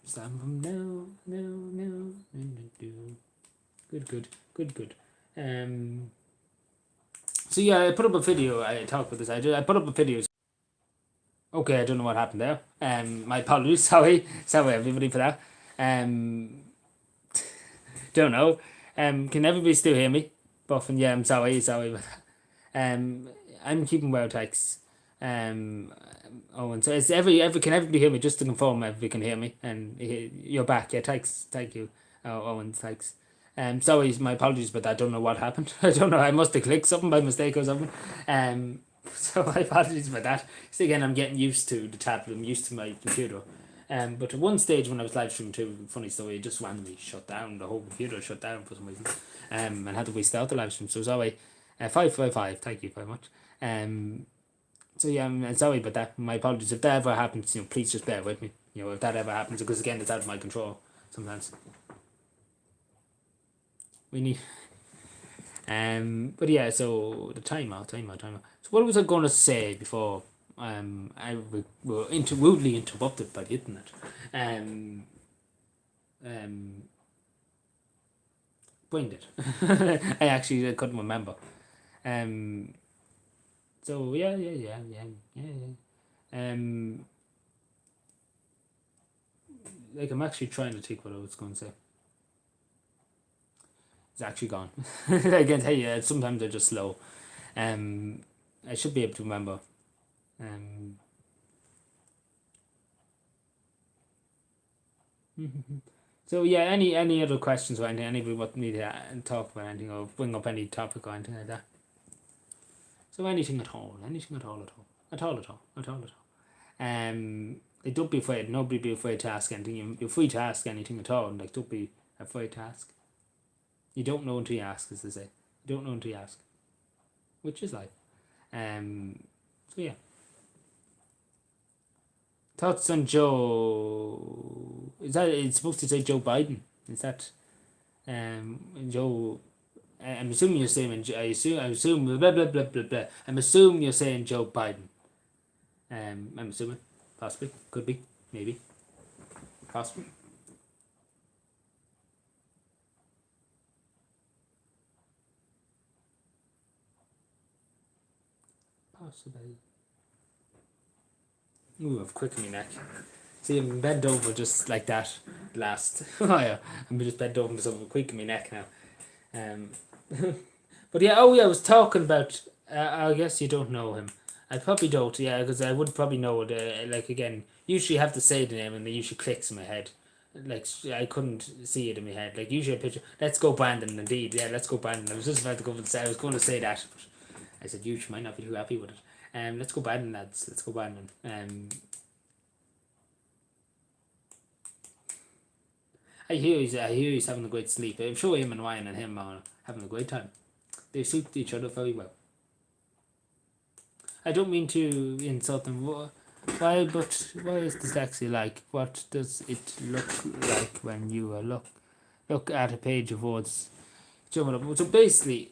Starting from now. Good. So yeah, I put up a video. I talked about this. I put up a video. Okay, I don't know what happened there. My apologies. Sorry everybody for that. Don't know. Can everybody still hear me? Buffing, yeah, I'm sorry about that. I'm keeping well, thanks. Owen, so is can everybody hear me? Just to confirm, everybody can hear me, and you're back. Yeah, thank you, Owen, thanks. Sorry, my apologies, but I don't know what happened. I don't know. I must have clicked something by mistake or something. So my apologies about that. So again, I'm getting used to the tablet. I'm used to my computer. But at one stage when I was live streaming too, funny story, it just randomly shut down. The whole computer shut down for some reason. And had to restart the live stream. So sorry. 555, thank you very much. So yeah, I'm sorry about that. My apologies. If that ever happens, please just bear with me. If that ever happens, because again, it's out of my control sometimes. We need. But yeah, so the timer. So what was I going to say before? We were rudely interrupted by the internet. Brain dead. I couldn't remember. So yeah. Like I'm actually trying to think what I was going to say. It's actually gone. I can tell you, sometimes they're just slow. I should be able to remember. So yeah, any other questions or anything? Anybody want me to talk about anything or bring up any topic or anything like that? So anything at all. Don't be afraid. Nobody be afraid to ask anything. You're free to ask anything at all. Like, don't be afraid to ask. You don't know until you ask, as they say. You don't know until you ask, which is life. So yeah. Thoughts on Joe? It's supposed to say Joe Biden? Is that Joe? I'm assuming you're saying. I assume blah blah blah blah blah. I'm assuming you're saying Joe Biden. I'm assuming, possibly, could be, maybe, possibly. possibly. Ooh, I've quick in my neck. See, I'm bent over just like that last. Oh yeah, I'm just bent over myself. I'm quick in my neck now. Um, but yeah, oh yeah, I was talking about. I guess you don't know him. I probably don't. Yeah, because I would probably know it. Like again, usually I have to say the name and it usually clicks in my head. Like I couldn't see it in my head. Like usually a picture. Let's go Brandon. Indeed, yeah, let's go Brandon. I was just about to go and say I was going to say that, but I said you might not be too happy with it. Let's go Brandon, lads. Let's go Brandon. I hear he's having a great sleep. I'm sure him and Ryan and him are having a great time. They suit each other very well. I don't mean to insult them. Why? But why is dyslexia like? What does it look like when you look at a page of words? So basically,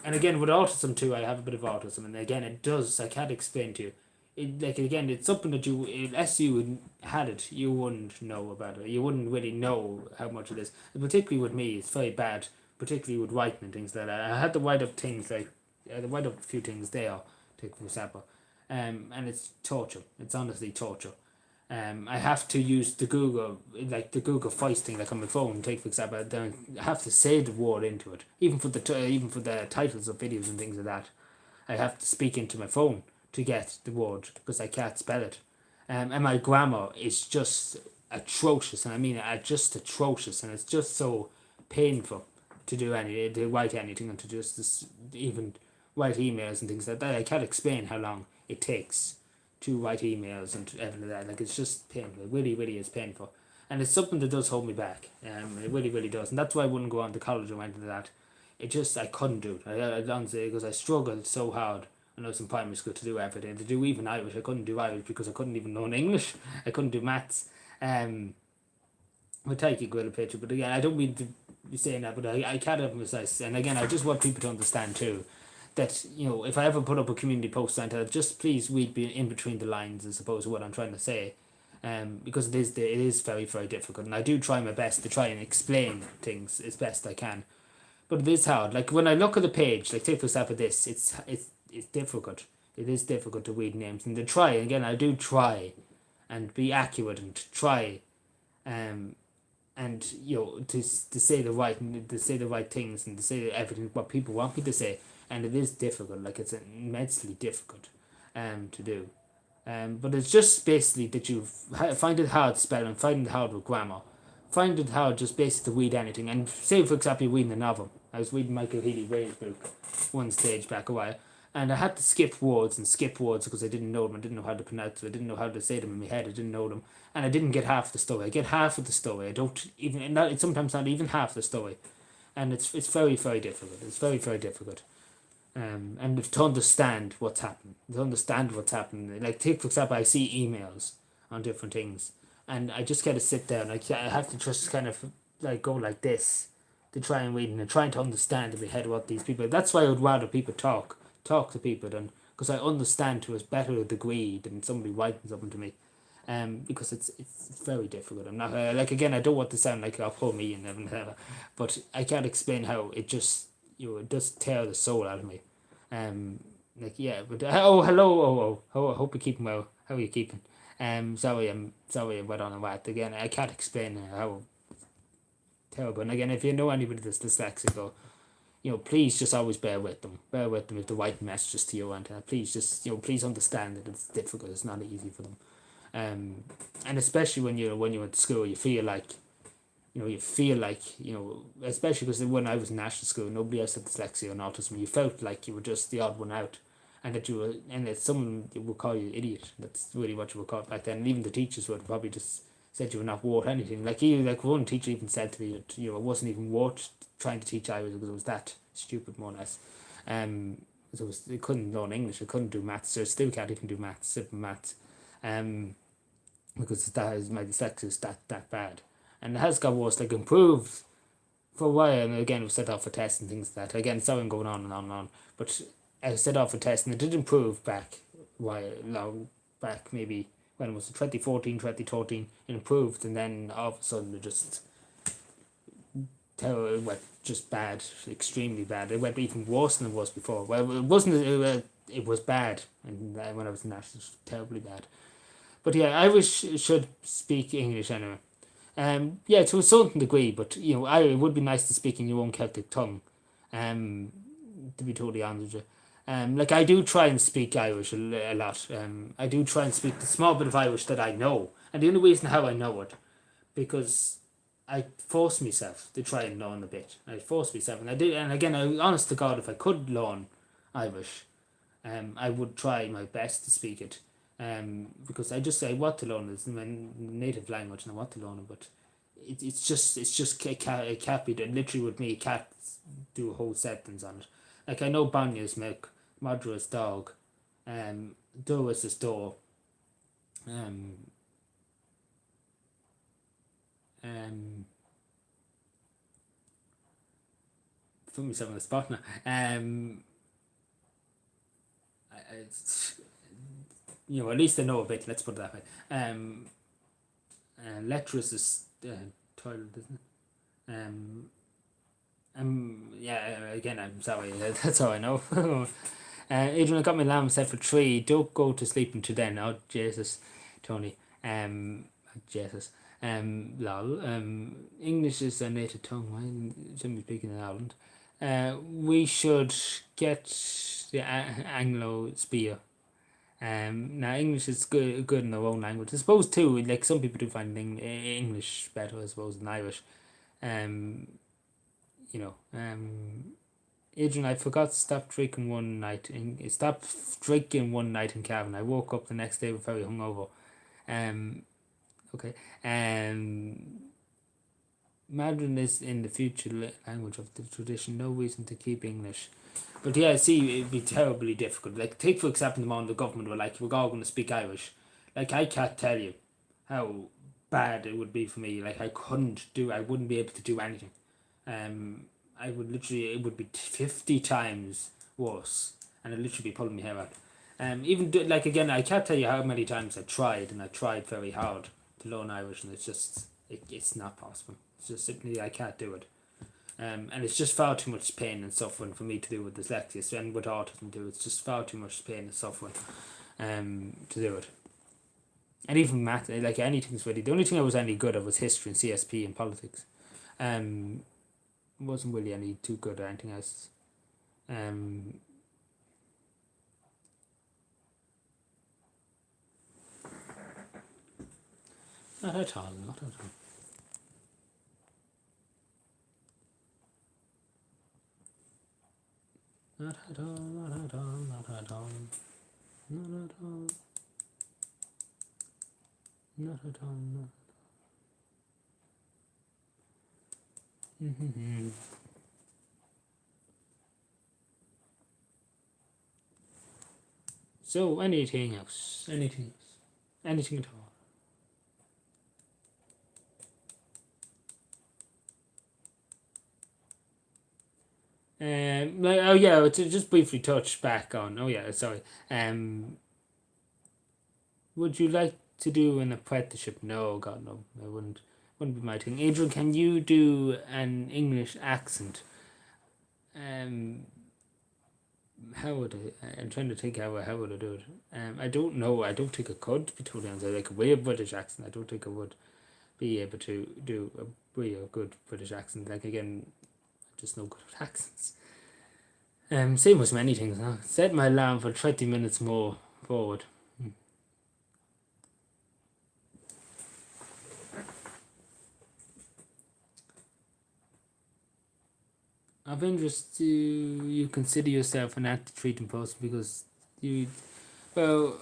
and again with autism too, I have a bit of autism, and again it does. I can't explain to you. It like again, it's something that you unless you had it, you wouldn't know about it. You wouldn't really know how much it is. And particularly with me, it's very bad. Particularly with writing and things like that. I had to write up things like I had to write up a few things there. Take for example, and it's torture. It's honestly torture. I have to use the Google, like the Google Voice thing, like on my phone. Take for example, I have to say the word into it, even for the titles of videos and things like that. I have to speak into my phone to get the word because I can't spell it. And my grammar is just atrocious, and I mean just atrocious, and it's just so painful to write anything and to just even write emails and things like that. I can't explain how long it takes to write emails and everything like that. Like it's just painful. It really, really is painful. And it's something that does hold me back. It really, really does. And that's why I wouldn't go on to college or anything like that. It just, I couldn't do it. I don't say because I struggled so hard when I was in primary school to do everything. To do even Irish, I couldn't do Irish because I couldn't even learn English. I couldn't do maths. I'll take a good picture, but again, I don't mean to be saying that, but I can't emphasize. And again, I just want people to understand too that if I ever put up a community post on that, just please read in between the lines as opposed to what I'm trying to say, because it is very, very difficult, and I do try my best to try and explain things as best I can, but it is hard. Like when I look at the page, like take for example this, it's difficult. It is difficult to read names and to try. Again, I do try, and be accurate and try, and to say the right things and to say everything what people want me to say, and it is difficult. Like it's immensely difficult, to do, but it's just basically that you find it hard spelling, find it hard with grammar, find it hard just basically to read anything. And say for example you're reading a novel. I was reading Michael Healy Ray's book one stage back a while, and I had to skip words because I didn't know them. I didn't know how to pronounce them. I didn't know how to say them in my head. I didn't know them, and I didn't get half the story. I get half of the story. I don't even. Not, it's sometimes not even half the story, and it's very, very difficult. It's very, very difficult. And to understand what's happening. Like take for example, I see emails on different things, and I just gotta sit down. I have to just kind of like go like this to try and read and trying to understand in my head what these people. That's why I would rather people talk to people than because I understand to a better degree than somebody writing something to me. Because it's very difficult. I'm not like again. I don't want to sound like I'll pull me and everything, but I can't explain how it just it does tear the soul out of me. Like yeah, but oh hello, I hope you're keeping well. How are you keeping? Sorry, I'm sorry I went on a rant again. I can't explain how terrible. And again, if you know anybody that's dyslexic or please just always bear with them. Bear with them if the right messages to you, and please just please understand that it's difficult. It's not easy for them. And especially when you're at school, you feel like especially because when I was in national school, nobody else had dyslexia or autism. You felt like you were just the odd one out, and that someone would call you an idiot. That's really what you were called back then. And even the teachers would probably just said you were not worth anything. Like one teacher even said to me that it wasn't even worth trying to teach Irish because it was that stupid, more or less. So they couldn't learn English, they couldn't do maths, so still can't even do maths, simple maths. Because my dyslexia is that bad. And it has got worse, like improved for a while, and again it was set off for tests and things like that. Again, it's going on and on and on. But I set off for tests and it did improve back back maybe when it was 2014, 2013, it improved, and then all of a sudden it just went just bad, extremely bad. It went even worse than it was before. Well, it wasn't it was bad, and when I was in nationals, it was terribly bad. But yeah, Irish should speak English anyway. Yeah, to a certain degree, but it would be nice to speak in your own Celtic tongue. Um, to be totally honest with you. Like I do try and speak Irish a lot. I do try and speak the small bit of Irish that I know, and the only reason how I know it because I force myself to try and learn a bit. I force myself, and I do. And again, honest to God, if I could learn Irish, I would try my best to speak it. Because I want to learn it. It's my native language, and I want to learn it, but it's just it can't be done. Literally with me, it can't do a whole sentence on it. Like I know Banya is milk, Madra is dog, Doris is door, um, um, put myself on the spot now. At least I know a bit. Let's put it that way. Letrus is toilet, isn't it? Yeah. Again, I'm sorry. That's all I know. Adrian, I got my alarm set for 3. Don't go to sleep until then. Oh Jesus, Tony. Jesus. Lol. English is a native tongue. Why shouldn't be speaking in Ireland? We should get the Anglo spear. Now English is good in their own language. I suppose too. Like some people do find English better, I suppose, than Irish. Um, you know. Adrian, I forgot to stop drinking one night. Stopped drinking one night in Cavan. I woke up the next day very hungover. Okay. Mandarin is in the future language of the tradition. No reason to keep English. But yeah, see, it'd be terribly difficult. Like, take for example, the moment the government were like, we're all going to speak Irish. Like, I can't tell you how bad it would be for me. Like, I wouldn't be able to do anything. I would literally, it would be 50 times worse. And I'd literally be pulling my hair out. Like, again, I can't tell you how many times I tried, and I tried very hard to learn Irish, and it's not possible. It's just simply, I can't do it. And it's just far too much pain and suffering for me to do with dyslexia and with autism too. It's just far too much pain and suffering to do it. And even math, like anything's really, the only thing I was any good at was history and CSP and politics. Wasn't really any too good at anything else. Not at all, not at all. Not at all, not at all, not at all. Not at all. Not at all, not. So, anything else? Anything else? Anything at all? To just briefly touch back on. Oh yeah, sorry. Would you like to do an apprenticeship? No, God no, I wouldn't. Wouldn't be my thing. Adrian, can you do an English accent? How would I'm trying to think how would I do it. I don't know. I don't think I could. To be totally honest, like a real British accent. I don't think I would be able to do a real good British accent. Like again, I'm just no good at accents. Same with many things. Huh? Set my alarm for 20 minutes more forward. Of interest, do you consider yourself an anti-treating person because again,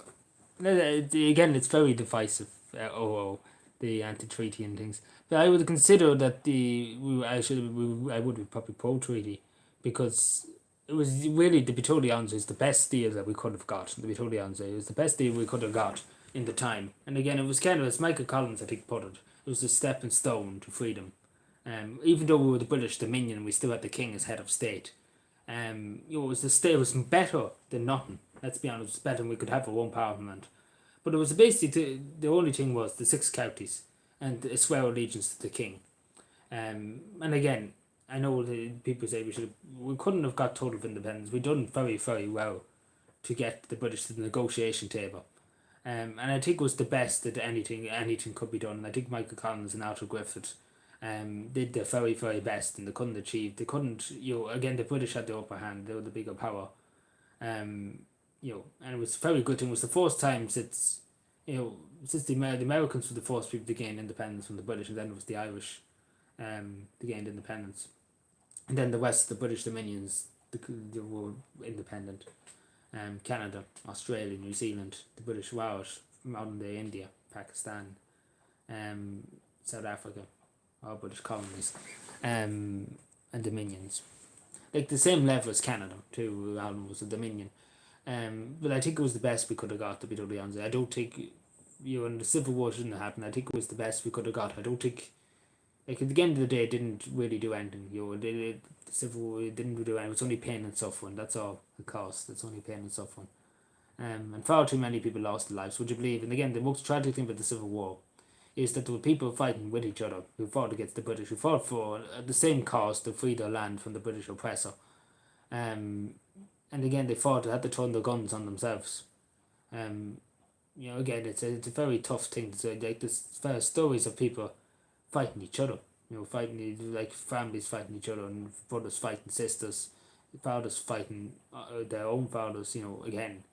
it's very divisive. The anti-treaty and things. But I would consider that I would be probably pro-treaty because it was really, to be totally honest, it's the best deal that we could have got. To be totally honest, it was the best deal we could have got in the time. And again, it was kind of, as Michael Collins, I think, put it, it was a stepping stone to freedom. Even though we were the British Dominion, we still had the King as head of state. It was better than nothing. Let's be honest, it was better than we could have our own parliament. But it was basically the only thing was the 6 counties and a swear allegiance to the king. And again, I know the people say we couldn't have got total independence. We done very, very well to get the British to the negotiation table. And I think it was the best that anything could be done. And I think Michael Collins and Arthur Griffith did their very, very best, and they couldn't, again, the British had the upper hand, they were the bigger power. And it was very good thing. It was the first time since, since the Americans were the first people to gain independence from the British, and then it was the Irish they gained independence. And then the West, the British Dominions, they were independent. Canada, Australia, New Zealand, the British were out, modern day India, Pakistan, South Africa, all British colonies, and dominions. Like the same level as Canada, too, Ireland was a dominion. But I think it was the best we could have got, to be totally honest. I don't think, and the Civil War shouldn't have happened. I think it was the best we could have got. I don't think, like, at the end of the day, it didn't really do anything. The Civil War didn't do anything. It was only pain and suffering. That's all it cost. It's only pain and suffering. And far too many people lost their lives. Would you believe? And again, the most tragic thing about the Civil War is that there were people fighting with each other who fought against the British, who fought for the same cause to free their land from the British oppressor. And again, they had to turn their guns on themselves. Again, it's a very tough thing to say. Like, there's stories of people fighting each other, fighting, like families fighting each other, and brothers fighting sisters, fathers fighting their own fathers, again,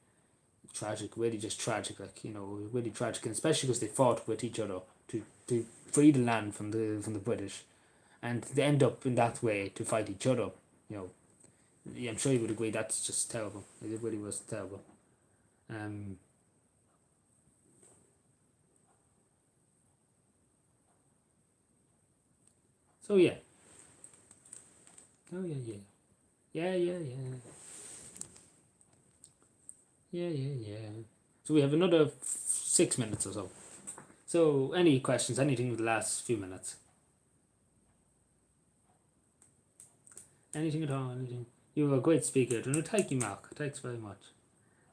tragic, really just tragic, like, really tragic, and especially because they fought with each other to free the land from the British, and they end up in that way to fight each other, I'm sure you would agree that's just terrible. It really was terrible. So yeah. Oh yeah. Yeah. So we have another 6 minutes or so. So any questions? Anything with the last few minutes? Anything at all? Anything? You were a great speaker. Thank you, Mark. Thanks very much.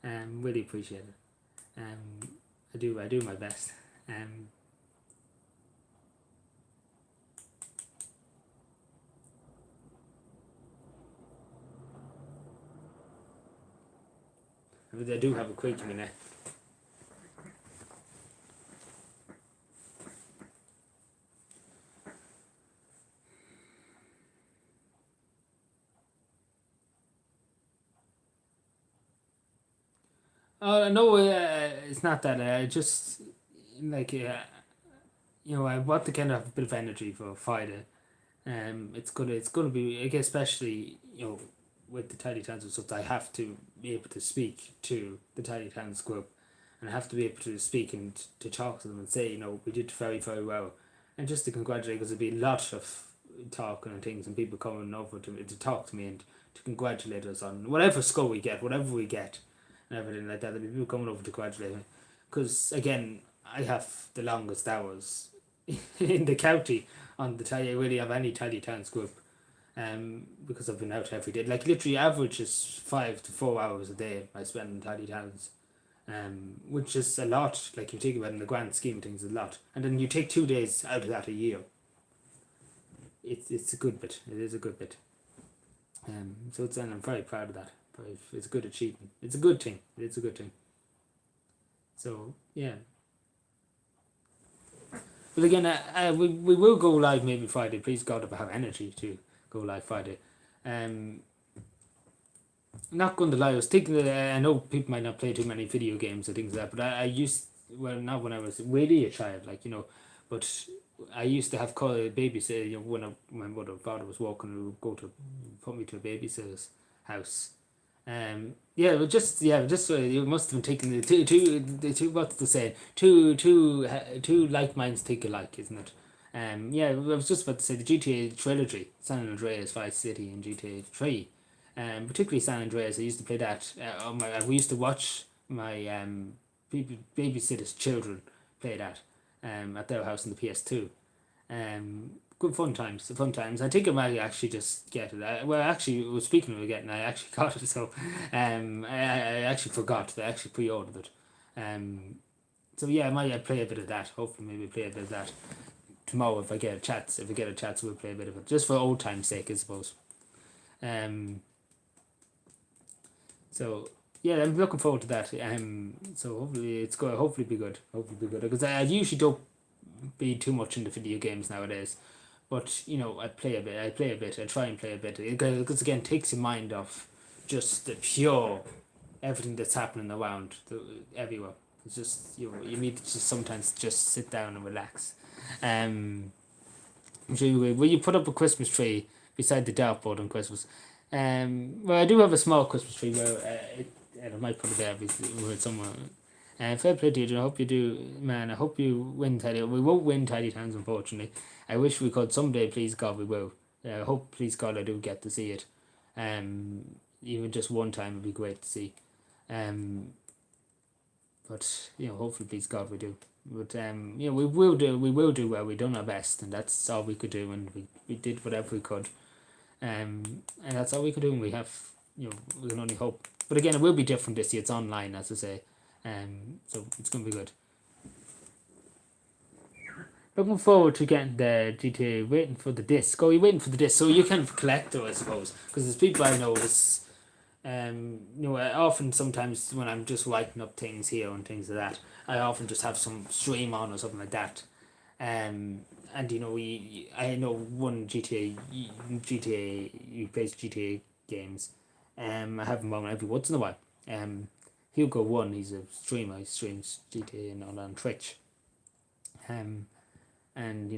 Really appreciate it. I do my best. I do have a quake in my neck. No, it's not that. I just, like, I want to kind of have a bit of energy for Friday. It's gonna be, I guess, especially, with the Tiny Towns and stuff, I have to be able to speak to the Tiny Towns group, and I have to be able to speak and to talk to them and say, we did very, very well, and just to congratulate, because there'll be a lot of talking and things, and people coming over to talk to me and to congratulate us on whatever score we get, and everything like that. There'll be people coming over to congratulate me, because again, I have the longest hours in the county on the Tiny. I really have any Tiny Towns group. Because I've been out every day. Like, literally average is 5 to 4 hours a day I spend in Tiny Towns. Which is a lot. Like, you think about it in the grand scheme of things, a lot. And then you take 2 days out of that a year. It's a good bit. It is a good bit. So and I'm very proud of that. It's a good achievement. It's a good thing. It's a good thing. So yeah. But again, we will go live maybe Friday. Please God, if I have energy to go live Friday. Not going to lie, I was thinking that I know people might not play too many video games or things like that, but I used, well, not when I was really a child, but I used to have called a babysitter, when my mother and father was working, who would go to put me to a babysitter's house. Just you must have been taking the two what's the saying, two like minds think alike, isn't it? I was just about to say the GTA trilogy, San Andreas, Vice City, and GTA 3. Particularly San Andreas, I used to play that. We used to watch my babysitter's children play that at their house in the PS2. Good fun times. I think I might actually just get it. Speaking of getting, I actually got it. So, I actually forgot. I actually pre-ordered it. So yeah, I might play a bit of that. Hopefully, maybe play a bit of that tomorrow if I get a chance. If I get a chance, we'll play a bit of it just for old time's sake, I suppose. So yeah, I'm looking forward to that. So hopefully it's going. Hopefully be good. Hopefully be good because I usually don't be too much into video games nowadays. But I play a bit. I play a bit. I try and play a bit because again, it takes your mind off just the pure everything that's happening around everywhere. It's just you need to just sometimes just sit down and relax. Um, I'm sure you will. Will you put up a Christmas tree beside the dartboard on Christmas? Well, I do have a small Christmas tree where and I might put it there somewhere. Fair play to you. I hope you do, man. I hope you win Teddy. We won't win Teddy Towns, unfortunately. I wish we could someday. Please God, we will. I hope, please God, I do get to see it. Even just one time would be great to see. Um, but hopefully, please God, we do. But we will do well. We've done our best, and that's all we could do, and we did whatever we could. And that's all we could do, and we can only hope. But again, it will be different this year. It's online, as I say, so it's gonna be good. Looking forward to getting the GTA. Waiting for the disc. Oh, you're waiting for the disc, so you can collect it, I suppose. Because there's people I know. I often sometimes when I'm just writing up things here and things like that, I often just have some stream on or something like that. And I know one GTA who plays GTA games. I have him on every once in a while. Hugo One, he's a streamer. He streams GTA and on Twitch. And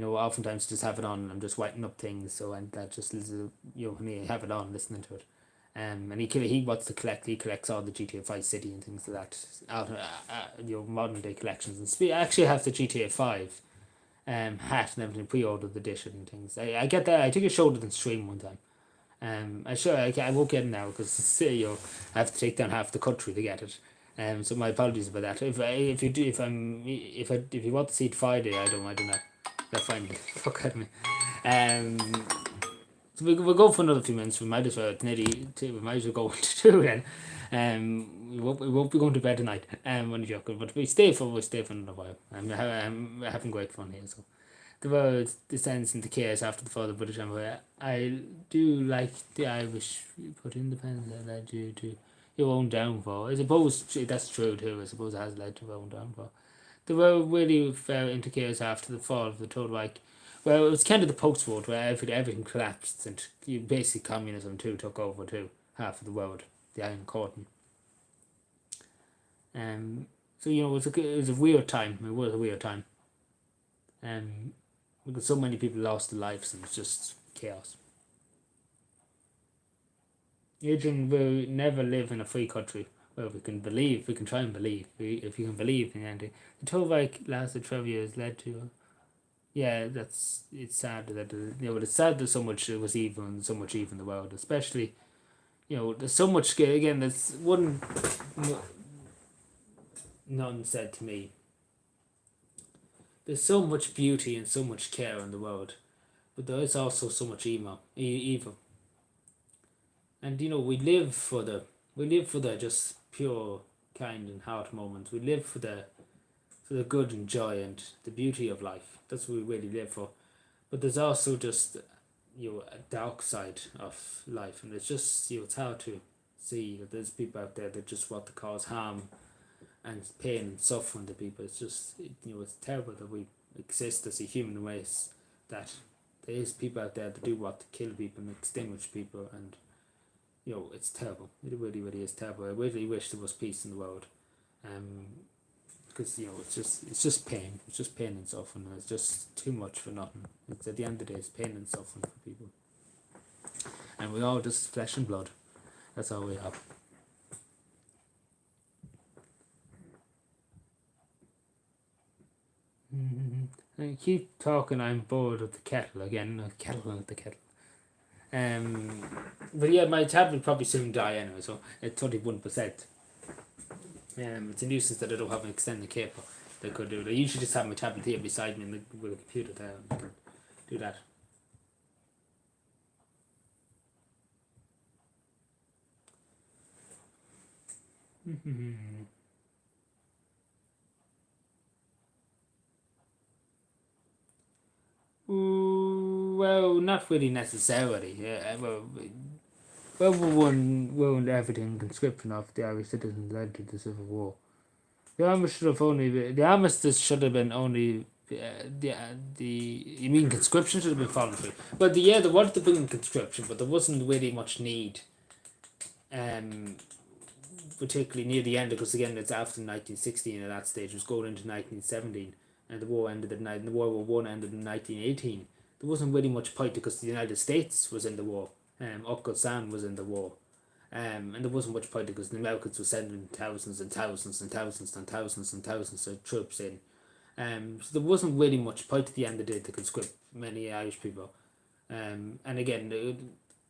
oftentimes just have it on and I'm just writing up things, so and that just have it on listening to it. And he wants to collect. He collects all the GTA 5 City and things like that. Modern day collections. And I actually have the GTA 5 hat and everything pre-ordered the edition and things. I get that. I think I showed it in stream one time. I won't get it now because I have to take down half the country to get it. So my apologies about that. If you do if you want to see it Friday, I don't mind doing that. That's fine. Fuck at me. So we'll go for another few minutes. We might as well. We might as well go into two then. We won't be going to bed tonight. When you're joking, but we stay for another while. I'm having great fun here. So the world descends into chaos after the fall of the British Empire. I do like the Irish put independence that led you to your own downfall. I suppose that's true too. I suppose it has led to your own downfall. The world really fell into chaos after the fall of the Third Reich. Well, it was kind of the post-war where everything collapsed and basically communism too took over too, half of the world, the Iron Curtain. So it was a weird time. It was a weird time. Because so many people lost their lives and it was just chaos. Adrian will never live in a free country where we can try and believe. If you can believe in anything. The Third Reich lasted 12 years, led to it's sad that but it's sad that so much was evil and so much evil in the world, especially there's so much again. There's one nun said to me, there's so much beauty and so much care in the world, but there is also so much evil. And we live for the just pure kind and heart moments. We live for the good and joy and the beauty of life. That's what we really live for. But there's also just a dark side of life, and it's just it's hard to see that there's people out there that just want to cause harm and pain and suffering to people. It's just it's terrible that we exist as a human race. That there is people out there that do want to kill people and extinguish people, and it's terrible. It really, really is terrible. I really wish there was peace in the world. Because it's just pain. It's just pain and suffering. It's just too much for nothing. It's at the end of the day, it's pain and suffering for people, and we all just flesh and blood. That's all we have. I keep talking. I'm bored of the kettle again. The kettle. But yeah, my tablet will probably soon die anyway. So it's 31%. It's a nuisance that I don't have an extended cable that could do it. I usually just have my tablet here beside me with a computer there and I can do that. Well, not really necessarily. Yeah, well, World War One ruined everything. Conscription of the Irish citizens led to the Civil War. The armistice should have been only you mean conscription should have been voluntary. But there was the been conscription, but there wasn't really much need. Particularly near the end, because again it's after 1916 at that stage. It was going into 1917, and the war ended at night. The World War One ended in 1918. There wasn't really much point because the United States was in the war. Uncle Sam was in the war. And there wasn't much point because the Americans were sending thousands and thousands and thousands and thousands and thousands of troops in. So there wasn't really much point at the end of the day to conscript many Irish people. And again, a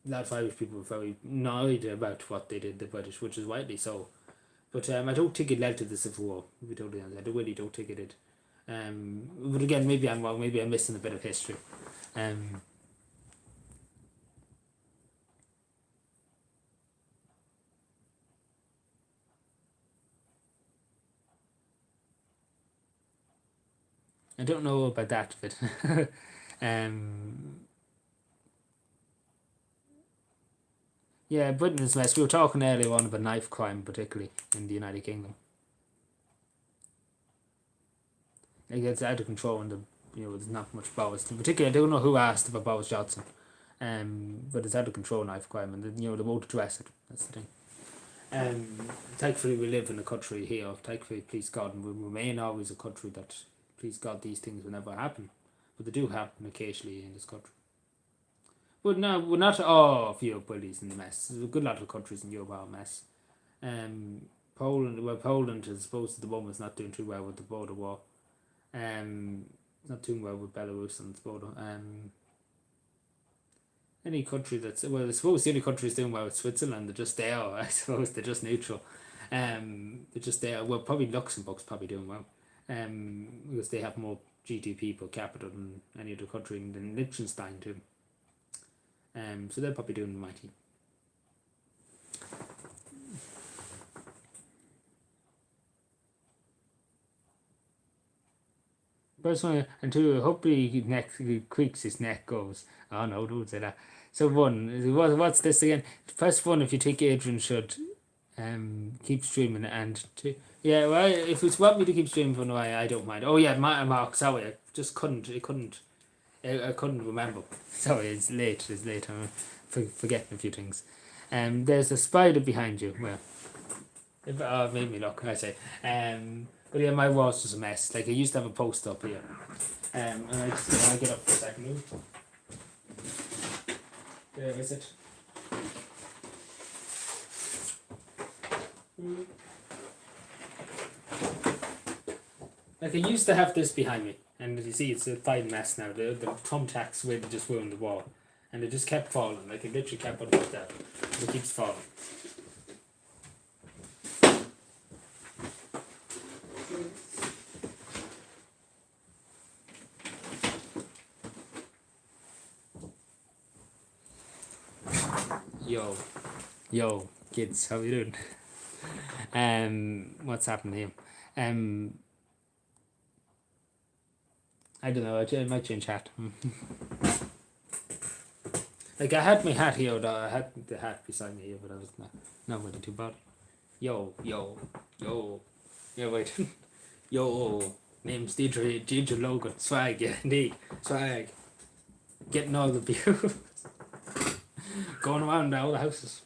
lot of Irish people were very annoyed about what they did, the British, which is rightly so. But I don't think it led to the Civil War, to be totally honest. I really don't think it did. But again, maybe I'm wrong, maybe I'm missing a bit of history. I don't know about that bit. Yeah, Britain's mess. We were talking earlier on about knife crime, particularly in the United Kingdom. It gets out of control, and there's not much Boris. In particular, I don't know who asked about Boris Johnson, but it's out of control knife crime, and they won't address it. That's the thing. Thankfully, we live in a country here. Thankfully, please God, and we remain always a country that, please God, these things will never happen. But they do happen occasionally in this country. But no, we're not all of Europe really is in the mess. There's a good lot of countries in Europe are a mess. Poland is supposed to the moment is not doing too well with the border war. Not doing well with Belarus and the border. Any country that's, well, I suppose the only country is doing well with Switzerland. They're just there. I suppose they're just neutral. They're just there. Well, probably Luxembourg's probably doing well. Because they have more GDP per capita than any other country, than Liechtenstein too. So they're probably doing mighty. Personally, until hopefully next creaks his neck goes. Oh no, don't say that. So what's this again? First one, if you think Adrian should keep streaming, and yeah, well, if it's want me to keep streaming for a while, I don't mind. Oh yeah, Mark, sorry, I just couldn't remember. Sorry, it's late. I'm forgetting a few things. There's a spider behind you. Well, it made me look. I say. But yeah, my wall's just a mess. Like I used to have a post up here. And I get up for a second. There is it. Like I used to have this behind me, and as you see, it's a fine mess now. The thumbtacks really just ruined the wall, and it just kept falling. Like it literally kept on like that. It keeps falling. Yo, kids, how you doing? What's happening here? I don't know. I might change hat. Like I had my hat here, though. I had the hat beside me here, but I was not really too bad. Yo, wait. Yo, name's Deidre Logan. Swag, yeah, indeed. Swag. Getting all the views. Going around all the houses.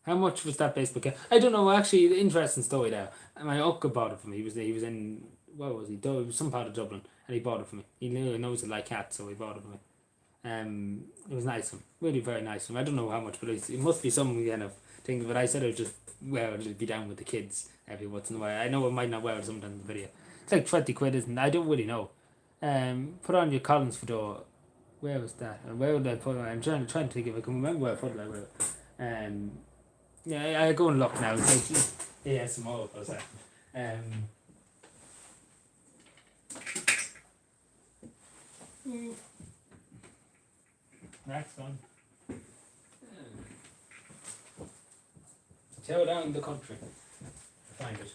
How much was that baseball cap? I don't know. Actually, the interesting story there. My uncle bought it for me. He was in where was he? It was some part of Dublin, and he bought it for me. He knows I like cats, so he bought it for me. It was nice of him, really very nice of him. I don't know how much, but it must be some kind of thing. But I said I would just wear it to be down with the kids every once in a while. I know I might not wear it sometimes in the video. It's like 20 quid, isn't it? I don't really know. Put on your Collins fedora. Where was that? Or where would I put it? I'm trying to think if I can remember where I put it. Yeah, I go and look now. Yeah, some more was that. Next one. Tear down the country. Find it.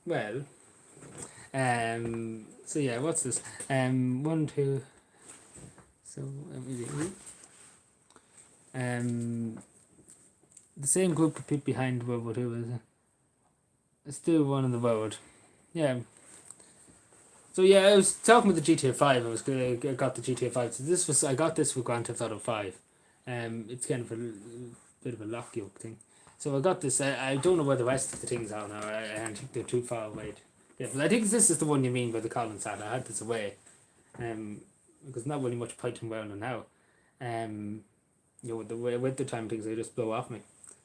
Well, so yeah, what's this? One, two. So the same group of people behind World War Two is still one in the world. Yeah. So yeah, I was talking with the GTA 5. I got the GTA 5. So I got this with Grand Theft Auto 5. It's kind of a bit of a lock yoke thing. So I got this. I don't know where the rest of the things are now. I think they're too far away. Yeah, but I think this is the one you mean by the Collins hat. I had this away. Because not really much Python around it now. With the winter time things, they just blow off me.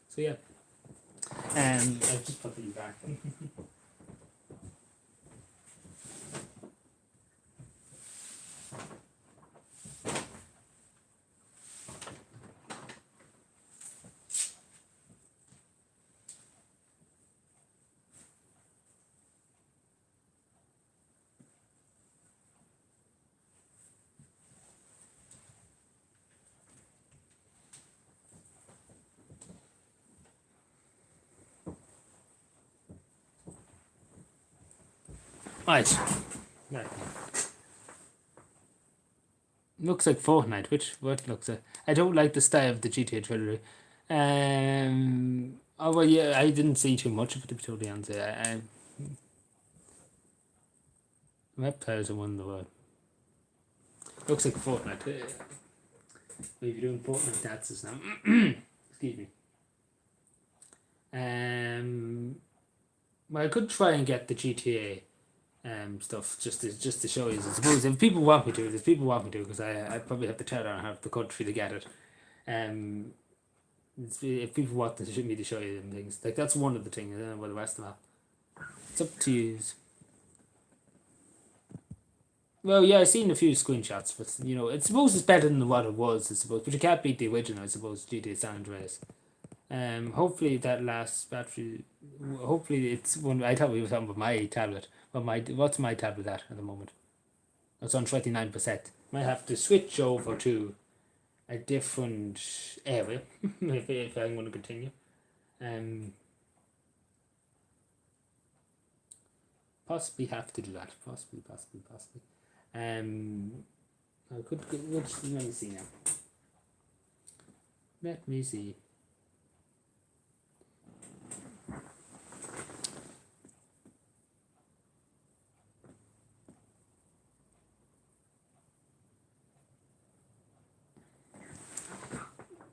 So yeah. I've just put these back. Right. Right. Looks like Fortnite. What looks like? I don't like the style of the GTA trilogy. Oh well, yeah. I didn't see too much of it to be totally honest. Web players are one in the world. Looks like Fortnite. Maybe you're doing Fortnite dances now. Excuse me. Well, I could try and get the GTA stuff just to show you. I suppose if people want me to, because I probably have to tell down half the country to get it. If people want me to show you them things, like that's one of the things. I don't know what the rest of them are. It's up to you. Well, yeah, I've seen a few screenshots, but I suppose it's better than what it was. I suppose, but you can't beat the original. I suppose GTA San Andreas. Hopefully that lasts battery. Hopefully it's one. I thought we were talking about my tablet. But what's my tablet at the moment? It's on 29%. Might have to switch over to a different area if I'm going to continue. Possibly have to do that. Possibly. I could. Let me see now. Let me see.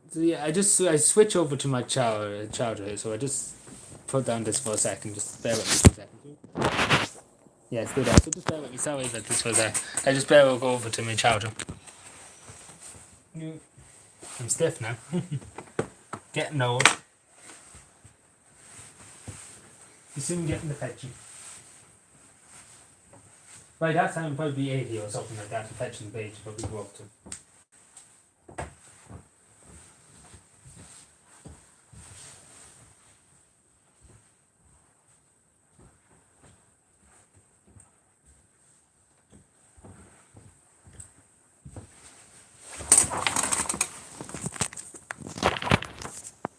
So yeah, I switch over to my charger, so I just put down this for a second. Just bear with me for a second. Yeah, it's good. So just bear with me. Sorry that this was there. I just better go over to my charger. I'm stiff now. Getting old. You soon getting the pension. By that time, probably be 80 or something like that. The pension page probably go up to.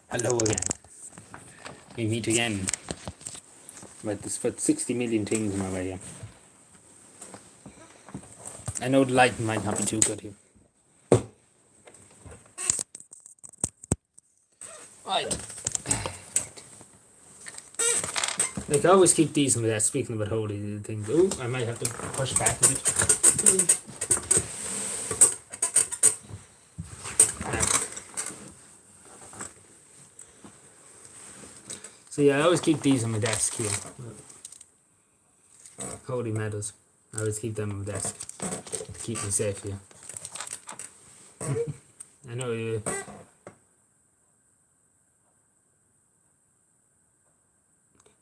Hello again. We meet again. But there's about 60 million things in my way here. I know the light might not be too good here. Right. Like I always keep these in my desk, speaking about holy things. Oh, I might have to push back a bit. So yeah, I always keep these on my desk here. Holy medals. I always keep them on my desk to keep me safe here. I know you.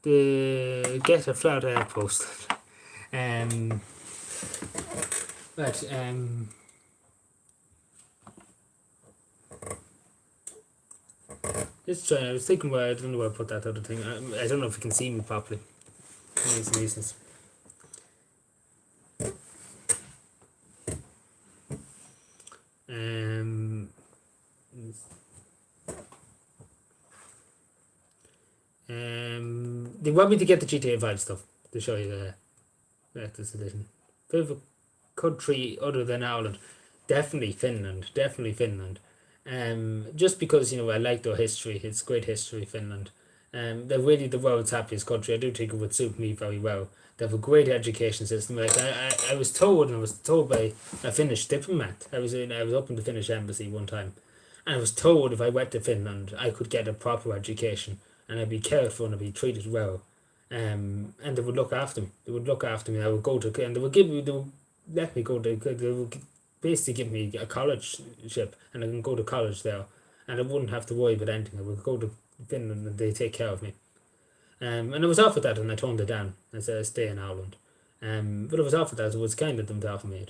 The get a flat air posted. But just try. I was thinking where I don't know where I put that other thing. I don't know if you can see me properly. It's nuisance. They want me to get the GTA 5 stuff. to show you the solution. Favorite country other than Ireland, definitely Finland. Definitely Finland. Just because I like their history. It's great history, Finland. They're really the world's happiest country. I do think it would suit me very well. They have a great education system. Like I was told, and I was told by a Finnish diplomat. I was up in the Finnish embassy one time, and I was told if I went to Finland, I could get a proper education, and I'd be cared for and I'd be treated well. And they would look after me. They would look after me. I would go to, and they would let me go to, they would basically give me a college-ship, and I can go to college there, and I wouldn't have to worry about anything. I would go to Finland and they take care of me. And I was offered that, and I turned it down. I said I'd stay in Ireland. But I was offered that. It was kind of them to offer me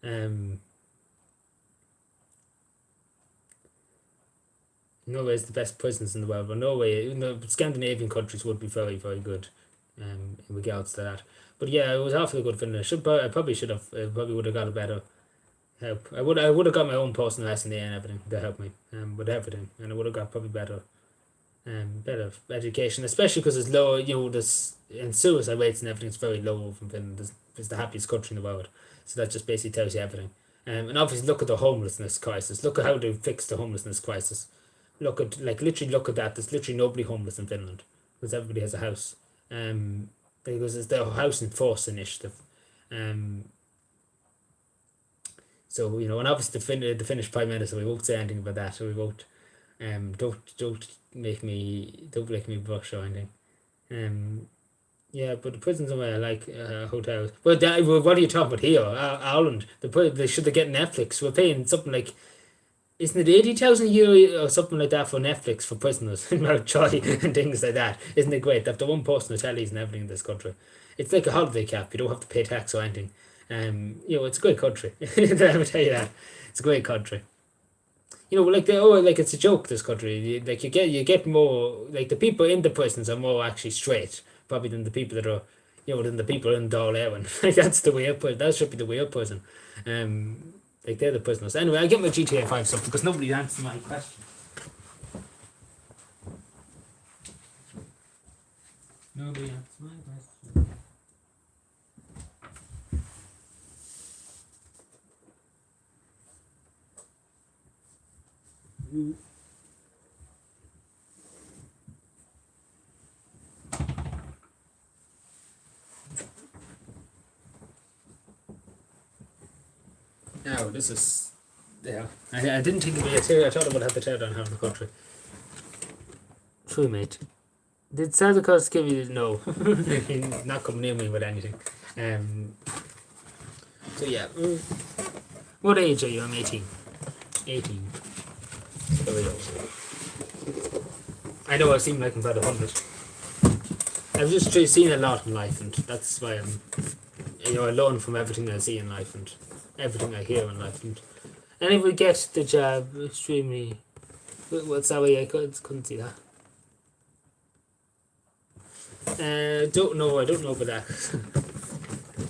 it. Norway is the best prisons in the world, but Norway, Scandinavian countries would be very, very good in regards to that. But yeah, I was offered a good Finland. I probably should have. I probably would have got a better help. I would have got my own personal lesson and everything to help me with everything, and I would have got probably better education, especially because it's low. This and suicide rates and everything's very low from Finland. It's the happiest country in the world, so that just basically tells you everything. And obviously, look at the homelessness crisis. Look at how they fixed the homelessness crisis. Look at that. There's literally nobody homeless in Finland because everybody has a house. Because it's the Housing First initiative. So and obviously the Finnish Prime Minister, we won't say anything about that. So we won't. Don't make me blush or anything. Yeah, but the prisons are I like hotels. Well, what are you talking about here? Ireland. They should get Netflix. We're paying something like, isn't it 80,000 euro or something like that for Netflix for prisoners in Mountjoy and things like that? Isn't it great? They have their own personal tellies and everything in this country. It's like a holiday cap. You don't have to pay tax or anything. It's a great country. Let me tell you that. It's a great country. It's a joke, this country. You get more, the people in the prisons are more actually straight, probably than the people that are, than the people in Dáil Éireann. That's the way up. That should be the way up prison. They're the prisoners. Anyway, I get my GTA 5 stuff because nobody answered my question. Nobody answered my question. Now, this is... Yeah. I didn't think it would be a tear. I thought it would have to tear down half the country. True, mate. Did Santa Claus give you... No. He's not coming near me with anything. So, yeah. What age are you? I'm 18. 18. There we go. I know I seem like I'm about 100. I've just seen a lot in life, and that's why I learn from everything I see in life and everything I hear in life. And if we get the job extremely... What's that way? I couldn't see that. I don't know about that.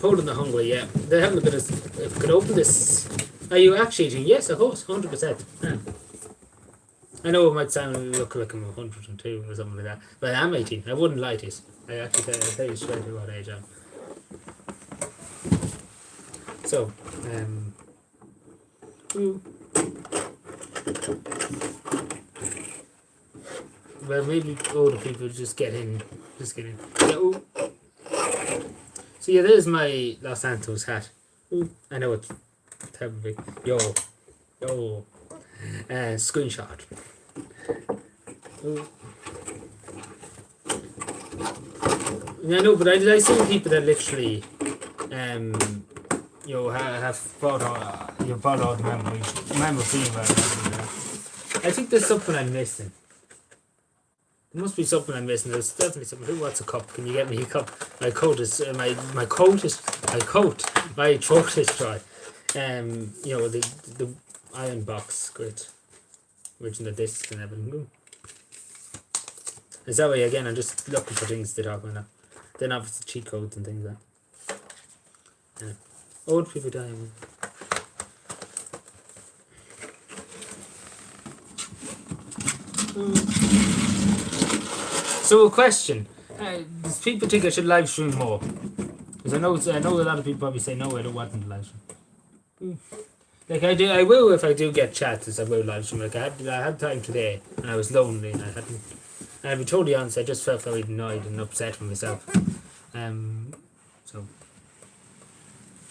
Poland are hungry, yeah. They haven't a bit of... If I could open this... Are you actually eating? Yes, of course, 100%. Yeah. I know it might look like I'm 102 or something like that, but I'm 18. I wouldn't lie to you. I actually tell you straight away what age I am. So, well, maybe older people just get in. Yeah, ooh. So yeah, there's my Los Santos hat. Ooh, I know it's terribly. Yo. Screenshot. Ooh. Yeah, I know, but I see people that literally, have brought all the memories. I remember feeling about it. I think there's something I'm missing. There must be something I'm missing. There's definitely something. Who wants a cup? Can you get me a cup? My throat is dry. The iron box, great. Original discs and everything. And that way again, I'm just looking for things to talk about now. Then obviously cheat codes and things like that. Yeah. Old people dying. So a question. Because people think I should live stream more. Because I know a lot of people probably say no, I don't want them to live stream. Like I will if I do get chats. I will live stream. Like I had time today, and I was lonely, and I hadn't. And I'll be totally honest. I just felt very annoyed and upset with myself. So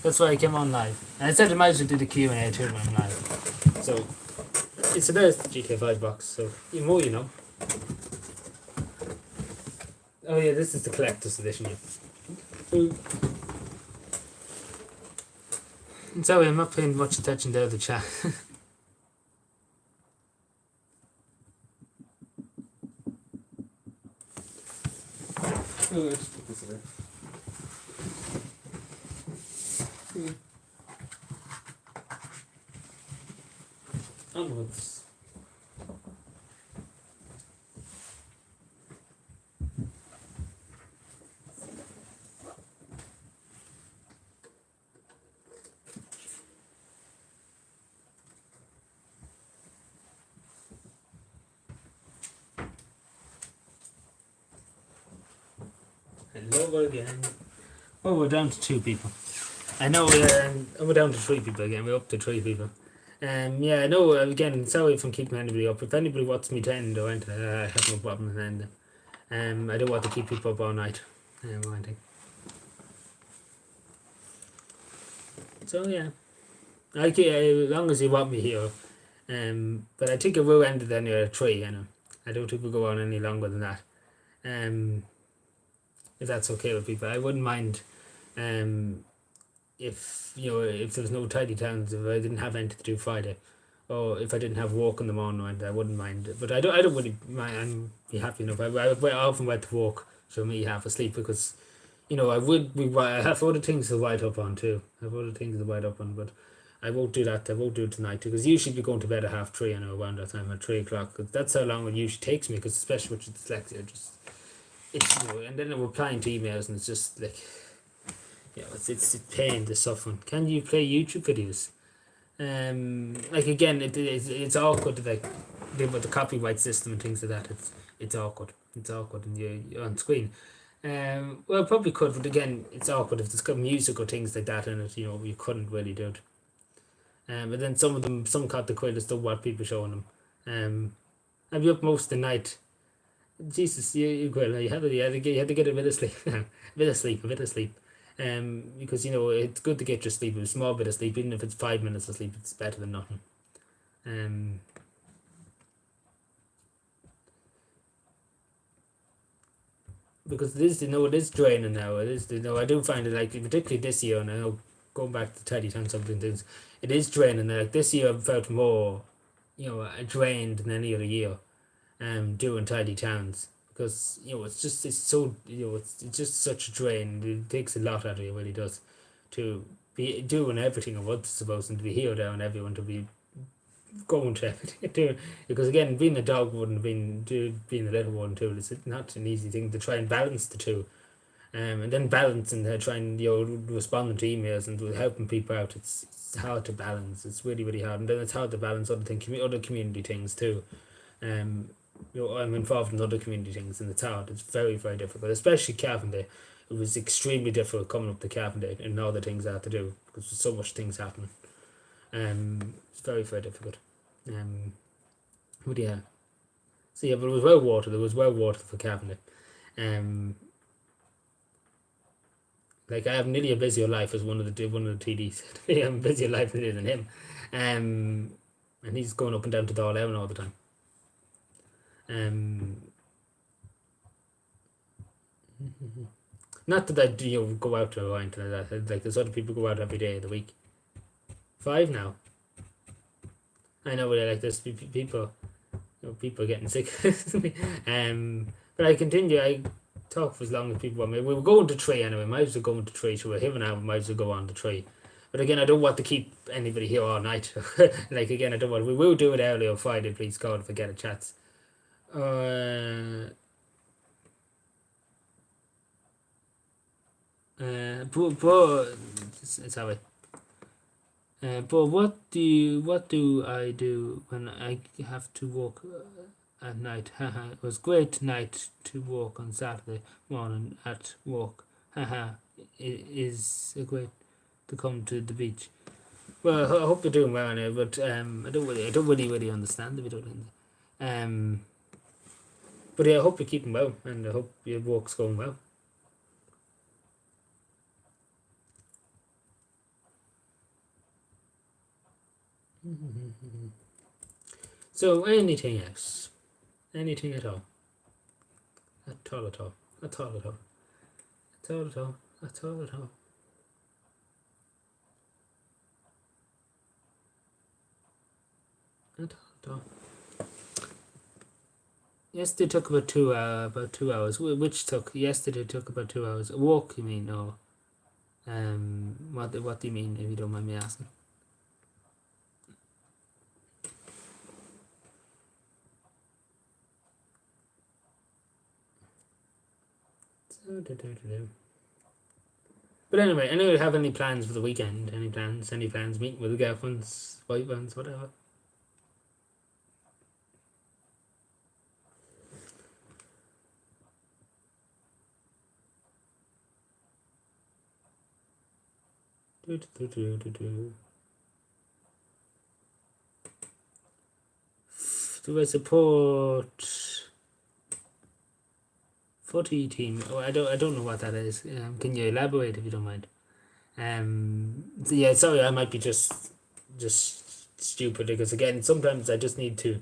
that's why I came on live. And I said I might as well do the Q&A too when I'm live. So it's a nice GTA 5 box. So the more you know. Oh yeah, this is the collector's edition. Yeah. Sorry, I'm not paying much attention to the chat. Oh, I just put this away. Onwards. Hello again. Oh, we're down to 2 people. I know we're down to 3 people again. We're up to 3 people. Yeah, I know. Again, sorry if I'm keeping anybody up. If anybody wants me to end or enter, I have no problem in ending. I don't want to keep people up all night. Or anything. So yeah, like as long as you want me here. But I think I will end it anyway at 3. You know, I don't think we'll go on any longer than that. If that's okay with people, I wouldn't mind. If if there was no tidy towns, if I didn't have anything to do Friday, or if I didn't have work in the morning, I wouldn't mind. But I don't really mind. I'm be happy enough. I often went to work, so me half asleep because, I have other things to write up on too. I have other things to write up on, but I won't do that. I won't do it tonight because usually we go to bed at 3:30. I know around that time at 3 o'clock. Cause that's how long it usually takes me. Because especially with dyslexia, it's and then we're replying to emails and it's just like. It's pain, the suffering. Can you play YouTube videos? Like again, it's awkward to like deal with the copyright system and things like that. It's awkward. It's awkward, and you're on screen. Well, probably could, but again, it's awkward if there's got music or things like that in it. You couldn't really do it. But then some content creators don't want people showing them. I'll be up most of the night. Jesus, you had to get a bit of sleep, a bit of sleep. Because it's good to get your sleep, a small bit of sleep, even if it's 5 minutes of sleep, it's better than nothing. Because it is draining now. It is, I do find it, like, particularly this year, and I know going back to Tidy Town, something things, it is draining. Like this year, I've felt more, drained than any other year, doing Tidy Towns. Because it's so it's just such a drain. It takes a lot out of you, it really does, to be doing everything at once, I suppose, and to be here, there, and everyone to be going to everything doing. Because again, being a dog wouldn't have been being a little one too. It's not an easy thing to try and balance the two, and then balancing trying responding to emails and helping people out. It's hard to balance. It's really really hard, and then it's hard to balance other community things too. I'm involved in other community things, and it's hard. It's very, very difficult, especially Calvin Day. It was extremely difficult coming up to Calvin Day and all the things I had to do because there's so much things happening. It's very, very difficult. But yeah. So yeah, but it was well watered. It was well watered for Calvin Day. Like I have nearly a busier life as one of the TDs. I have a busier life than him. And he's going up and down to Darlem all the time. Not that I go out or anything like that. Like there's other people go out every day of the week. 5 now. I know, like there's people. People are getting sick. But I continue. I talk for as long as people want me. We were going to 3 anyway. Might as well go into 3. So him and I might as well go on to 3. But again, I don't want to keep anybody here all night. Like again, I don't want. We will do it early on Friday. Please God, if I get a chance. But sorry. But what do I do when I have to work? at night. Haha. It was great night to walk on Saturday morning at work. Haha. It is a great to come to the beach. Well, I hope you're doing well anyway, but I don't really understand the video. But yeah, I hope you're keeping well, and I hope your walk's going well. So anything else? Anything at all? At all, at all. At all, at all. At all, at all. At all, at all. At all, at all. Yesterday took about 2 hours. Which took yesterday took about 2 hours. A walk, you mean, or what do you mean, if you don't mind me asking? But anyway, anyway, have any plans for the weekend? Any plans? Any plans? Meeting with the girlfriends, boyfriends, whatever. Do I support footy team? Oh, I don't know what that is. Can you elaborate if you don't mind? So yeah, sorry, I might be just stupid because again, sometimes I just need to.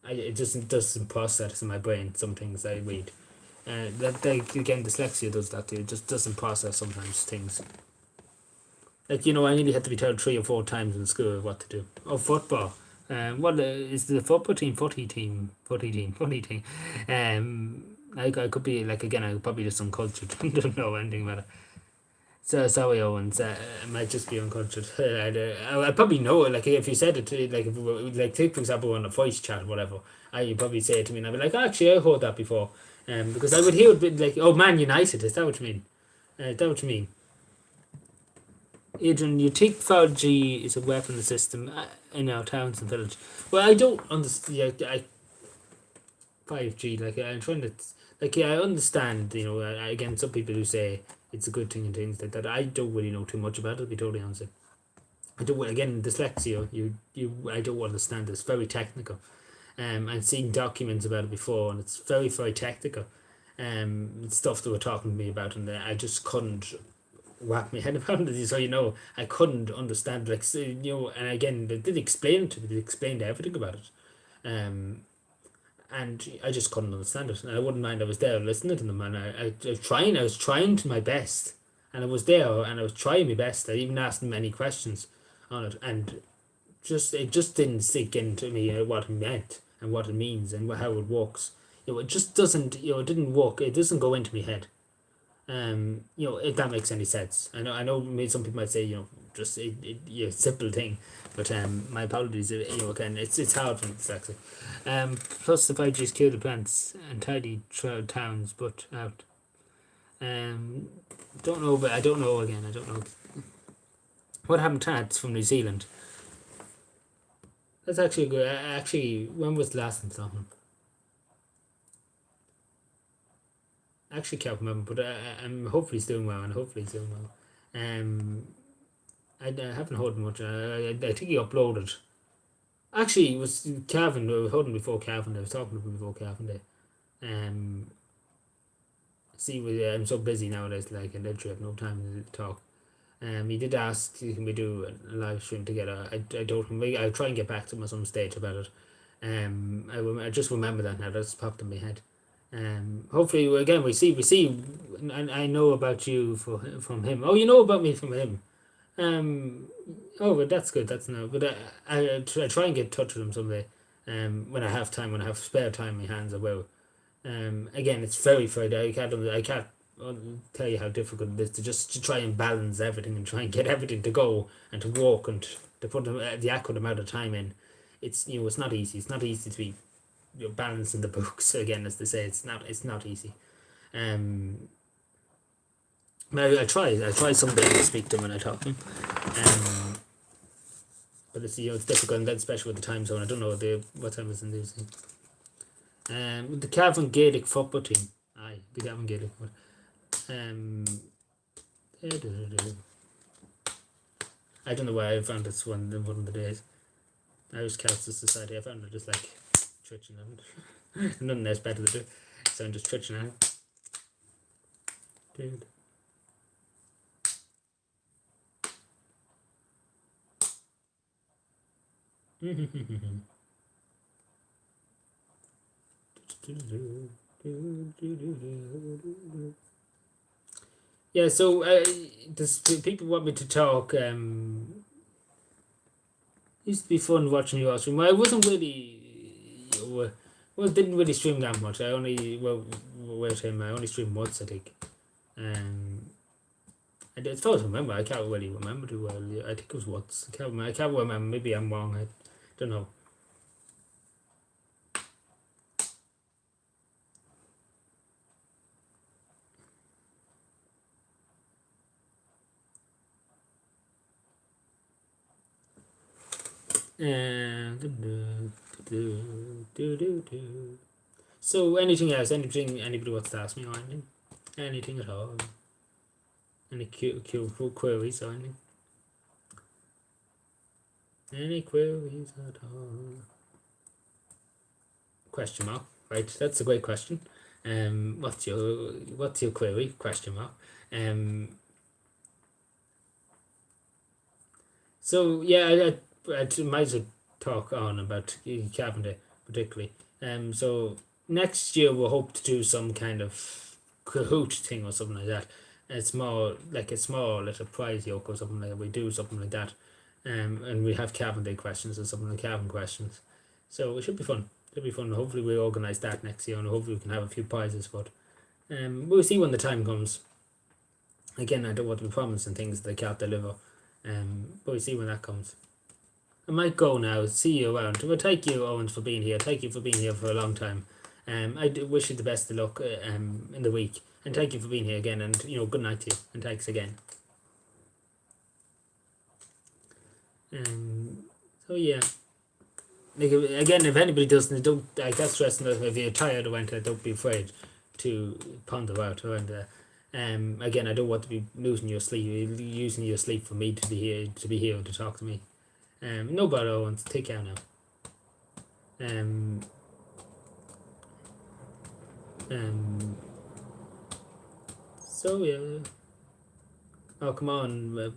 It just doesn't process in my brain some things I read. That again, dyslexia does that too. It just doesn't process sometimes things. Like, you know, I nearly had to be told 3 or 4 times in school what to do. Oh, football. What is the football team? Footy team. I could be, like, again, I'm probably just uncultured. Don't know anything about it. So, sorry, Owens. I might just be uncultured. I probably know it. Like, if you said it, like, if we were, like, take, for example, on a voice chat or whatever, you'd probably say it to me and I'd be like, actually, I heard that before. Because I would hear it be like, oh, Man United. Is that what you mean? Is that what you mean? Adrian, you think 5G is a weapon system in our towns and villages. Well, I don't understand. Yeah, 5G, like, I'm trying to, like, yeah, I understand, you know, again, some people who say it's a good thing and things like that. I don't really know too much about it, to be totally honest. I don't, again, dyslexia, I don't understand. It's very technical. I've seen documents about it before, and it's very, very technical. Stuff they were talking to me about, and I just couldn't whack my head around it. So, you know, I couldn't understand, like, so, you know, and again, they did explain it to me. They explained everything about it. And I just couldn't understand it. And I wouldn't mind. I was there listening to them, and I was trying to my best, and I was there, and I was trying my best. I even asked them many questions on it, and it just didn't sink into me what it meant and what it means and how it works. You know, it just doesn't. You know, it didn't work. It doesn't go into my head. You know, if that makes any sense. I know. Maybe some people might say, you know, just a simple thing, but my apologies. You know, again, it's hard for me dyslexic. Plus the 5G's kill the plants and tidy towns, but out. Don't know, but I don't know again. I don't know. What habitats from New Zealand? That's actually good. Actually, when was the last time something? Actually can't remember, but I'm hopefully he's doing well, and hopefully he's doing well. I haven't heard much. I think he uploaded. Actually, it was Calvin. I heard him before Calvin. I was talking to him before Calvin Day. See, I'm so busy nowadays. Like, I literally have no time to talk. He did ask, can we do a live stream together? I don't. I'll try and get back to him at some stage about it. I just remember that now. That's popped in my head. Hopefully, again, we see, and I know about you from him. Oh, you know about me from him. Oh, but that's good. That's no. But I try and get in touch with him someday. When I have time, when I have spare time in my hands, I will. Again, it's very I can't tell you how difficult it is to try and balance everything and try and get everything to go and to walk and to put the accurate amount of time in. It's, you know, it's not easy. It's not easy to be, you know, balancing the books again, as they say. It's not easy. I try someday to speak to him when I talk to him. But it's, you know, it's difficult, and then especially with the time zone. I don't know what time is in New Zealand. The Cavan Gaelic football team. Aye, the Cavan Gaelic football. I don't know why I found this one of the days. Irish Celtic Society. I found it just like twitching out. Nothing else better to do. So I'm just twitching out. Dude. Yeah, so people want me to talk. Used to be fun watching you all stream. Well, I wasn't really. Didn't really stream that much. I only I only streamed once, I think. As far as I remember, I can't really remember too well. I think it was once. I can't remember. Maybe I'm wrong. I don't know. So anything else? Anything anybody wants to ask me or anything? Anything at all? Any queries or anything? Any queries at all? Question mark. Right, that's a great question. What's your query? Question mark. So yeah, I might as well talk on about Cavendish particularly. So next year we'll hope to do some kind of Kahoot thing or something like that. It's more like a small little prize yoke or something like that. We do something like that. And we have Cavendish questions or something like Cavan questions. So it should be fun. It'll be fun. Hopefully we organise that next year and hopefully we can have a few prizes for it. We'll see when the time comes. Again, I don't want to be promising things that I can't deliver. But we'll see when that comes. I might go now. See you around. Well, thank you, Owens, for being here. Thank you for being here for a long time. I do wish you the best of luck in the week. And thank you for being here again. And, good night to you. And thanks again. So, yeah. Like, again, if anybody doesn't, don't, that's stressing that if you're tired or anything, don't be afraid to ponder out around there. Again, I don't want to be losing your sleep, using your sleep for me to be here to talk to me. No bother, Owens. Take care now. So yeah. Oh, come on,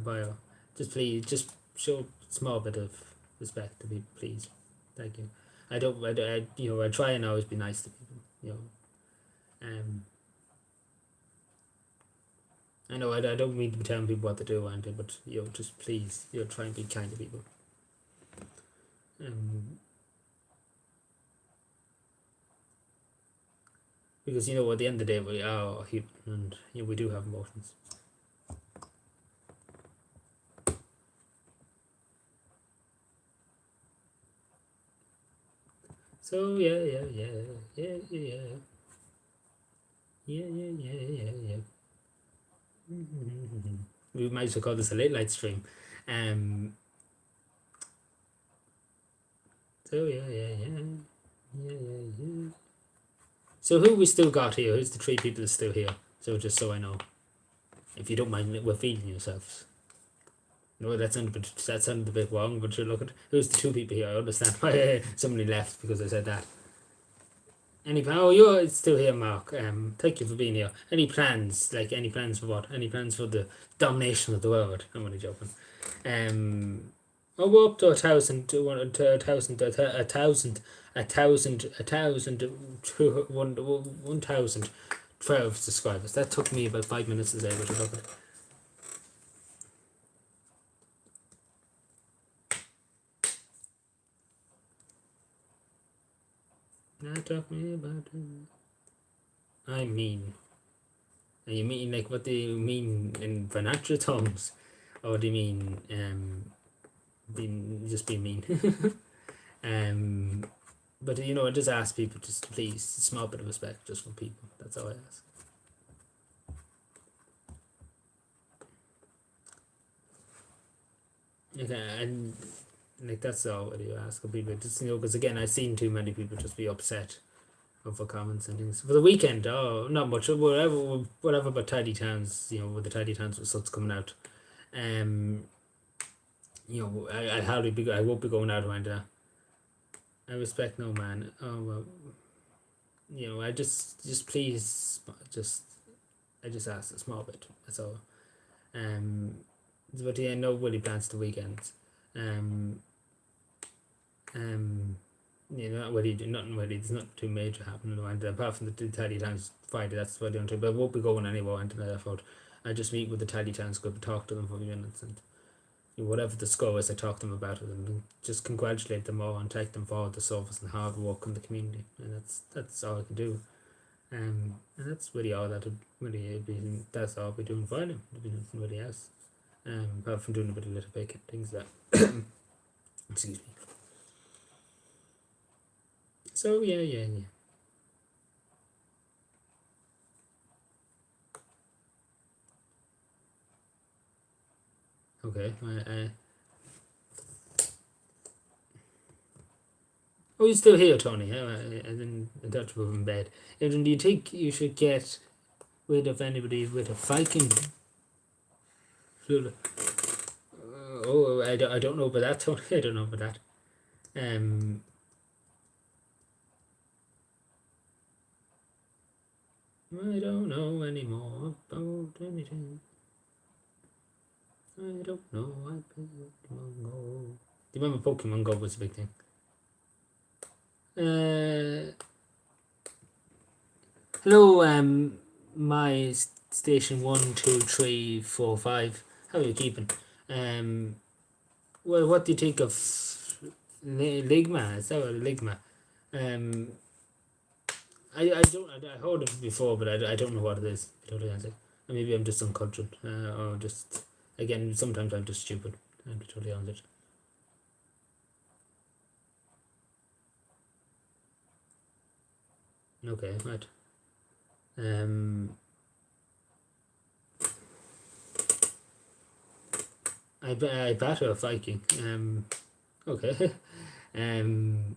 Bio. Just please, just show a small bit of respect to me, please. Thank you. I try and always be nice to people. I know I don't mean to be telling people what to do or anything, but just please, try and be kind to people. Because at the end of the day we are human and we do have emotions. So yeah. We might as well call this a late night stream. So yeah. So who we still got here? Who's the 3 people that's still here? So just so I know, if you don't mind, we're feeding yourselves. No, that sounded a bit wrong, but look at who's the 2 people here. I understand why somebody left because I said that. You're still here, Mark. Thank you for being here. Any plans? Any plans for what? Any plans for the domination of the world? I'm only joking. We're up to 1,000, 1,012 subscribers. That took me about 5 minutes to say, but look at it. Now talk me about it. I mean. And you mean what do you mean in financial terms? Or do you mean being mean? But I just ask people just to please, a small bit of respect just from people. That's all I ask. Okay, and Like that's all what you ask of people. Just because again, I've seen too many people just be upset over comments and things for the weekend. Oh, not much. Whatever. But Tidy Towns, with the Tidy Towns results coming out. Um, I hardly be. I won't be going out around that. I respect no man. Oh well, I just please, I just ask a small bit. That's all. Um, but yeah, no really plans to weekends. Um, not really, nothing really. There's not too major happening around there, apart from the Tidy Towns Friday. That's what I do. But I won't be going anywhere until that effort. I just meet with the Tidy Towns group and talk to them for a few minutes, and whatever the score is, I talk to them about it and just congratulate them all and thank them for the service and hard work in the community. And that's all I can do. And that's really all that really be. That's all I'll be doing for them. There'll be nothing really else. Apart from doing a bit of little bacon things that. Excuse me. So yeah. Okay. Oh, you're still here, Tony. I didn't touch you in bed. And do you think you should get rid of anybody with a Viking? I don't know about that, Tony. I don't know about that. I don't know anymore about anything. I don't know. I play Pokemon Go. Do you remember Pokemon Go was a big thing? Hello, my station 1, 2, 3, 4, 5. How are you keeping? Well, what do you think of Ligma? Is that what Ligma? I heard of it before, but I don't know what it is. Totally honest. Maybe I'm just uncultured, or just again sometimes I'm just stupid. I'm totally honest. Okay, right. I batter a Viking. Okay. I'm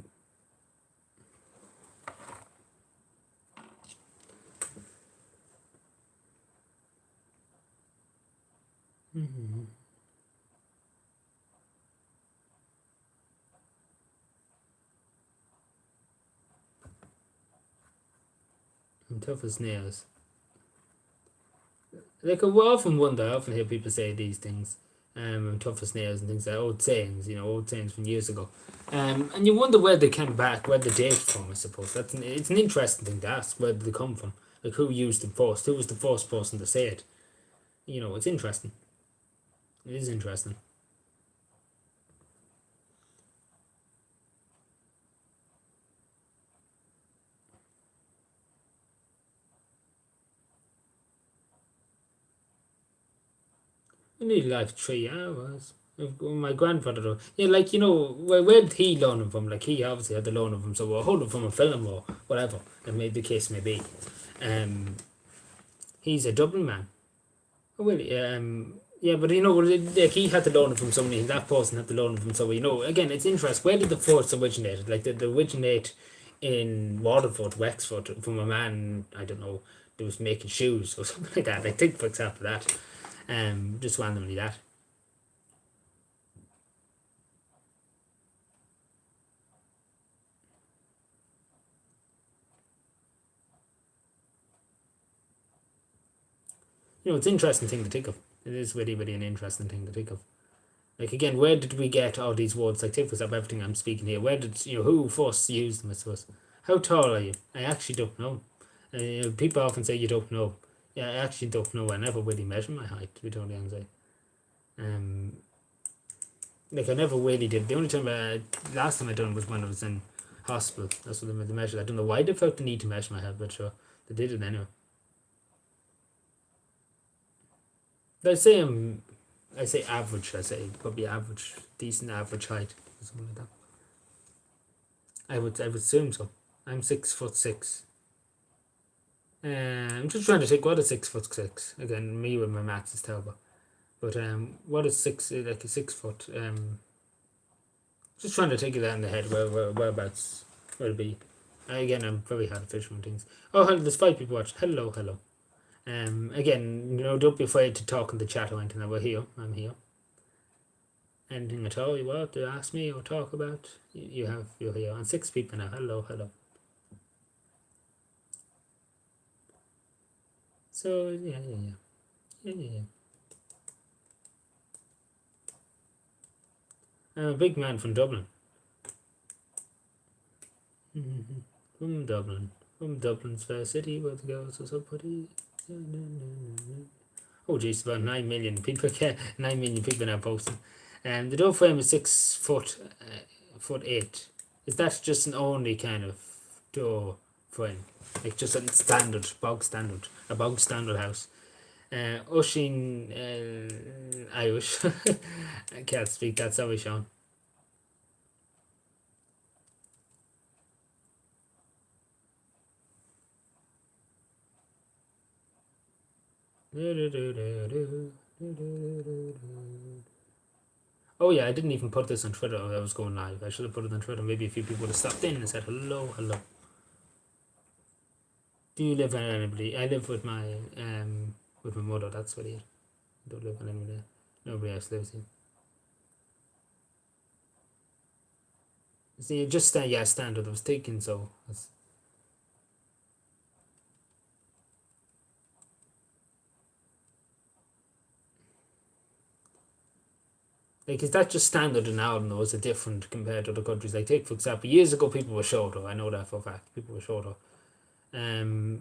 tough as nails. Like I often wonder, I often hear people say these things. I'm tough as nails and things like old sayings, old sayings from years ago. And you wonder where they came back, where they date from. I suppose it's an interesting thing to ask. Where did they come from? Like who used them first? Who was the first person to say it? It's interesting. It is interesting. I need like 3 hours. My grandfather, yeah, like where did he learn them from? Like he obviously had the learn them from, so we'll hold it from a film or whatever, and maybe the case may be. He's a Dublin man. Oh, really? Yeah, but like he had to learn it from somebody, and that person had to learn it from somebody. Again, it's interesting. Where did the first originate? Like did the originate in Waterford, Wexford, from a man I don't know that was making shoes or something like that. Like think for example that. Just randomly that. It's an interesting thing to think of. It is really, really an interesting thing to think of. Like again, where did we get all these words? Like take for example, everything I'm speaking here. Where did who first used them? I suppose. How tall are you? I actually don't know. People often say you don't know. Yeah, I actually don't know. I never really measure my height. To be totally honest. Like I never really did. The only time last time I done was when I was in hospital. That's what they measured. I don't know why they felt the need to measure my height, but sure, they did it anyway. I say average. I say probably average, decent average height, or something like that. I would assume so. I'm 6'6". I'm just trying to think what is 6'6". Again, me with my maths is terrible. But what is like a 6 foot? Just trying to take it out in the head whereabouts will it be. Again, I'm very hard at fishing things. Oh, hello, there's 5 people watching. Hello, hello. Again, don't be afraid to talk in the chat or anything. We're here. I'm here. Anything at all you want to ask me or talk about, you're here. And 6 people now. Hello, hello. So yeah. I'm a big man from Dublin. From Dublin's fair city, where the girls are so pretty. Oh geez, about 9 million people. 9 million people now posting. The door frame is 6 foot, 8. Is that just an only kind of door frame? Like just a bog standard house. Oisin Irish. I can't speak that, sorry, Sean. Oh yeah, I didn't even put this on Twitter. I was going live. I should have put it on Twitter. Maybe a few people would have stopped in and said hello, hello. Do you live with anybody? I live with my mother. That's what it is. I don't live with anybody. Nobody else lives here. See, just standard. I was thinking so. Like, is that just standard in Ireland, or is it different compared to other countries? Like, take for example, years ago people were shorter. I know that for a fact. People were shorter. I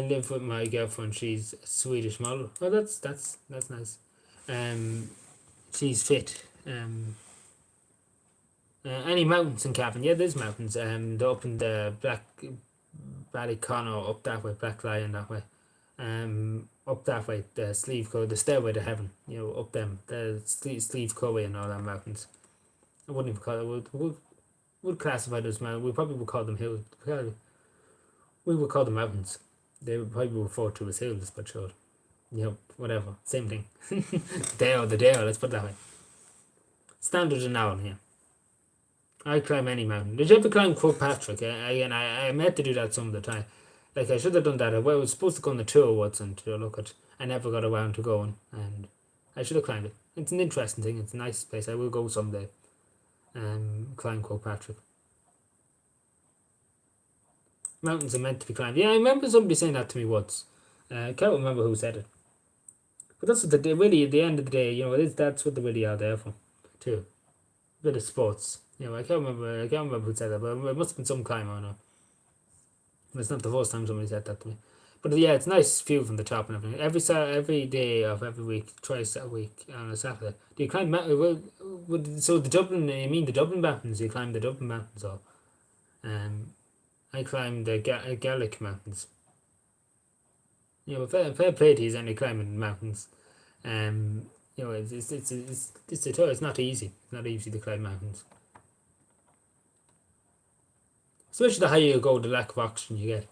live with my girlfriend. She's a Swedish model. Oh, that's nice. She's fit. Any mountains in Cavan? Yeah, there's mountains. They're up in the Ballyconnor, up that way, Black Lion that way. Up that way, the Slieve Cove, the Stairway to Heaven, up them, the Slieve Cove and all that mountains. I wouldn't even call it, would classify those mountains. We probably would call them hills. We would call them mountains. They would probably refer to as hills, but sure. Whatever, same thing. the Dale, let's put it that way. Standard in Ireland here. I climb any mountain. Did you ever climb Croagh Patrick? I meant to do that some of the time. Like, I should have done that. I was supposed to go on the tour once and to look at. I never got around to going, and I should have climbed it. It's an interesting thing. It's a nice place. I will go someday. Climb Croagh Patrick. Mountains are meant to be climbed. Yeah, I remember somebody saying that to me once. I can't remember who said it. But that's what really, at the end of the day, that's what they really are there for, too. A bit of sports. I can't remember who said that, but it must have been some climber now. It's not the first time somebody said that to me. But yeah, it's nice view from the top and everything. Every day of every week, twice a week on a Saturday. Do you climb so the Dublin? You mean the Dublin Mountains? You climb the Dublin Mountains, or I climb the Gaelic Mountains. Fair play to you, only climbing mountains. It's not easy. It's not easy to climb mountains. Especially the higher you go, the lack of oxygen you get.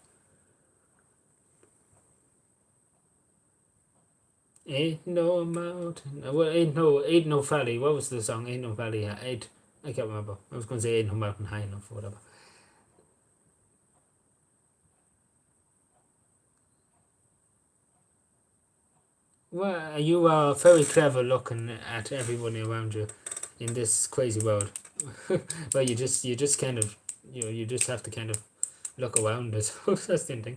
Ain't no mountain. Well, ain't no valley. What was the song? Ain't no valley. I can't remember. I was going to say ain't no mountain high enough or whatever. Well, you are very clever looking at everybody around you in this crazy world. Well, you just kind of, you just have to kind of look around it. That's the thing.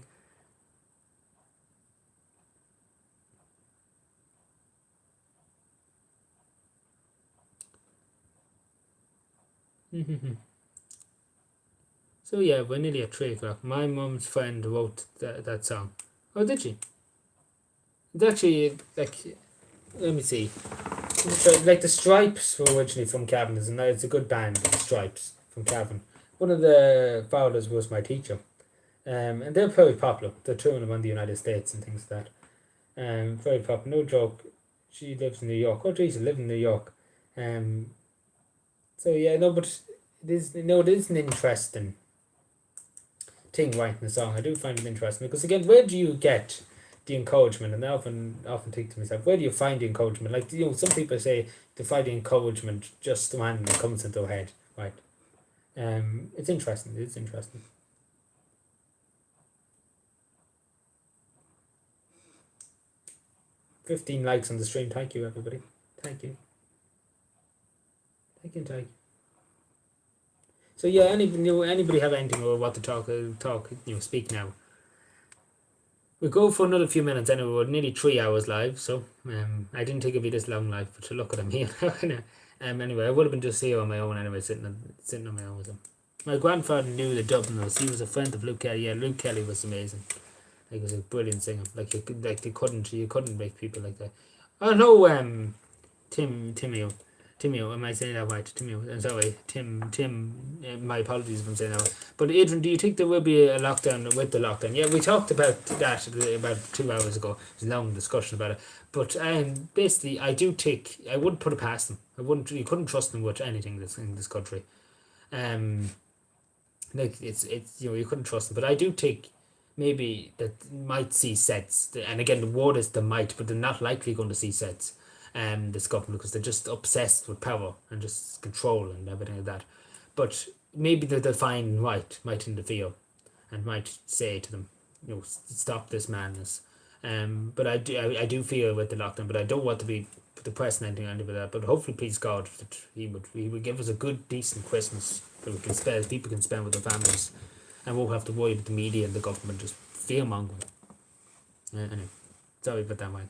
So yeah, we're nearly at 3 o'clock. My mum's friend wrote that song. Oh, did she? It's actually, like, let me see. Like, the Stripes were originally from Cavan. It's a good band, the Stripes from Cavan. One of the founders was my teacher. And they're very popular. They're touring around the United States and things like that. Very popular. No joke. She lives in New York. Oh, geez, I live in New York. So yeah, no, but it is an interesting thing writing the song. I do find it interesting because, again, where do you get the encouragement, and I often think to myself, where do you find the encouragement? Like, some people say to find the encouragement just when it comes into their head, right? It's interesting. It's interesting. 15 likes on the stream. Thank you, everybody. Thank you. Thank you. So yeah, anybody have anything or what to talk? Speak now. We'll go for another few minutes anyway. We're nearly 3 hours live, so I didn't think it'd be this long live, but to look at them here. Anyway, I would have been just here on my own anyway, sitting on my own with them. My grandfather knew the Dubliners. He was a friend of Luke Kelly. Yeah, Luke Kelly was amazing. Like, he was a brilliant singer. Like, you couldn't make people like that. Oh no, Timio, am I saying that right? Timio, I'm sorry, Tim. My apologies if I'm saying that right. But Adrian, do you think there will be a lockdown with the lockdown? Yeah, we talked about that about 2 hours ago. There's a long discussion about it. But basically, I do think I wouldn't put it past them. I wouldn't. You couldn't trust them with anything that's in this country. Like, it's you couldn't trust them. But I do think maybe that might see sets. And again, the word is the might, but they're not likely going to see sets. This government, because they're just obsessed with power and just control and everything like that. But maybe they'll find might interfere and might say to them, stop this madness. But I do fear with the lockdown, but I don't want to be depressing anything like that. But hopefully, please God, that he would give us a good, decent Christmas that we can spend, people can spend with their families, and won't have to worry about the media and the government just fear mongering. Anyway, sorry about that, Mike.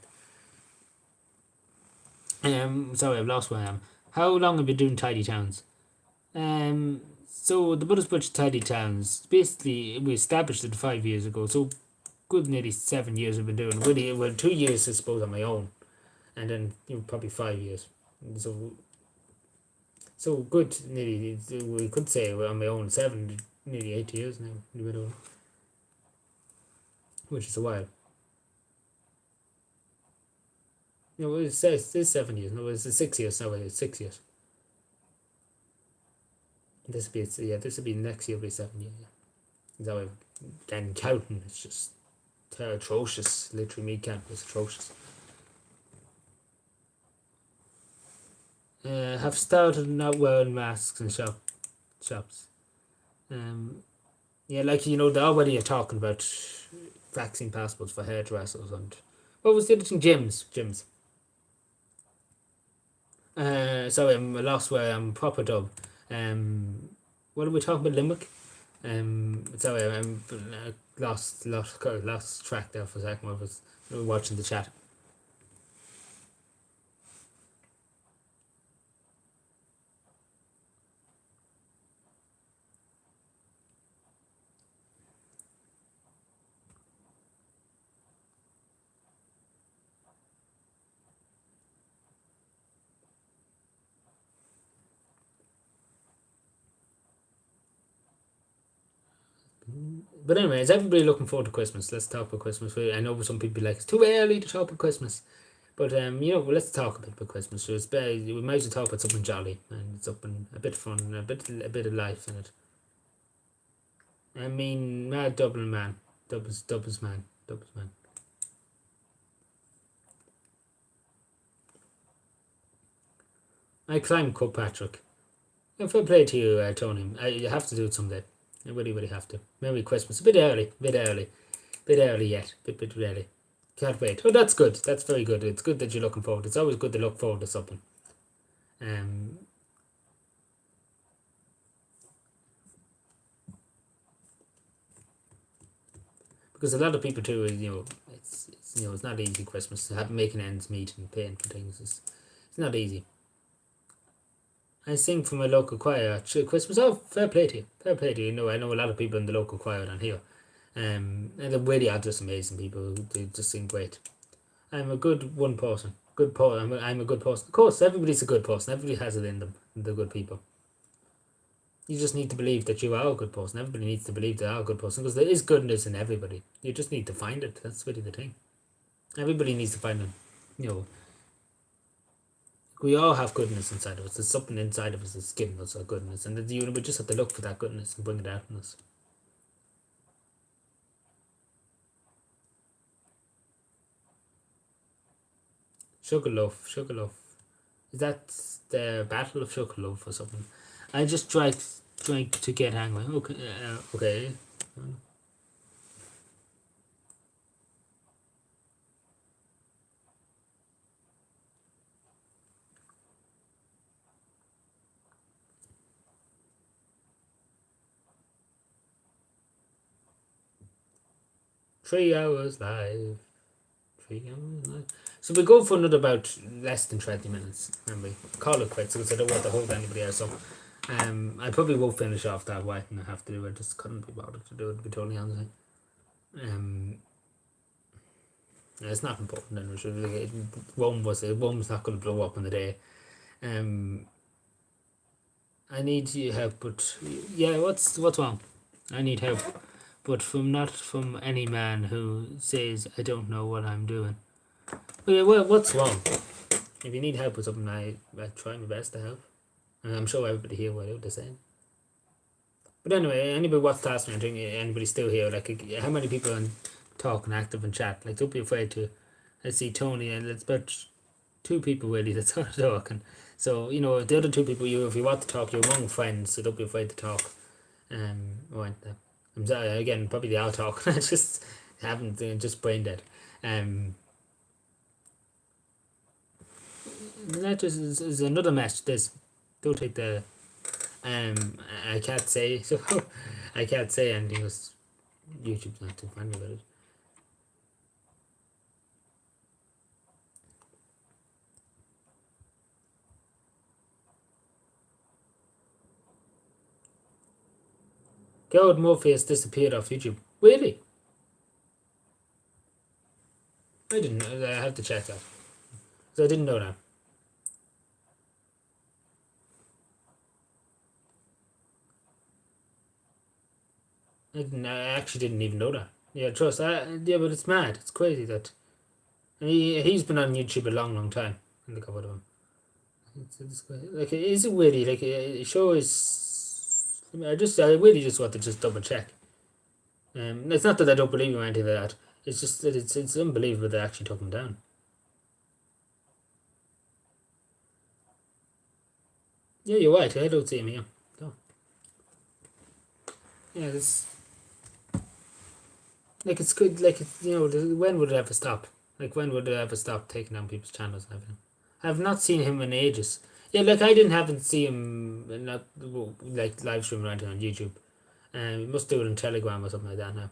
Sorry, I've lost where I am. How long have you been doing Tidy Towns? So the Buddhist Tidy Towns, basically, we established it 5 years ago. So good, nearly 7 years we've been doing. Really, well, 2 years I suppose on my own, and then probably 5 years. So good, nearly we could say on my own nearly 8 years now, which is a while. It says 7 years. No, it's 6 years. No, it's 6 years. This will be next year. Will be 7 years. Yeah. So then counting, it's just atrocious. Literally, me counting is atrocious. Have started not wearing masks in shops. Yeah, like they already are talking about vaccine passports for hairdressers and what was the other thing? Gyms. Sorry, I'm lost where I'm proper dub. What are we talking about? Limerick. Sorry, I'm lost track there for a second. I was watching the chat. But anyway, is everybody looking forward to Christmas? Let's talk about Christmas. I know some people like it's too early to talk about Christmas, but let's talk about Christmas. So we might as well talk about something jolly and something a bit fun, a bit of life in it. I mean, mad Dublin man, Dubs man. I climbed Kirkpatrick. If I play to you, Tony, you have to do it someday. I really have to. Merry Christmas. A bit early yet. Bit early. Can't wait. Oh, that's good. That's very good. It's good that you're looking forward. It's always good to look forward to something. Because a lot of people too, it's not easy Christmas. Making ends meet and paying for things. It's not easy. I sing for my local choir at Christmas. Oh, fair play to you. I know a lot of people in the local choir down here. And they really are just amazing people. They just sing great. I'm a good one person. I'm a good person. Of course, everybody's a good person. Everybody has it in them. They're good people. You just need to believe that you are a good person. Everybody needs to believe they are a good person because there is goodness in everybody. You just need to find it. That's really the thing. Everybody needs to find it. We all have goodness inside of us. There's something inside of us that's giving us our goodness, and we just have to look for that goodness and bring it out in us. Sugarloaf, Sugarloaf. Is that the Battle of Sugarloaf or something? I just trying to get angry. Okay, okay. 3 hours live. 3 hours live. So we go for another about less than 20 minutes, and we call it quits because I don't want to hold anybody else up. I probably won't finish off that way, and I have to do it. I just couldn't be bothered to do it, to be totally honest. It's not important then. Rome's not going to blow up in the day. I need your help, but yeah, what's wrong? I need help, but not from any man who says I don't know what I'm doing. Well, what's wrong? If you need help with something, I try my best to help, and I'm sure everybody here will do the same. But anyway, anybody wants to ask me anything, anybody still here? Like, how many people are talking, active, and chat? Like, don't be afraid to. I see Tony, and it's about 2 people really that's not talking. So the other 2 people, if you want to talk, you're among friends, so don't be afraid to talk. Right. I'm sorry again. Probably they all talk. I just haven't just brain dead. That is another mess. Don't take the. I can't say so. I can't say anything because YouTube's not too funny about it. God, Morpheus disappeared off YouTube. Really? I didn't know. I have to check that. So I didn't know that. I actually didn't even know that. Yeah, trust. Yeah, but it's mad. It's crazy that he's been on YouTube a long time. Look at him. Like, is it really like it shows? I really just want to just double check. It's not that I don't believe him or anything like that. It's just that it's unbelievable they actually took him down. Yeah, you're right. I don't see him here. No. Yeah, it's like it's good. Like when would it ever stop? Like when would it ever stop taking down people's channels and everything? I've not seen him in ages. Yeah, like I haven't seen him not like live stream or anything on YouTube. He must do it on Telegram or something like that now.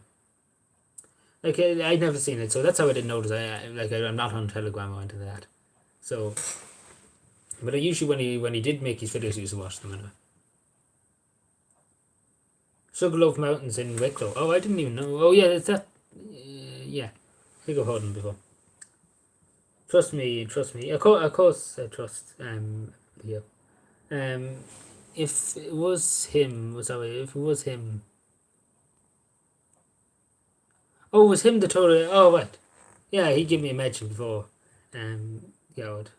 Like I'd never seen it, so that's how I didn't notice. I'm not on Telegram or anything like that. So, but I usually when he did make his videos, I used to watch them anyway. Sugarloaf Mountains in Wicklow. Oh, I didn't even know. Oh yeah, it's that. Yeah, I think I've heard them before. Trust me. Of course, I trust. Yeah. If it was him, if it was him. Oh, it was him that told her. Oh, right. Yeah, he gave me a mention before. God.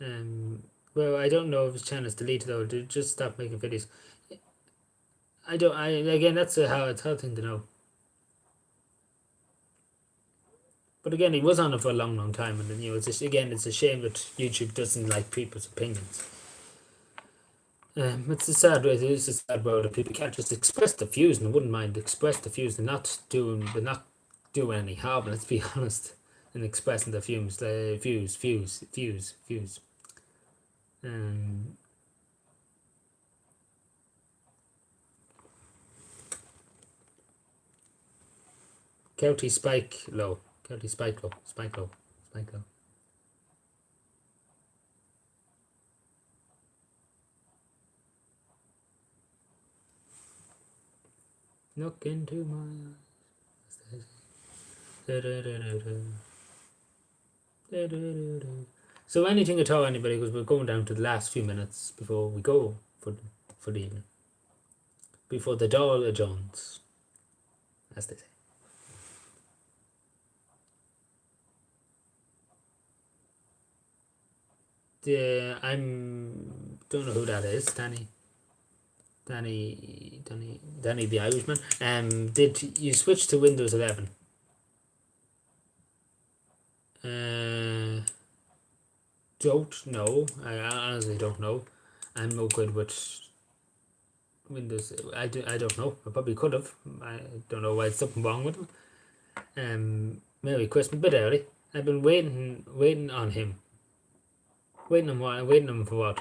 Well, I don't know if his channel is deleted or just stop making videos. I don't. Again, that's a hard thing to know. But again, he was on it for a long time, and then it's a shame that YouTube doesn't like people's opinions. It's a sad way. It is a sad world that people can't just express the views, and I wouldn't mind express the views and not doing any harm. Let's be honest, in expressing the views. County Spike Low. County Spike Low. Spike Low. Spike Low. Look into my eyes. So anything at all, anybody, because we're going down to the last few minutes before we go for the evening. Before the door adjourns, as they say. I don't know who that is. Danny the Irishman. Did you switch to Windows 11? don't know. I honestly don't know. I'm no good with Windows. I don't know. I probably could have. I don't know why it's something wrong with them. Merry Christmas, bit early. I've been waiting on him. Waiting on him for what?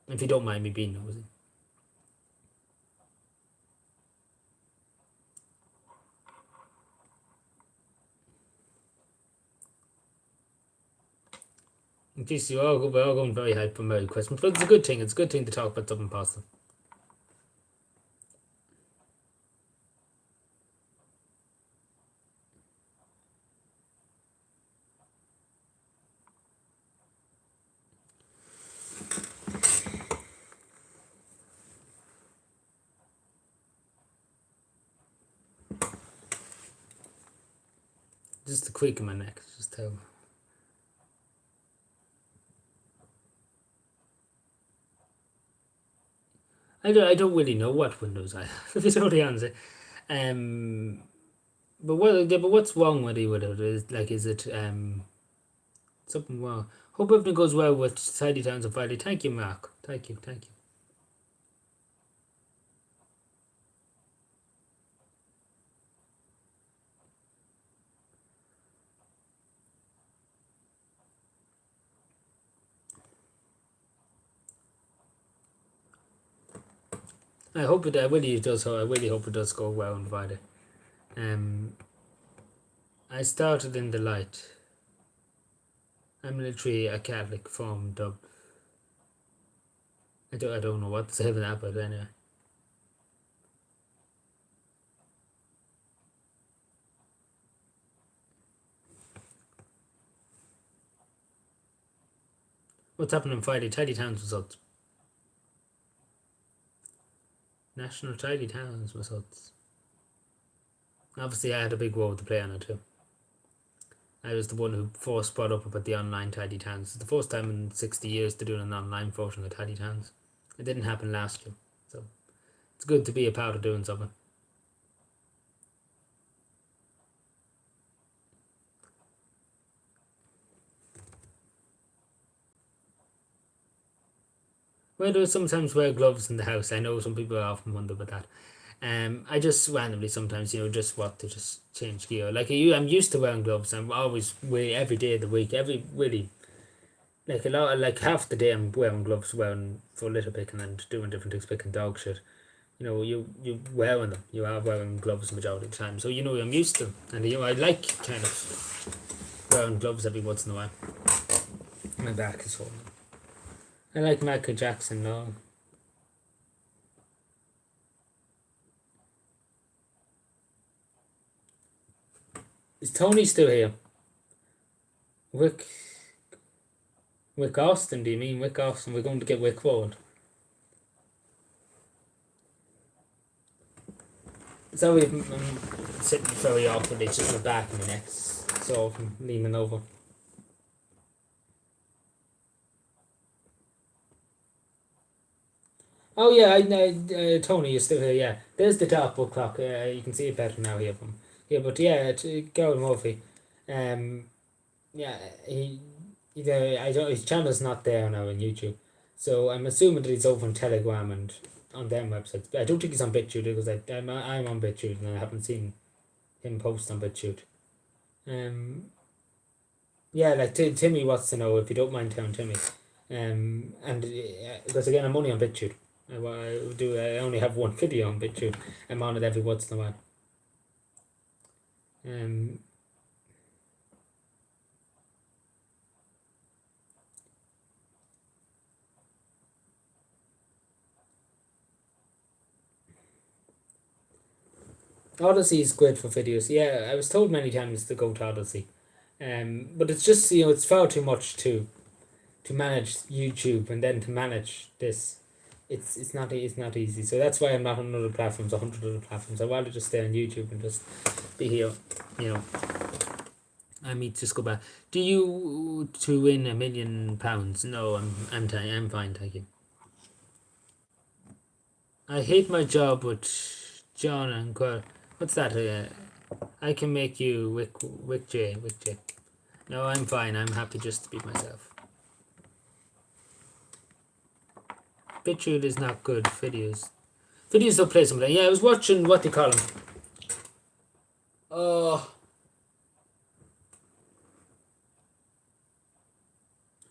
If you don't mind me being nosy. Geez, we're all going very hard for Merry Christmas, but it's a good thing. It's a good thing to talk about something positive. Just the creak in my neck. Just tell. I don't really know what Windows I have, to be totally honest. But what's wrong with it? Is it something wrong? Hope everything goes well with Tidy Towns on Friday. Thank you, Mark. Thank you. I hope it. I really does. I really hope it does go well on Friday. I started in the light. I'm literally a Catholic from Dub. I don't know what to say about that, but anyway. What's happening Friday? Tidy Towns results. National Tidy Towns results. Obviously, I had a big role to play on it too. I was the one who first brought up about the online Tidy Towns. It's the first time in 60 years to do an online version of Tidy Towns. It didn't happen last year, so it's good to be a part of doing something. Well, do sometimes wear gloves in the house. I know some people often wonder about that. I just randomly sometimes, just want to just change gear. Like I'm used to wearing gloves. I'm always every day of the week, every really, like a lot, like half the day I'm wearing gloves, wearing for litter picking and doing different things, picking dog shit. You wearing them. You are wearing gloves the majority of the time, so I'm used to them, and I like kind of wearing gloves every once in a while. My back is swollen. I like Michael Jackson now. Is Tony still here? Wick Austin, do you mean Wick Austin? We're going to get Wick forward. Sorry, I'm sitting very awkwardly, just my back and my neck, so I'm leaning over. Oh yeah, I know, Tony, you're still here. Yeah, there's the dartboard clock. You can see it better now here from here. But yeah, Gary Murphy. Um, yeah, I don't. His channel's not there now on YouTube, so I'm assuming that he's over on Telegram and on them websites. But I don't think he's on BitChute because I'm on BitChute and I haven't seen him post on BitChute. Yeah, like Timmy wants to know if you don't mind telling Timmy. And because again, I'm only on BitChute. I only have one video on BitChute. I'm on it every once in a while. Odyssey is great for videos. Yeah, I was told many times to go to Odyssey. But it's just it's far too much to manage YouTube and then to manage this. It's not easy. So that's why I'm not on other platforms, 100 other platforms. I want to just stay on YouTube and just be here. I mean, just go back. Do you to win £1 million? No, I'm fine, thank you. I hate my job with John and What's that? I can make you Wick J. No, I'm fine. I'm happy just to be myself. BitChute is not good. Videos don't play something. Yeah, I was watching, what they call them? Oh.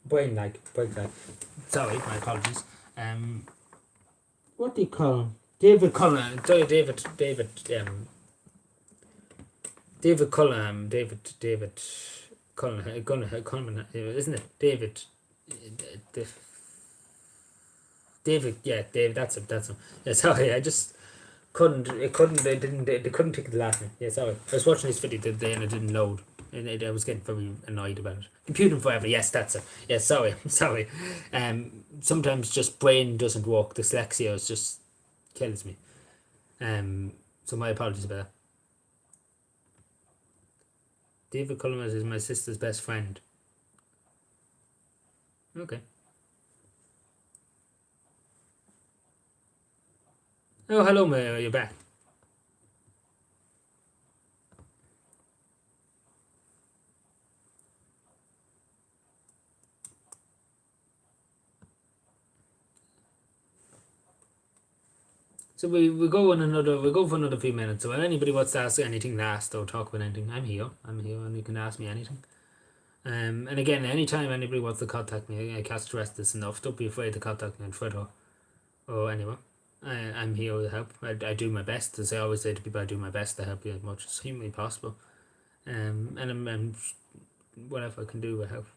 Brain lag. Sorry, my apologies. What do you call him? David Cullen. Cullen, isn't it? David, yeah, David, that's him. Yeah, sorry, I just they couldn't take the last name. Yeah, sorry. I was watching this video the other day and it didn't load. And I was getting very annoyed about it. Computing forever, yes, that's it. Yeah, sorry, I'm sorry. Sometimes just brain doesn't work. Dyslexia is just kills me. So my apologies about that. David Cullen is my sister's best friend. Okay. Oh, hello, Mayor, you're back. So we go for another few minutes. So if anybody wants to ask anything last or talk about anything, I'm here and you can ask me anything. And again, anytime anybody wants to contact me, I can't stress this enough. Don't be afraid to contact me on Twitter or anywhere. I'm here to help. I do my best, as I always say to people. I do my best to help you as much as humanly possible. And I'm whatever I can do will help.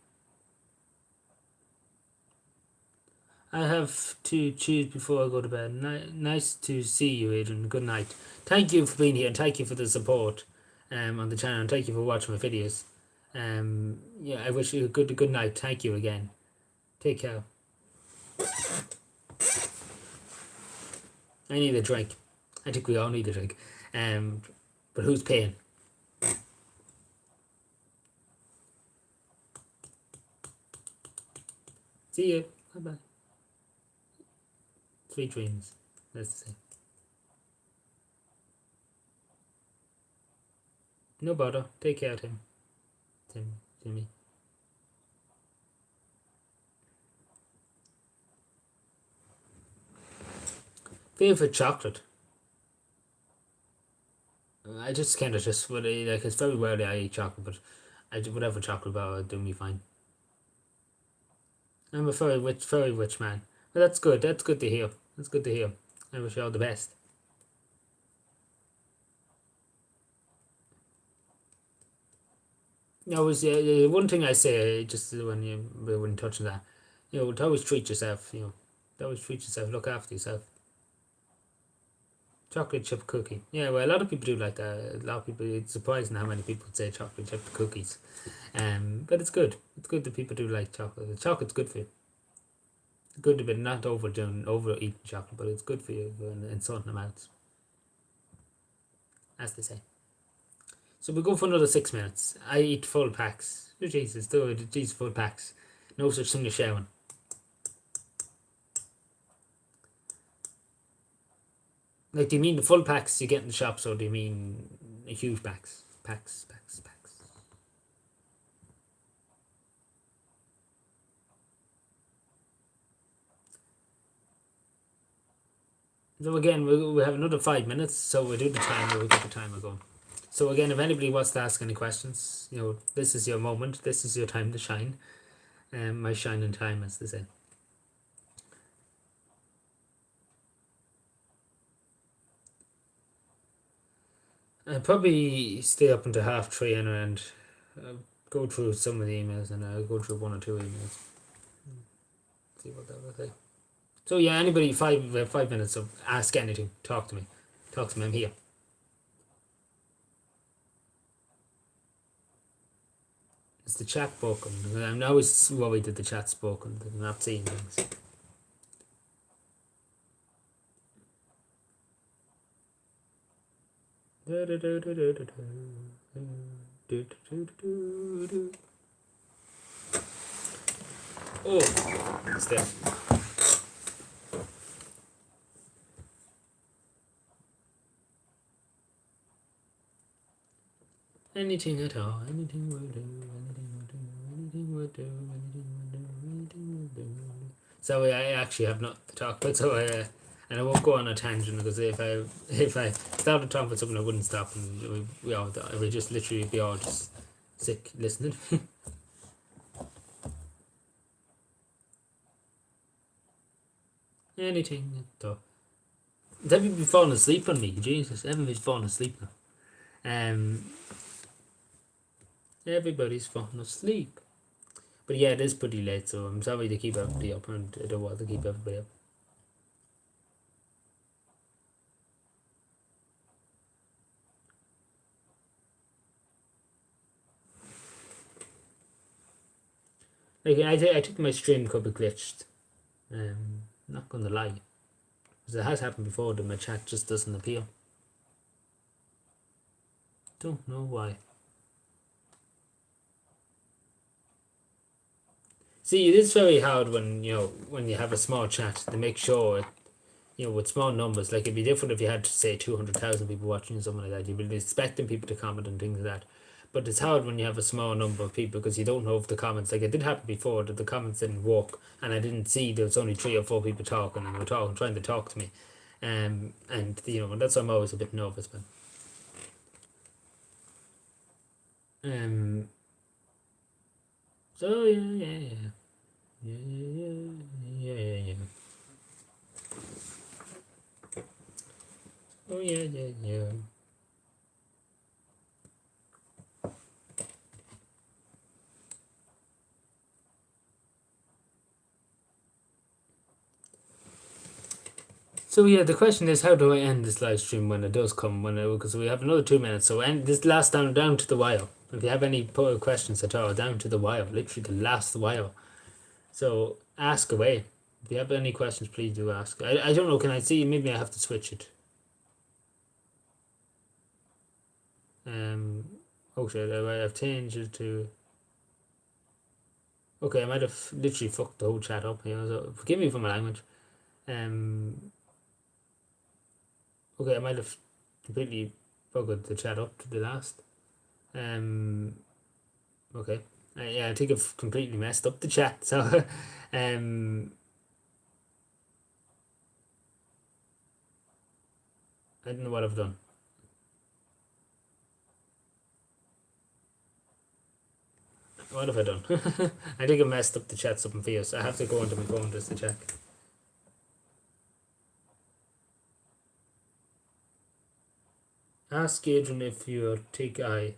I have to choose before I go to bed. Nice to see you, Adrian. Good night. Thank you for being here, and thank you for the support on the channel, and thank you for watching my videos. Yeah, I wish you a good night. Thank you again. Take care. I need a drink. I think we all need a drink. But who's paying? See you. Bye bye. Sweet dreams. Let's say. No bother. Take care, Tim. Timmy. Favorite chocolate? I just kind of just like it's very rarely I eat chocolate, but whatever chocolate bar will do me fine. I'm a very rich man. Well, that's good. That's good to hear. That's good to hear. I wish you all the best. Always, one thing I say, just when touching that, always treat yourself. Always treat yourself. Look after yourself. Chocolate chip cookie. Yeah, well, a lot of people do like that. A lot of people. It's surprising how many people say chocolate chip cookies. But it's good. It's good that people do like chocolate. The chocolate's good for you. Good to be not overeating chocolate, but it's good for you in certain amounts, as they say. So we go for another 6 minutes. I eat full packs. Oh, Jesus, these full packs. No such thing as sharing. Like, do you mean the full packs you get in the shops, or do you mean huge packs? Packs. So again, we have another 5 minutes, so we do the timer, we get the timer going. So again, if anybody wants to ask any questions, this is your moment, this is your time to shine. My shining time, as they say. I'll probably stay up until 3:30 and go through some of the emails, and I'll go through 1 or 2 emails. See what that will say. So yeah, anybody, 5 minutes of ask anything, talk to me, I'm here. Is the chat broken? I'm always worried that the chat's broken, that I'm not seeing things. Oh, it's there. Anything at all, anything will do, anything will do. So I actually have not to talk about. So and I won't go on a tangent because if I started talking about something, I wouldn't stop, and we just literally be all just sick listening. Anything. Everybody's falling asleep on me. Jesus, everybody's falling asleep now. Everybody's falling asleep. But yeah, it is pretty late, so I'm sorry to keep everybody up, and I don't want to keep everybody up. Like I think my stream could be glitched. Not gonna lie, because it has happened before that my chat just doesn't appear. Don't know why. See, it is very hard when when you have a small chat to make sure with small numbers. Like it'd be different if you had say 200,000 people watching, something like that. You'd be expecting people to comment and things like that. But it's hard when you have a small number of people because you don't know if the comments, like it did happen before, that the comments didn't work and I didn't see there was only 3 or 4 people talking and they were trying to talk to me. And that's why I'm always a bit nervous about. So yeah. Oh yeah. So yeah, the question is, how do I end this live stream when it does come? Because we have another 2 minutes. So end this last down to the wire. If you have any questions at all, down to the wire, literally the last wire. So ask away. If you have any questions, please do ask. I don't know. Can I see? Maybe I have to switch it. Oh shit! I've changed it to. Okay, I might have literally fucked the whole chat up. So forgive me for my language. Okay, I might have completely buggered the chat up to the last. Okay. Yeah, I think I've completely messed up the chat. So, I don't know what I've done. What have I done? I think I messed up the chat something for you, so I have to go onto my phone just to check. Ask Adrian if you take eye.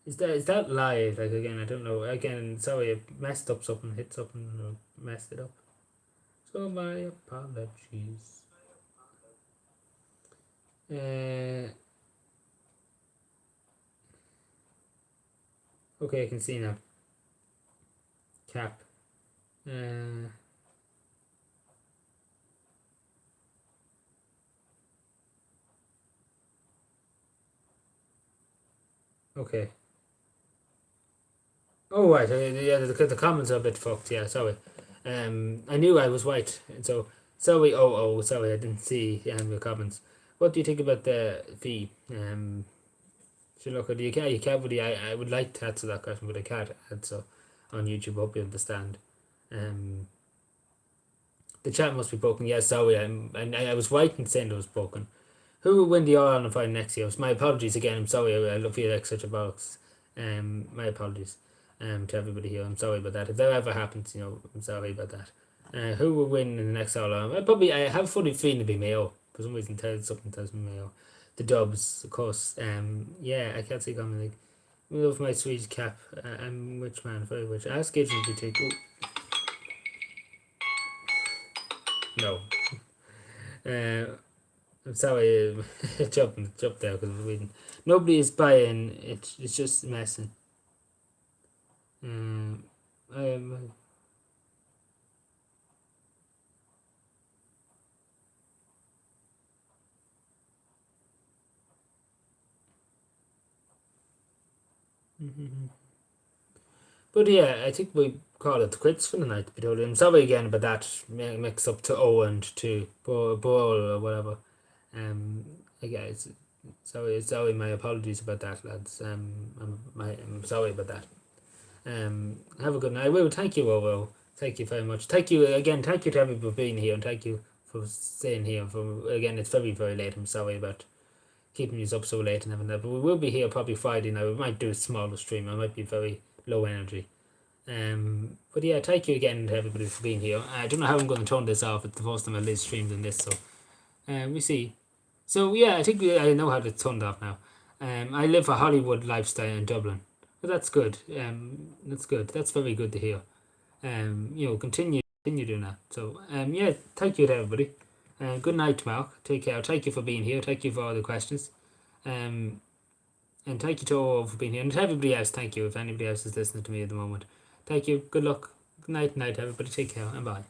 Is that live? Like again, I don't know. Again, sorry, I messed up something, hit something, or messed it up. So my apologies. Okay, I can see now. Cap. Okay. Oh right, yeah, the comments are a bit fucked. Yeah, sorry. I knew I was white, and so sorry. Sorry, I didn't see your comments. What do you think about the fee? So look, you can't really. I would like to answer that question, but I can't answer on YouTube. Hope you understand. The chat must be broken. Yeah, sorry. I was right in saying it was broken. Who will win the All Ireland final next year? My apologies again. I'm sorry. I love you like such a box. My apologies. To everybody here. I'm sorry about that. If that ever happens, I'm sorry about that. Who will win in the next All Ireland? I have a funny feeling to be Mayo. For some reason, something tells me Mayo. The Dubs, of course. Yeah, I can't see coming. Like, we love my Swedish cap. I'm which man? Very which. Ask Adrian to take. No. I'm sorry, jump there because we're reading. Nobody is buying. It's just messing. But yeah, I think we call it quits for the night. I'm sorry again about that mix up to O and to Ball or whatever. Again, sorry. My apologies about that, lads. I'm sorry about that. Have a good night. Well, thank you, overall. Thank you very much. Thank you again. Thank you to everybody for being here, and thank you for staying here. For again, it's very very late. I'm sorry about keeping you up so late and having that, but we will be here probably Friday now. We might do a smaller stream. I might be very low energy. But yeah, thank you again to everybody for being here. I don't know how I'm going to turn this off. It's the first time I've live streamed in this, so we see. So yeah, I think I know how to turn it off now. I live a Hollywood lifestyle in Dublin, but that's good. That's good. That's very good to hear. Continue doing that. So yeah, thank you to everybody. Good night, Mark. Take care. Thank you for being here. Thank you for all the questions. And thank you to all for being here. And to everybody else, thank you. If anybody else is listening to me at the moment, thank you. Good luck. Good night, everybody. Take care and bye.